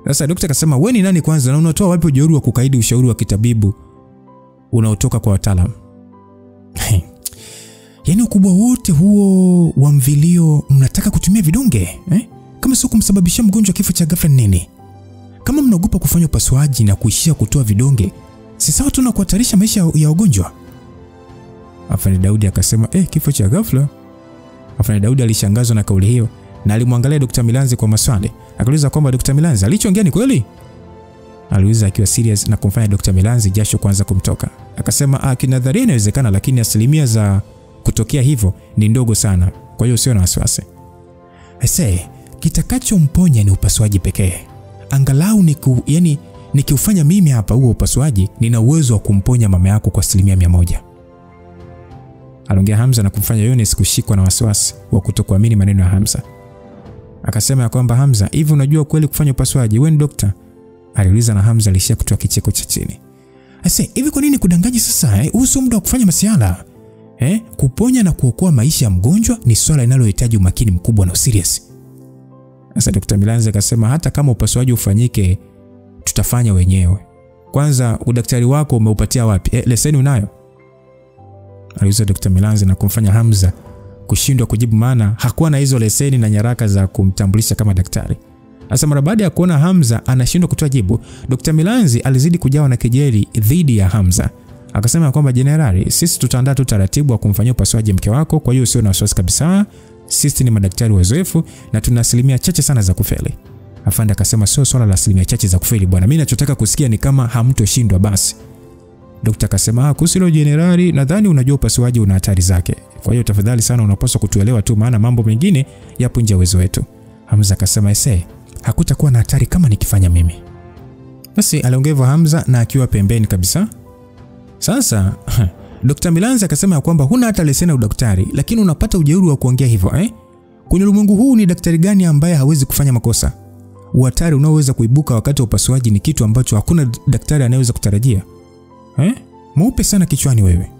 Sasa daktari akasema, wewe ni nani kwanza na unatoa wapi ujeuri wa kukaidi ushauri wa kitabibu unaotoka kwa wataalamu? Yaani ukubwa wote huo wa mvilio mnataka kutumia vidonge? Kama sio kumsababishia mgonjwa kifo cha ghafla nini? Kama mnaogopa kufanya upasuaji na kuishia kutoa vidonge, si sawa tu na kuhatarisha maisha ya wagonjwa? Afande Daudi akasema, kifo cha ghafla? Afande Daudi alishangazwa na kauli hiyo na alimwangalia Dr. Milanzi kwa maswali. Akauliza kwamba Dr. Milanzi, alichoongea ni kweli? Aliuliza akiwa serious na kumfanya Dr. Milanzi jasho kuanza kumtoka. Akasema, kinadharia inawezekana, lakini asilimia za kutokea hivyo ni ndogo sana. Kwa hiyo usio na wasiwasi. Kitakachomponya ni upasuaji pekee. Angalau nikiufanya mimi hapa huo upasuaji, nina uwezo wa kumponya mama yako kwa 100%. Aliongea Hamza na kumfanya Yones kushikwa na wasiwasi wa kutokuamini maneno ya Hamza. Akasema ya kwamba, Hamza, hivi unajua kweli kufanya upasuaji? Wewe ni daktari? Aliuliza na Hamza alishia kutoa kicheko cha chini. Hivi kwa nini kudanganya sasa? Huu sio muda wa kufanya masiala. Kuponya na kuokoa maisha ya mgonjwa ni swala linalohitaji umakini mkubwa na serious. Sasa Dr. Milanzi akasema, hata kama upasuaji ufanyike tutafanya wenyewe. Kwanza udaktari wako umeupatia wapi? Leseni unayo? Aliuliza Dr. Milanzi na kumfanya Hamza kushindwa kujibu, maana hakuwa na hizo leseni na nyaraka za kumtambulisha kama daktari. Sasa mara baada ya kuona Hamza anashindwa kutoa jibu, Dr. Milanzi alizidi kujawa na kejeli dhidi ya Hamza. Akasema kwamba, Jenerali, sisi tutaandaa tu taratibu wa kumfanyia upasuaji mke wako, kwa hiyo usio na wasiwasi kabisa. Sisi ni madaktari wazoefu na tuna asilimia chache sana za kufeli. Afande akasema sio swala la asilimia chache za kufeli bwana. Mimi ninachotaka kusikia ni kama hamtoshindwa basi. Daktari akasema kuhusu hilo jenerali, nadhani unajua upasuaji una hatari zake. Kwa hiyo tafadhali sana unapaswa kutuelewa tu, maana mambo mengine yapo nje ya uwezo wetu. Hamza akasema hakutakuwa na hatari kama nikifanya mimi. Basi aliongea hivyo Hamza na akiwa pembeni kabisa. Sasa Dr. Milanzi akasema kwamba huna hata leseni ya udaktari, lakini unapata ujeuri wa kuongea hivyo Kwenye ulimwengu huu ni daktari gani ambaye hawezi kufanya makosa? Uhatari unaoweza kuibuka wakati wa upasuaji ni kitu ambacho hakuna daktari anayeweza kutarajia. Mweupe sana kichwani wewe.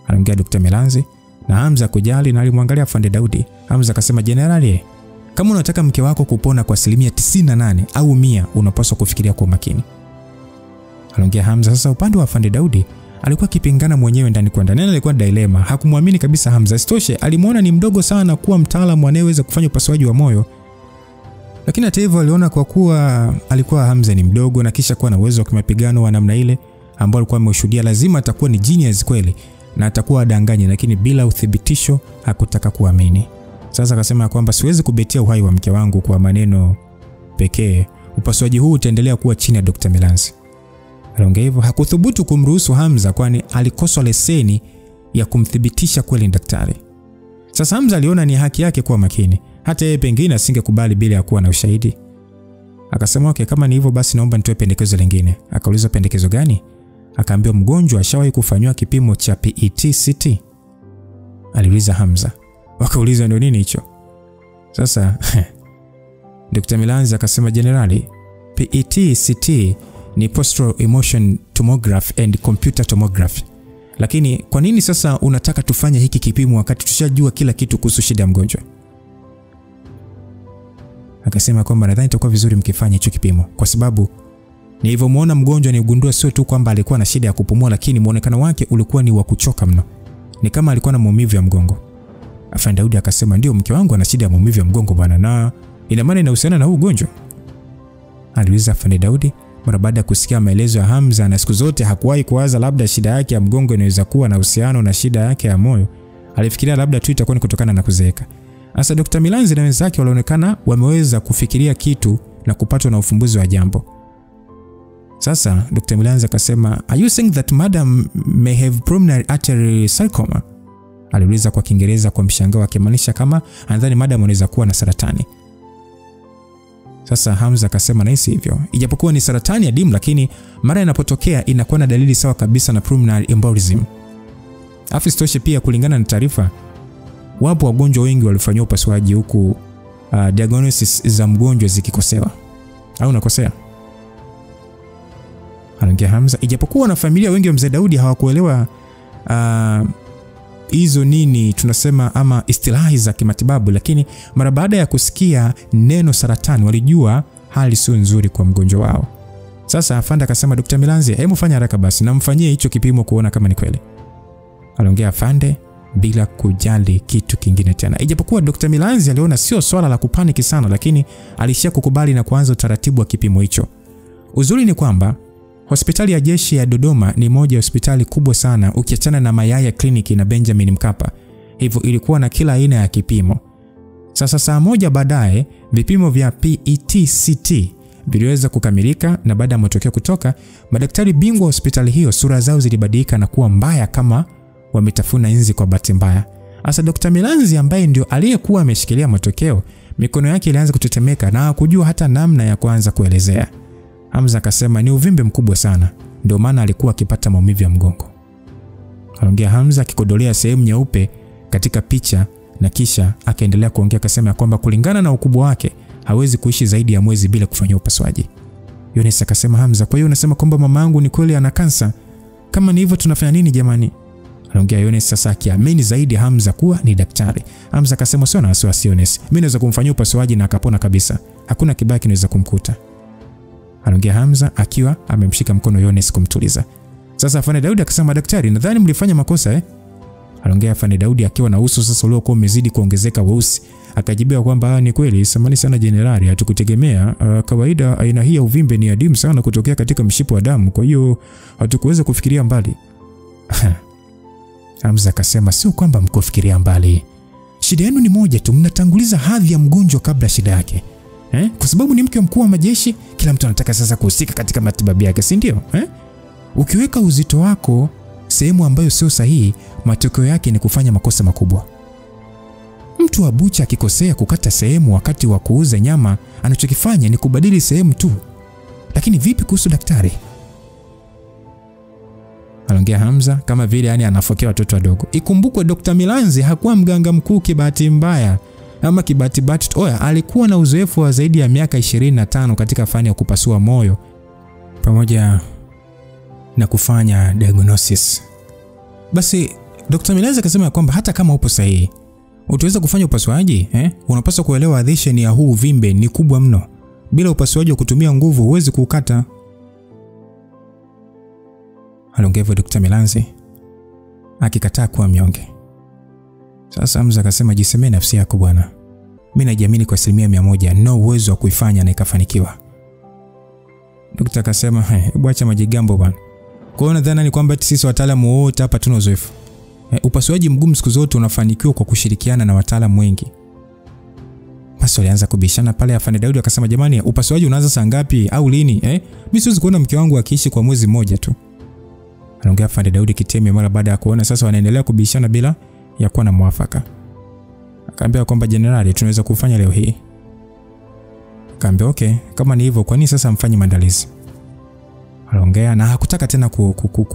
Aliongea Dr. Milanzi na Hamza kujali na alimwangalia Afande Daudi. Hamza akasema jenerali, kama unataka mke wako kupona kwa 98% au 100, unapaswa kufikiria kwa makini. Aliongea Hamza. Sasa upande wa Afande Daudi alikuwa kipingana mwenyewe ndani kwa ndani. Alikuwa dilema, hakumwamini kabisa Hamza. Isitoshe alimuona ni mdogo sana kuwa mtaalamu anayeweza kufanya upasuaji wa moyo. Lakini hata hivyo aliona kwa kuwa alikuwa Hamza ni mdogo na kisha kuwa na uwezo wa kimapigano wa namna ile ambao alikuwa ameshuhudia, lazima atakuwa ni genius kweli na atakuwa adanganye, lakini bila uthibitisho hakutaka kuamini. Sasa akasema kwamba siwezi kubetia uhai wa mke wangu kwa maneno pekee. Upasuaji huu utaendelea kuwa chini ya Dr. Milanzi. Aliongea hivyo, hakuthubutu kumruhusu Hamza kwani alikosa leseni ya kumthibitisha kweli daktari. Sasa Hamza aliona ni haki yake kuwa makini. Hata yeye pengine asingekubali bila ya kuwa na ushahidi. Akasema kama ni hivyo basi naomba nitoe pendekezo lingine. Akauliza pendekezo gani? Akaambiwa mgonjwa ashawahi kufanywa kipimo cha PET-CT. Aliuliza Hamza. Wakauliza ndio nini hicho? Sasa Dr. Milanzi akasema jenerali, PET-CT ni postural emotion tomography and computer tomography. Lakini kwa nini sasa unataka tufanye hiki kipimo wakati tushajua kila kitu kuhusu shida ya mgonjwa? Akasema kwamba nadhani itakuwa vizuri mkifanya hicho kipimo kwa sababu nilivyomuona mgonjwa niligundua sio tu kwamba alikuwa na shida ya kupumua, lakini muonekano wake ulikuwa ni wa kuchoka mno. Ni kama alikuwa na maumivu ya mgongo. Afande Daudi akasema ndio, mke wangu ana shida ya maumivu ya mgongo bwana, na ina maana inahusiana na huu ugonjwa? Aliuliza Afande Daudi mara baada ya kusikia maelezo ya Hamza, na siku zote hakuwahi kuwaza labda shida yake ya mgongo inaweza kuwa na uhusiano na shida yake ya moyo. Alifikiria labda tu itakuwa ni kutokana na kuzeeka. Sasa Dr. Milanzi na wenzake walionekana wameweza kufikiria kitu na kupatwa na ufumbuzi wa jambo. Sasa Dr. Milanzi akasema, "Are you saying that madam may have pulmonary artery sarcoma?" Aliuliza kwa Kiingereza kwa mshangao, akimaanisha kama anadhani madam anaweza kuwa na saratani. Sasa Hamza akasema nahisi hivyo. Ijapokuwa ni saratani ya dimu, lakini mara inapotokea inakuwa na dalili sawa kabisa na pulmonary embolism. Isitoshe pia kulingana na taarifa, wapo wagonjwa wengi walifanywa upasuaji huku diagnosis za mgonjwa zikikosewa. Au unakosea? Aliongea Hamza. Ijapokuwa na familia wengi wa Mzee Daudi hawakuelewa hizo nini tunasema ama istilahi za kimatibabu, lakini mara baada ya kusikia neno saratani walijua hali sio nzuri kwa mgonjwa wao. Sasa Afande akasema, Dr. Milanzi, hebu fanya haraka basi na mfanyie hicho kipimo kuona kama ni kweli. Aliongea Afande bila kujali kitu kingine tena. Ijapokuwa Dr. Milanzi aliona sio swala la kupaniki sana, lakini alishia kukubali na kuanza utaratibu wa kipimo hicho. Uzuri ni kwamba hospitali ya jeshi ya Dodoma ni moja ya hospitali kubwa sana ukiachana na Mayaya Clinic na Benjamin Mkapa. Hivyo ilikuwa na kila aina ya kipimo. Sasa saa moja baadaye vipimo vya PET-CT viliweza kukamilika, na baada ya matokeo kutoka, madaktari bingwa wa hospitali hiyo sura zao zilibadilika na kuwa mbaya kama wametafuna inzi kwa bahati mbaya. Asa Dr. Milanzi ambaye ndio aliyekuwa ameshikilia matokeo, mikono yake ilianza kutetemeka na hakujua hata namna ya kuanza kuelezea. Hamza akasema ni uvimbe mkubwa sana, ndio maana alikuwa akipata maumivu ya mgongo. Aliongea Hamza akikodolea sehemu nyeupe katika picha na kisha akaendelea kuongea, akasema kwamba kulingana na ukubwa wake hawezi kuishi zaidi ya mwezi bila kufanya upasuaji. Yones akasema, Hamza, kwa hiyo unasema kwamba mamangu ni kweli ana kansa? Kama ni hivyo tunafanya nini jamani? Aliongea Yones sasa akiamini zaidi Hamza kuwa ni daktari. Hamza akasema sio na wasiwasi Yones, mimi naweza kumfanyia upasuaji na akapona kabisa. Hakuna kibaya kinaweza kumkuta. Aliongea Hamza akiwa amemshika mkono Yones kumtuliza. Sasa Afande Daudi akasema, daktari, nadhani mlifanya makosa Aliongea Afande Daudi akiwa na uso sasa uliokuwa umezidi kuongezeka weusi. Akajibia kwamba ni kweli, samahani sana jenerali, hatukutegemea. Kawaida aina hii ya uvimbe ni adimu sana kutokea katika mshipa wa damu, kwa hiyo hatukuweza kufikiria mbali. Hamza akasema, sio kwamba mkofikiria mbali. Shida yenu ni moja tu, mnatanguliza hadhi ya mgonjwa kabla shida yake. Kwa sababu ni mke mkuu wa majeshi, kila mtu anataka sasa kuhusika katika matibabu yake, si ndio? Ukiweka uzito wako sehemu ambayo sio sahihi, matokeo yake ni kufanya makosa makubwa. Mtu wa bucha akikosea kukata sehemu wakati wa kuuza nyama, anachokifanya ni kubadili sehemu tu. Lakini vipi kuhusu daktari? Aliongea Hamza kama vile yani anafokea watoto wadogo. Ikumbukwe Dr. Milanzi hakuwa mganga mkuu kibahati mbaya ama kibahati oya, alikuwa na uzoefu wa zaidi ya miaka 25 katika fani ya kupasua moyo pamoja na kufanya diagnosis. Basi Dr. Milanzi akasema kwamba hata kama upo sahihi, utaweza kufanya upasuaji, unapaswa kuelewa adhesion ya huu uvimbe ni kubwa mno. Bila upasuaji wa kutumia nguvu huwezi kuukata. Aliongea Dr. Milanzi akikataa kuwa mnyonge. Sasa Hamza akasema, jisemee nafsi yako bwana. Mimi najiamini kwa 100% na uwezo wa kuifanya na ikafanikiwa. Daktari akasema, hebu acha majigambo bwana. Kwa hiyo nadhani ni kwamba sisi wataalamu wote hapa tuna uzoefu. Upasuaji mgumu siku zote unafanikiwa kwa kushirikiana na wataalamu wengi. Basi walianza kubishana pale. Afande Daudi akasema, jamani, upasuaji unaanza saa ngapi au lini? Mimi siwezi kuona mke wangu akiishi kwa mwezi mmoja tu. Anaongea Afande Daudi Kiteme mara baada ya kuona sasa wanaendelea kubishana bila ya kuwa na mwafaka. Akaambia kwamba jenerali, tunaweza kufanya leo hii. Akaambia okay, kama ni hivyo kwa nini sasa mfanye maandalizi? Aliongea na hakutaka tena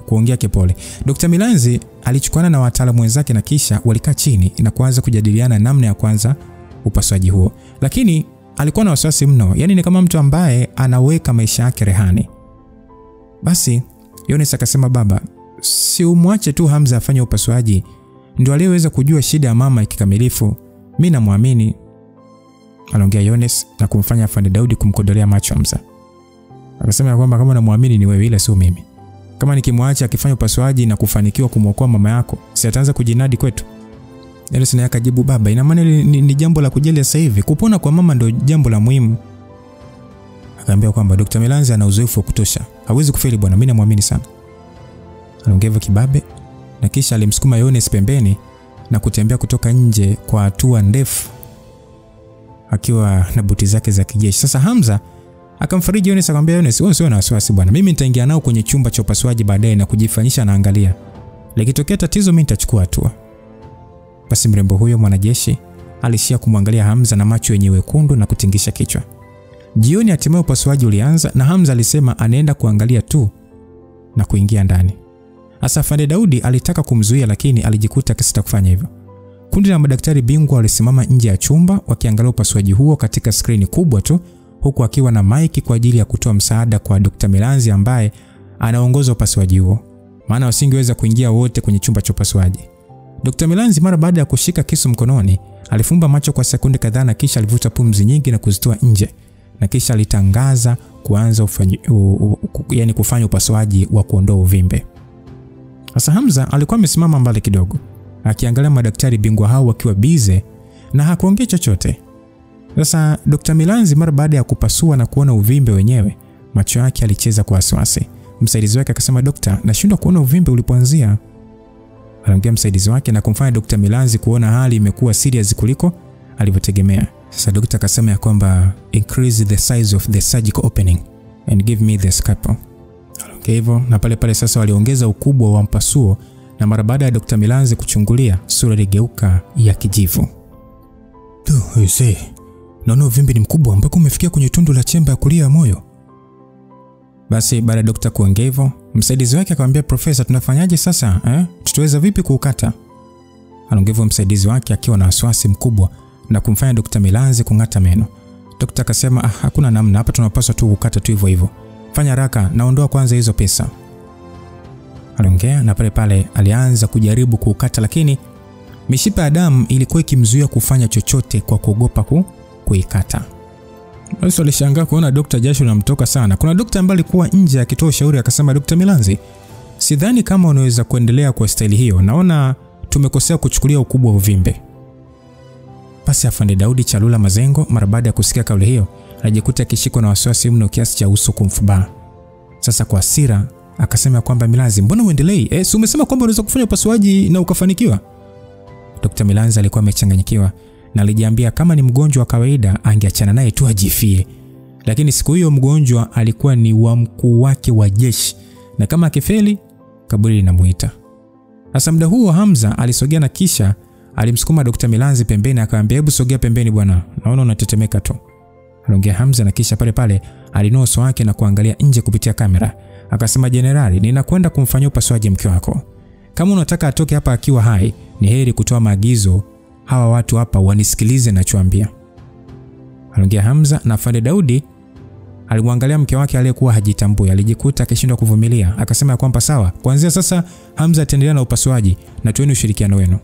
kuongea kipole. Dr. Milanzi alichukuana na wataalamu wenzake na kisha walikaa chini na kuanza kujadiliana namna ya kwanza upasuaji huo. Lakini alikuwa na wasiwasi mno, yani ni kama mtu ambaye anaweka maisha yake rehani. Basi Yones akasema, baba, si umwache tu Hamza afanye upasuaji, ndio aliyeweza kujua shida ya mama kikamilifu. Mimi namwamini. Aliongea Yones na kumfanya Afande Daudi kumkodolea macho Hamza. Akasema kwamba kama namwamini ni wewe ila sio mimi. Kama nikimwacha akifanya upasuaji na kufanikiwa kumwokoa mama yako, si ataanza kujinadi kwetu? Yones naye akajibu, baba, ina maana ni jambo la kujali sasa hivi. Kupona kwa mama ndio jambo la muhimu. Akaambia kwamba Dr. Milanzi ana uzoefu wa kutosha. Hawezi kufeli bwana, mimi namwamini sana. Aliongea kibabe na kisha alimsukuma Yones pembeni na kutembea kutoka nje kwa hatua ndefu akiwa na buti zake za kijeshi. Sasa Hamza akamfariji Yones akamwambia, Yones, wewe sio na wasiwasi bwana. Mimi nitaingia nao kwenye chumba cha upasuaji baadaye na kujifanyisha naangalia. Likitokea tatizo mimi nitachukua hatua. Basi mrembo huyo mwanajeshi alishia kumwangalia Hamza na macho yenye wekundu na kutingisha kichwa. Jioni hatimaye upasuaji ulianza na Hamza alisema anaenda kuangalia tu na kuingia ndani. Hasa Afande Daudi alitaka kumzuia lakini alijikuta akisita kufanya hivyo. Kundi la madaktari bingwa walisimama nje ya chumba wakiangalia upasuaji huo katika skrini kubwa tu, huku akiwa na maiki kwa ajili ya kutoa msaada kwa Dr. Milanzi ambaye anaongoza upasuaji huo. Maana wasingeweza kuingia wote kwenye chumba cha upasuaji. Dr. Milanzi mara baada ya kushika kisu mkononi, alifumba macho kwa sekunde kadhaa na kisha alivuta pumzi nyingi na kuzitoa nje. Na kisha alitangaza kuanza kufanya upasuaji wa kuondoa uvimbe. Sasa Hamza alikuwa amesimama mbali kidogo akiangalia madaktari bingwa hao wakiwa bize na hakuongea chochote. Sasa Dr. Milanzi mara baada ya kupasua na kuona uvimbe wenyewe, macho yake alicheza kwa wasiwasi. Msaidizi wake akasema, "Dokta, nashindwa kuona uvimbe ulipoanzia." Aliongea msaidizi wake na kumfanya Dr. Milanzi kuona hali imekuwa serious kuliko alivyotegemea. Sasa daktari akasema ya kwamba increase the size of the surgical opening and give me the scalpel. Aliongea hivyo na pale sasa waliongeza ukubwa wa mpasuo na mara baada ya Dr. Milanzi kuchungulia, sura iligeuka ya kijivu. Naona uvimbe ni mkubwa mpaka umefikia kwenye tundu la chemba ya kulia ya moyo. Basi baada ya daktari kuongea hivyo, msaidizi wake akamwambia, "Profesa, tunafanyaje sasa? Tutaweza vipi kuukata?" Aliongea msaidizi wake akiwa na wasiwasi mkubwa na kumfanya Dr. Milanzi kung'ata meno. Daktari akasema, "Hakuna namna, hapa tunapaswa tu kukata tu hivyo. Fanya haraka, naondoa kwanza hizo pesa." Aliongea na pale alianza kujaribu kuukata, lakini mishipa ya damu ilikuwa ikimzuia kufanya chochote kwa kuogopa kuikata. Basi alishangaa kuona daktari jasho linamtoka sana. Kuna daktari ambaye alikuwa nje akitoa ushauri akasema, "Dr. Milanzi, sidhani kama unaweza kuendelea kwa staili hiyo. Naona tumekosea kuchukulia ukubwa wa uvimbe." Basi Afande Daudi Chalula Mazengo mara baada ya kusikia kauli hiyo, alijikuta akishikwa na wasiwasi mno kiasi cha uso kumfubaa. Sasa kwa hasira akasema kwamba, "Milanzi, mbona uendelei? Si umesema kwamba unaweza kufanya upasuaji na ukafanikiwa?" Dr. Milanzi alikuwa amechanganyikiwa. na alijiambia kama ni mgonjwa wa kawaida angeachana naye tu ajifie. Lakini siku hiyo mgonjwa alikuwa ni wa mkuu wake wa jeshi, na kama akifeli kaburi linamuita. Sasa muda huo Hamza alisogea na kisha alimsukuma Dr. Milanzi pembeni, akamwambia hebu sogea pembeni bwana, naona unatetemeka tu. Aliongea Hamza na kisha pale pale alinoa uso wake na kuangalia nje kupitia kamera. Akasema, jenerali, ninakwenda kumfanyia upasuaji mke wako. Kama unataka atoke hapa akiwa hai, ni heri kutoa maagizo, hawa watu hapa wanisikilize ninachoambia. Aliongea Hamza na Afande Daudi alimwangalia mke wake aliyekuwa hajitambui, alijikuta akishindwa kuvumilia. Akasema kwamba sawa, kuanzia sasa Hamza ataendelea na upasuaji na tueni ushirikiano wenu.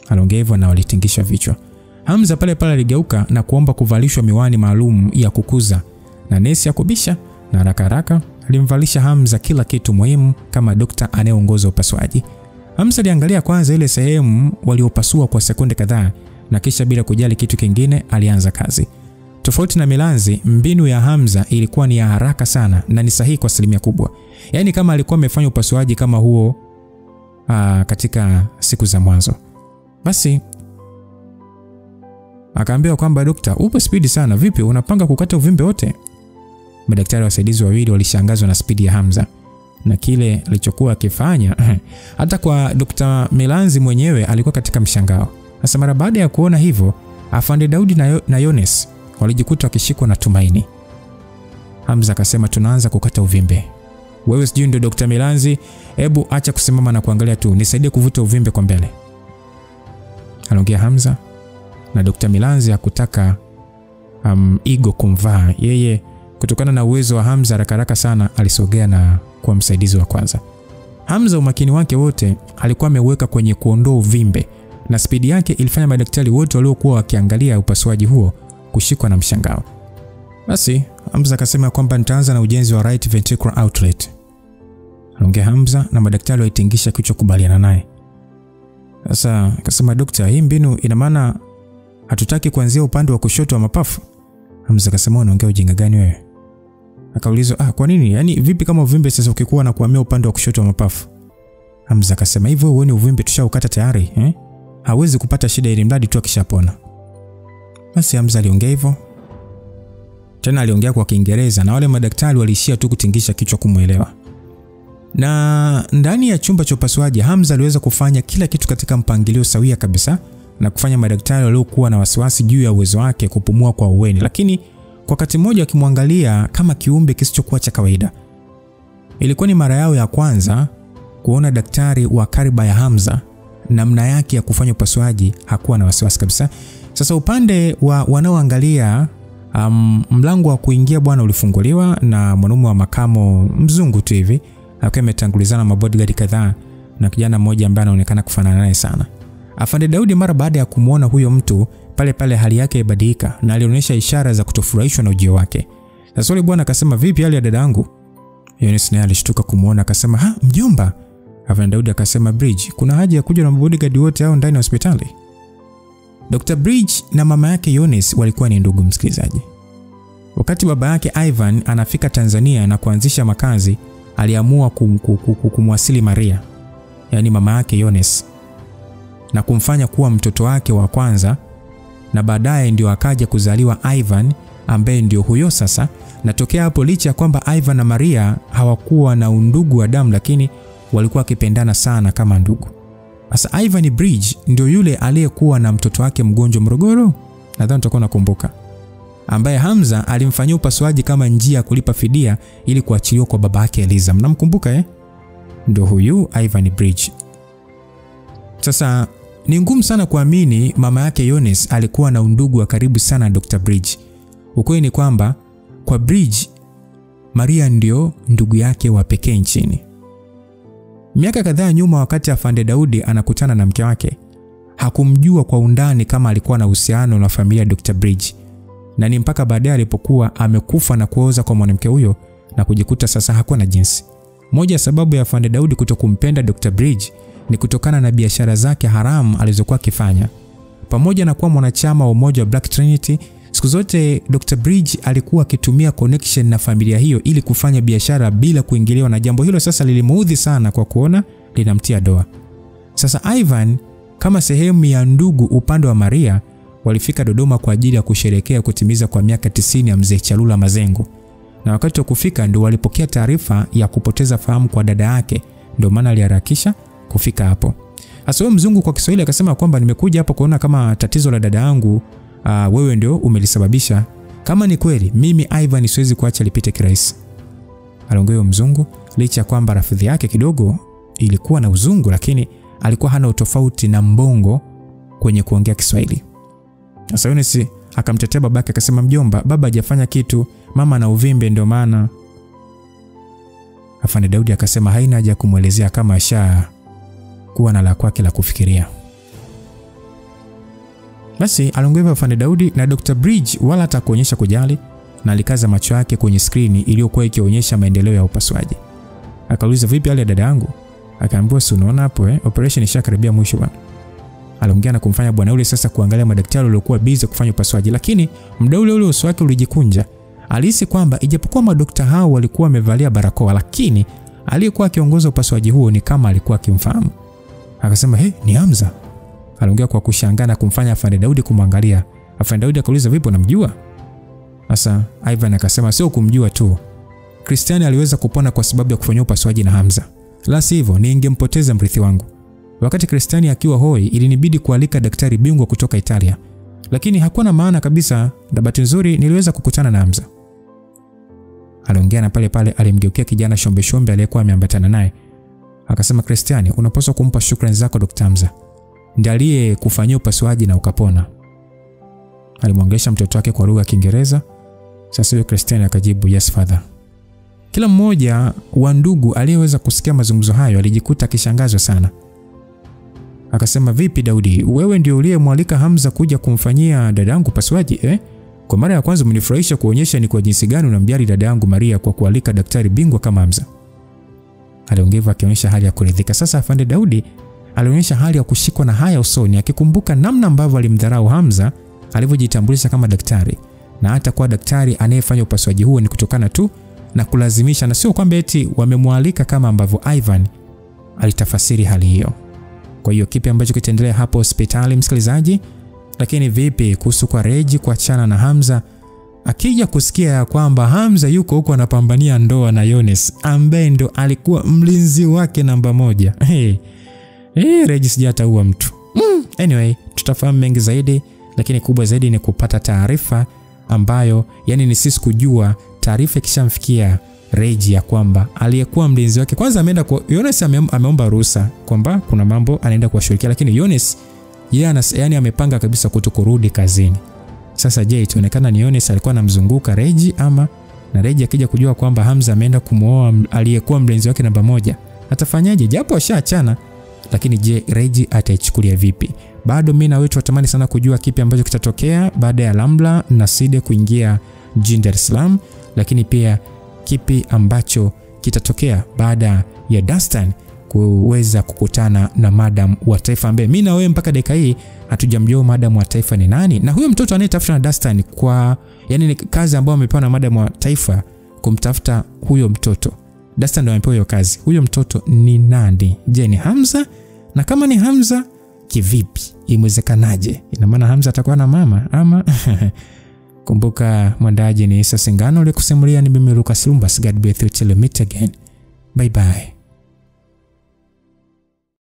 Aliongea hivyo na walitingisha vichwa. Hamza pale pale aligeuka na kuomba kuvalishwa miwani maalum ya kukuza, na nesi akubisha na haraka haraka alimvalisha Hamza kila kitu muhimu kama dokta anayeongoza upasuaji. Hamza aliangalia kwanza ile sehemu waliopasua kwa sekunde kadhaa na kisha bila kujali kitu kingine alianza kazi. Tofauti na Milanzi, mbinu ya Hamza ilikuwa ni ya haraka sana na ni sahihi kwa asilimia kubwa. Yaani kama alikuwa amefanya upasuaji kama huo katika siku za mwanzo. Basi akaambiwa kwamba dokta, upo spidi sana, vipi unapanga kukata uvimbe wote? Madaktari wasaidizi wawili walishangazwa na spidi ya Hamza na kile alichokuwa akifanya. Hata kwa Dr. Milanzi mwenyewe alikuwa katika mshangao. Sasa mara baada ya kuona hivyo, Afande Daudi na Yones walijikuta wakishikwa na tumaini. Hamza akasema, tunaanza kukata uvimbe. Wewe sijui ndio Dr. Milanzi, hebu acha kusimama na kuangalia tu, nisaidie kuvuta uvimbe kwa mbele. Aliongea Hamza na Dr. Milanzi hakutaka ego kumvaa yeye. Kutokana na uwezo wa Hamza haraka sana alisogea na kuwa msaidizi wa kwanza. Hamza umakini wake wote alikuwa ameweka kwenye kuondoa uvimbe, na spidi yake ilifanya madaktari wote waliokuwa wakiangalia upasuaji huo kushikwa na mshangao. Basi Hamza akasema kwamba nitaanza na ujenzi wa right ventricular outlet. Aliongea Hamza na madaktari waitingisha kichwa kubaliana naye. Sasa akasema, dokta, hii mbinu ina maana hatutaki kuanzia upande wa kushoto wa mapafu? Hamza akasema, unaongea ujinga gani wewe? Akaulizwa, kwa nini? Yaani vipi kama uvimbe sasa ukikuwa na kuhamia upande wa kushoto wa mapafu? Hamza akasema, hivyo uone uvimbe tushaukata tayari, hawezi kupata shida ili mradi tu akishapona. Basi Hamza aliongea hivyo. Tena aliongea kwa Kiingereza na wale madaktari walishia tu kutingisha kichwa kumuelewa. Na ndani ya chumba cha upasuaji Hamza aliweza kufanya kila kitu katika mpangilio sawia kabisa na kufanya madaktari waliokuwa na wasiwasi juu ya uwezo wake kupumua kwa uweni, lakini kwa wakati mmoja akimwangalia kama kiumbe kisichokuwa cha kawaida. Ilikuwa ni mara yao ya kwanza kuona daktari wa kariba ya Hamza, namna yake ya kufanya upasuaji hakuwa na wasiwasi kabisa. Sasa upande wa wanaoangalia mlango wa kuingia bwana ulifunguliwa na mwanamume wa makamo mzungu tu hivi, akiwa ametangulizana na bodyguard kadhaa na kijana mmoja ambaye anaonekana kufanana naye sana. Afande Daudi mara baada ya kumuona huyo mtu pale pale hali yake ibadilika na alionyesha ishara za kutofurahishwa na ujio wake. Sasa yule bwana akasema, vipi hali ya dadangu? Yones naye alishtuka kumuona akasema, mjomba. Afande Daudi akasema, Bridge, kuna haja ya kuja na bodyguard wote hao ndani ya hospitali? Dr. Bridge na mama yake Yones walikuwa ni ndugu msikilizaji. Wakati baba yake Ivan anafika Tanzania na kuanzisha makazi, aliamua kumwasili Maria, yani mama yake Yones, na kumfanya kuwa mtoto wake wa kwanza, na baadaye ndio akaja kuzaliwa Ivan ambaye ndio huyo sasa. Na tokea hapo, licha kwamba Ivan na Maria hawakuwa na undugu wa damu, lakini walikuwa wakipendana sana kama ndugu. Sasa Ivan Bridge ndio yule aliyekuwa na mtoto wake mgonjwa Morogoro, nadhani tutakuwa nakumbuka, ambaye Hamza alimfanyia upasuaji kama njia ya kulipa fidia ili kuachiliwa kwa baba yake Eliza. Mnamkumbuka Ndio huyu Ivan Bridge. Sasa ni ngumu sana kuamini mama yake Yones alikuwa na undugu wa karibu sana na Dr. Bridge. Ukweli ni kwamba kwa Bridge, Maria ndio ndugu yake wa pekee nchini. Miaka kadhaa nyuma, wakati Afande Daudi anakutana na mke wake, hakumjua kwa undani kama alikuwa na uhusiano na familia ya Dr. Bridge. Na ni mpaka baadaye alipokuwa amekufa na kuoza kwa mwanamke huyo na kujikuta sasa hakuwa na jinsi. Moja ya sababu ya Afande Daudi kutokumpenda Dr. Bridge ni kutokana na biashara zake haramu alizokuwa akifanya. Pamoja na kuwa mwanachama wa umoja wa Black Trinity, siku zote Dr. Bridge alikuwa akitumia connection na familia hiyo ili kufanya biashara bila kuingiliwa, na jambo hilo sasa lilimuudhi sana kwa kuona linamtia doa. Sasa Ivan kama sehemu ya ndugu upande wa Maria walifika Dodoma kwa ajili ya kusherehekea kutimiza kwa miaka 90 ya mzee Chalula Mazengo. Na wakati wa kufika ndio walipokea taarifa ya kupoteza fahamu kwa dada yake, ndio maana aliharakisha kufika hapo. Sasa mzungu kwa Kiswahili akasema kwamba nimekuja hapa kuona kama tatizo la dada yangu wewe ndio umelisababisha. Kama ni kweli, mimi Ivan siwezi kuacha lipite kirahisi. Aliongea mzungu licha kwamba rafudhi yake kidogo ilikuwa na uzungu, lakini alikuwa hana utofauti na mbongo kwenye kuongea Kiswahili. Sasa Yones akamtetea babake akasema, mjomba, baba hajafanya kitu, mama na uvimbe ndio maana. Afande Daudi akasema haina haja kumuelezea kama asha kuwa na la kwake la kufikiria. Basi aliongea Afande Daudi na Dr. Bridge wala hata kuonyesha kujali, na alikaza macho yake kwenye skrini iliyokuwa ikionyesha maendeleo ya upasuaji. Akauliza, vipi hali ya dada yangu? Akaambiwa, si unaona hapo operation ishakaribia mwisho bwana. Aliongea na kumfanya bwana yule sasa kuangalia madaktari waliokuwa busy kufanya upasuaji, lakini muda ule uso wake ulijikunja. Alihisi kwamba ijapokuwa madaktari hao walikuwa wamevalia barakoa, lakini aliyekuwa akiongoza upasuaji huo ni kama alikuwa akimfahamu. Akasema, ni Hamza. Aliongea kwa kushangaa na kumfanya Afande Daudi kumwangalia. Afande Daudi akauliza, vipi unamjua? Sasa Ivan akasema, sio kumjua tu, Christian aliweza kupona kwa sababu ya kufanya upasuaji na Hamza. La sivyo ningempoteza mrithi wangu. Wakati Christian akiwa hoi, ilinibidi kualika daktari bingwa kutoka Italia. Lakini hakuwa na maana kabisa, na bahati nzuri niliweza kukutana na Hamza. Aliongea na pale alimgeukia kijana shombe shombe aliyekuwa ameambatana naye. Akasema, Christian, unapaswa kumpa shukrani zako Dr. Hamza. Ndiye aliyekufanyia upasuaji na ukapona. Alimwongelesha mtoto wake kwa lugha ya Kiingereza. Sasa huyo Christian akajibu, yes father. Kila mmoja wa ndugu aliyeweza kusikia mazungumzo hayo alijikuta akishangazwa sana. Akasema, vipi Daudi, wewe ndio uliyemwalika Hamza kuja kumfanyia dadangu upasuaji Kwa mara ya kwanza umenifurahisha kuonyesha ni kwa jinsi gani unamjali dadangu Maria kwa kualika daktari bingwa kama Hamza. Aliongea akionyesha hali ya kuridhika. Sasa Afande Daudi alionyesha hali ya kushikwa na haya usoni, akikumbuka namna ambavyo alimdharau Hamza alivyojitambulisha kama daktari, na hata kwa daktari anayefanya upasuaji huo ni kutokana tu na kulazimisha, na sio kwamba eti wamemwalika kama ambavyo Ivan alitafasiri hali hiyo. Kwa hiyo kipi ambacho kitaendelea hapo hospitali msikilizaji? Lakini vipi kuhusu kwa Reji kuachana na Hamza? Akija kusikia ya kwamba Hamza yuko huko anapambania ndoa na Yones ambaye ndo alikuwa mlinzi wake namba 1. Reji sijataua mtu. Anyway, tutafahamu mengi zaidi, lakini kubwa zaidi ni kupata taarifa ambayo ni sisi kujua taarifa kishamfikia Reji ya kwamba aliyekuwa mlinzi wake kwanza ameenda kwa Yones, ameomba ruhusa kwamba kuna mambo anaenda kuwashirikia, lakini Yones yeye amepanga kabisa kutokurudi kazini. Sasa je, itaonekana ni Yones alikuwa anamzunguka Reji, ama na Reji akija kujua kwamba Hamza ameenda kumuoa aliyekuwa mlinzi wake namba 1, atafanyaje? Japo ashaachana, lakini je, Reji ataichukulia vipi? Bado mimi na wewe tunatamani sana kujua kipi ambacho kitatokea baada ya Lamla na Side kuingia jijini Dar es Salaam, lakini pia kipi ambacho kitatokea baada ya Dastan kuweza kukutana na madam wa taifa ambaye mimi na wewe mpaka dakika hii hatujamjua madam wa taifa ni nani, na huyo mtoto anayetafuta na Dastan kwa ni kazi ambayo amepewa na madam wa taifa kumtafuta huyo mtoto. Dastan ndio amepewa hiyo kazi. Huyo mtoto ni nani? Je, ni Hamza? Na kama ni Hamza, kivipi? Imewezekanaje? Ina maana Hamza atakuwa na mama ama? Kumbuka mwandaji ni Isa Singano, ule kusimulia ni mimi Lucas Lumbas. God bless you till we meet again. Bye bye.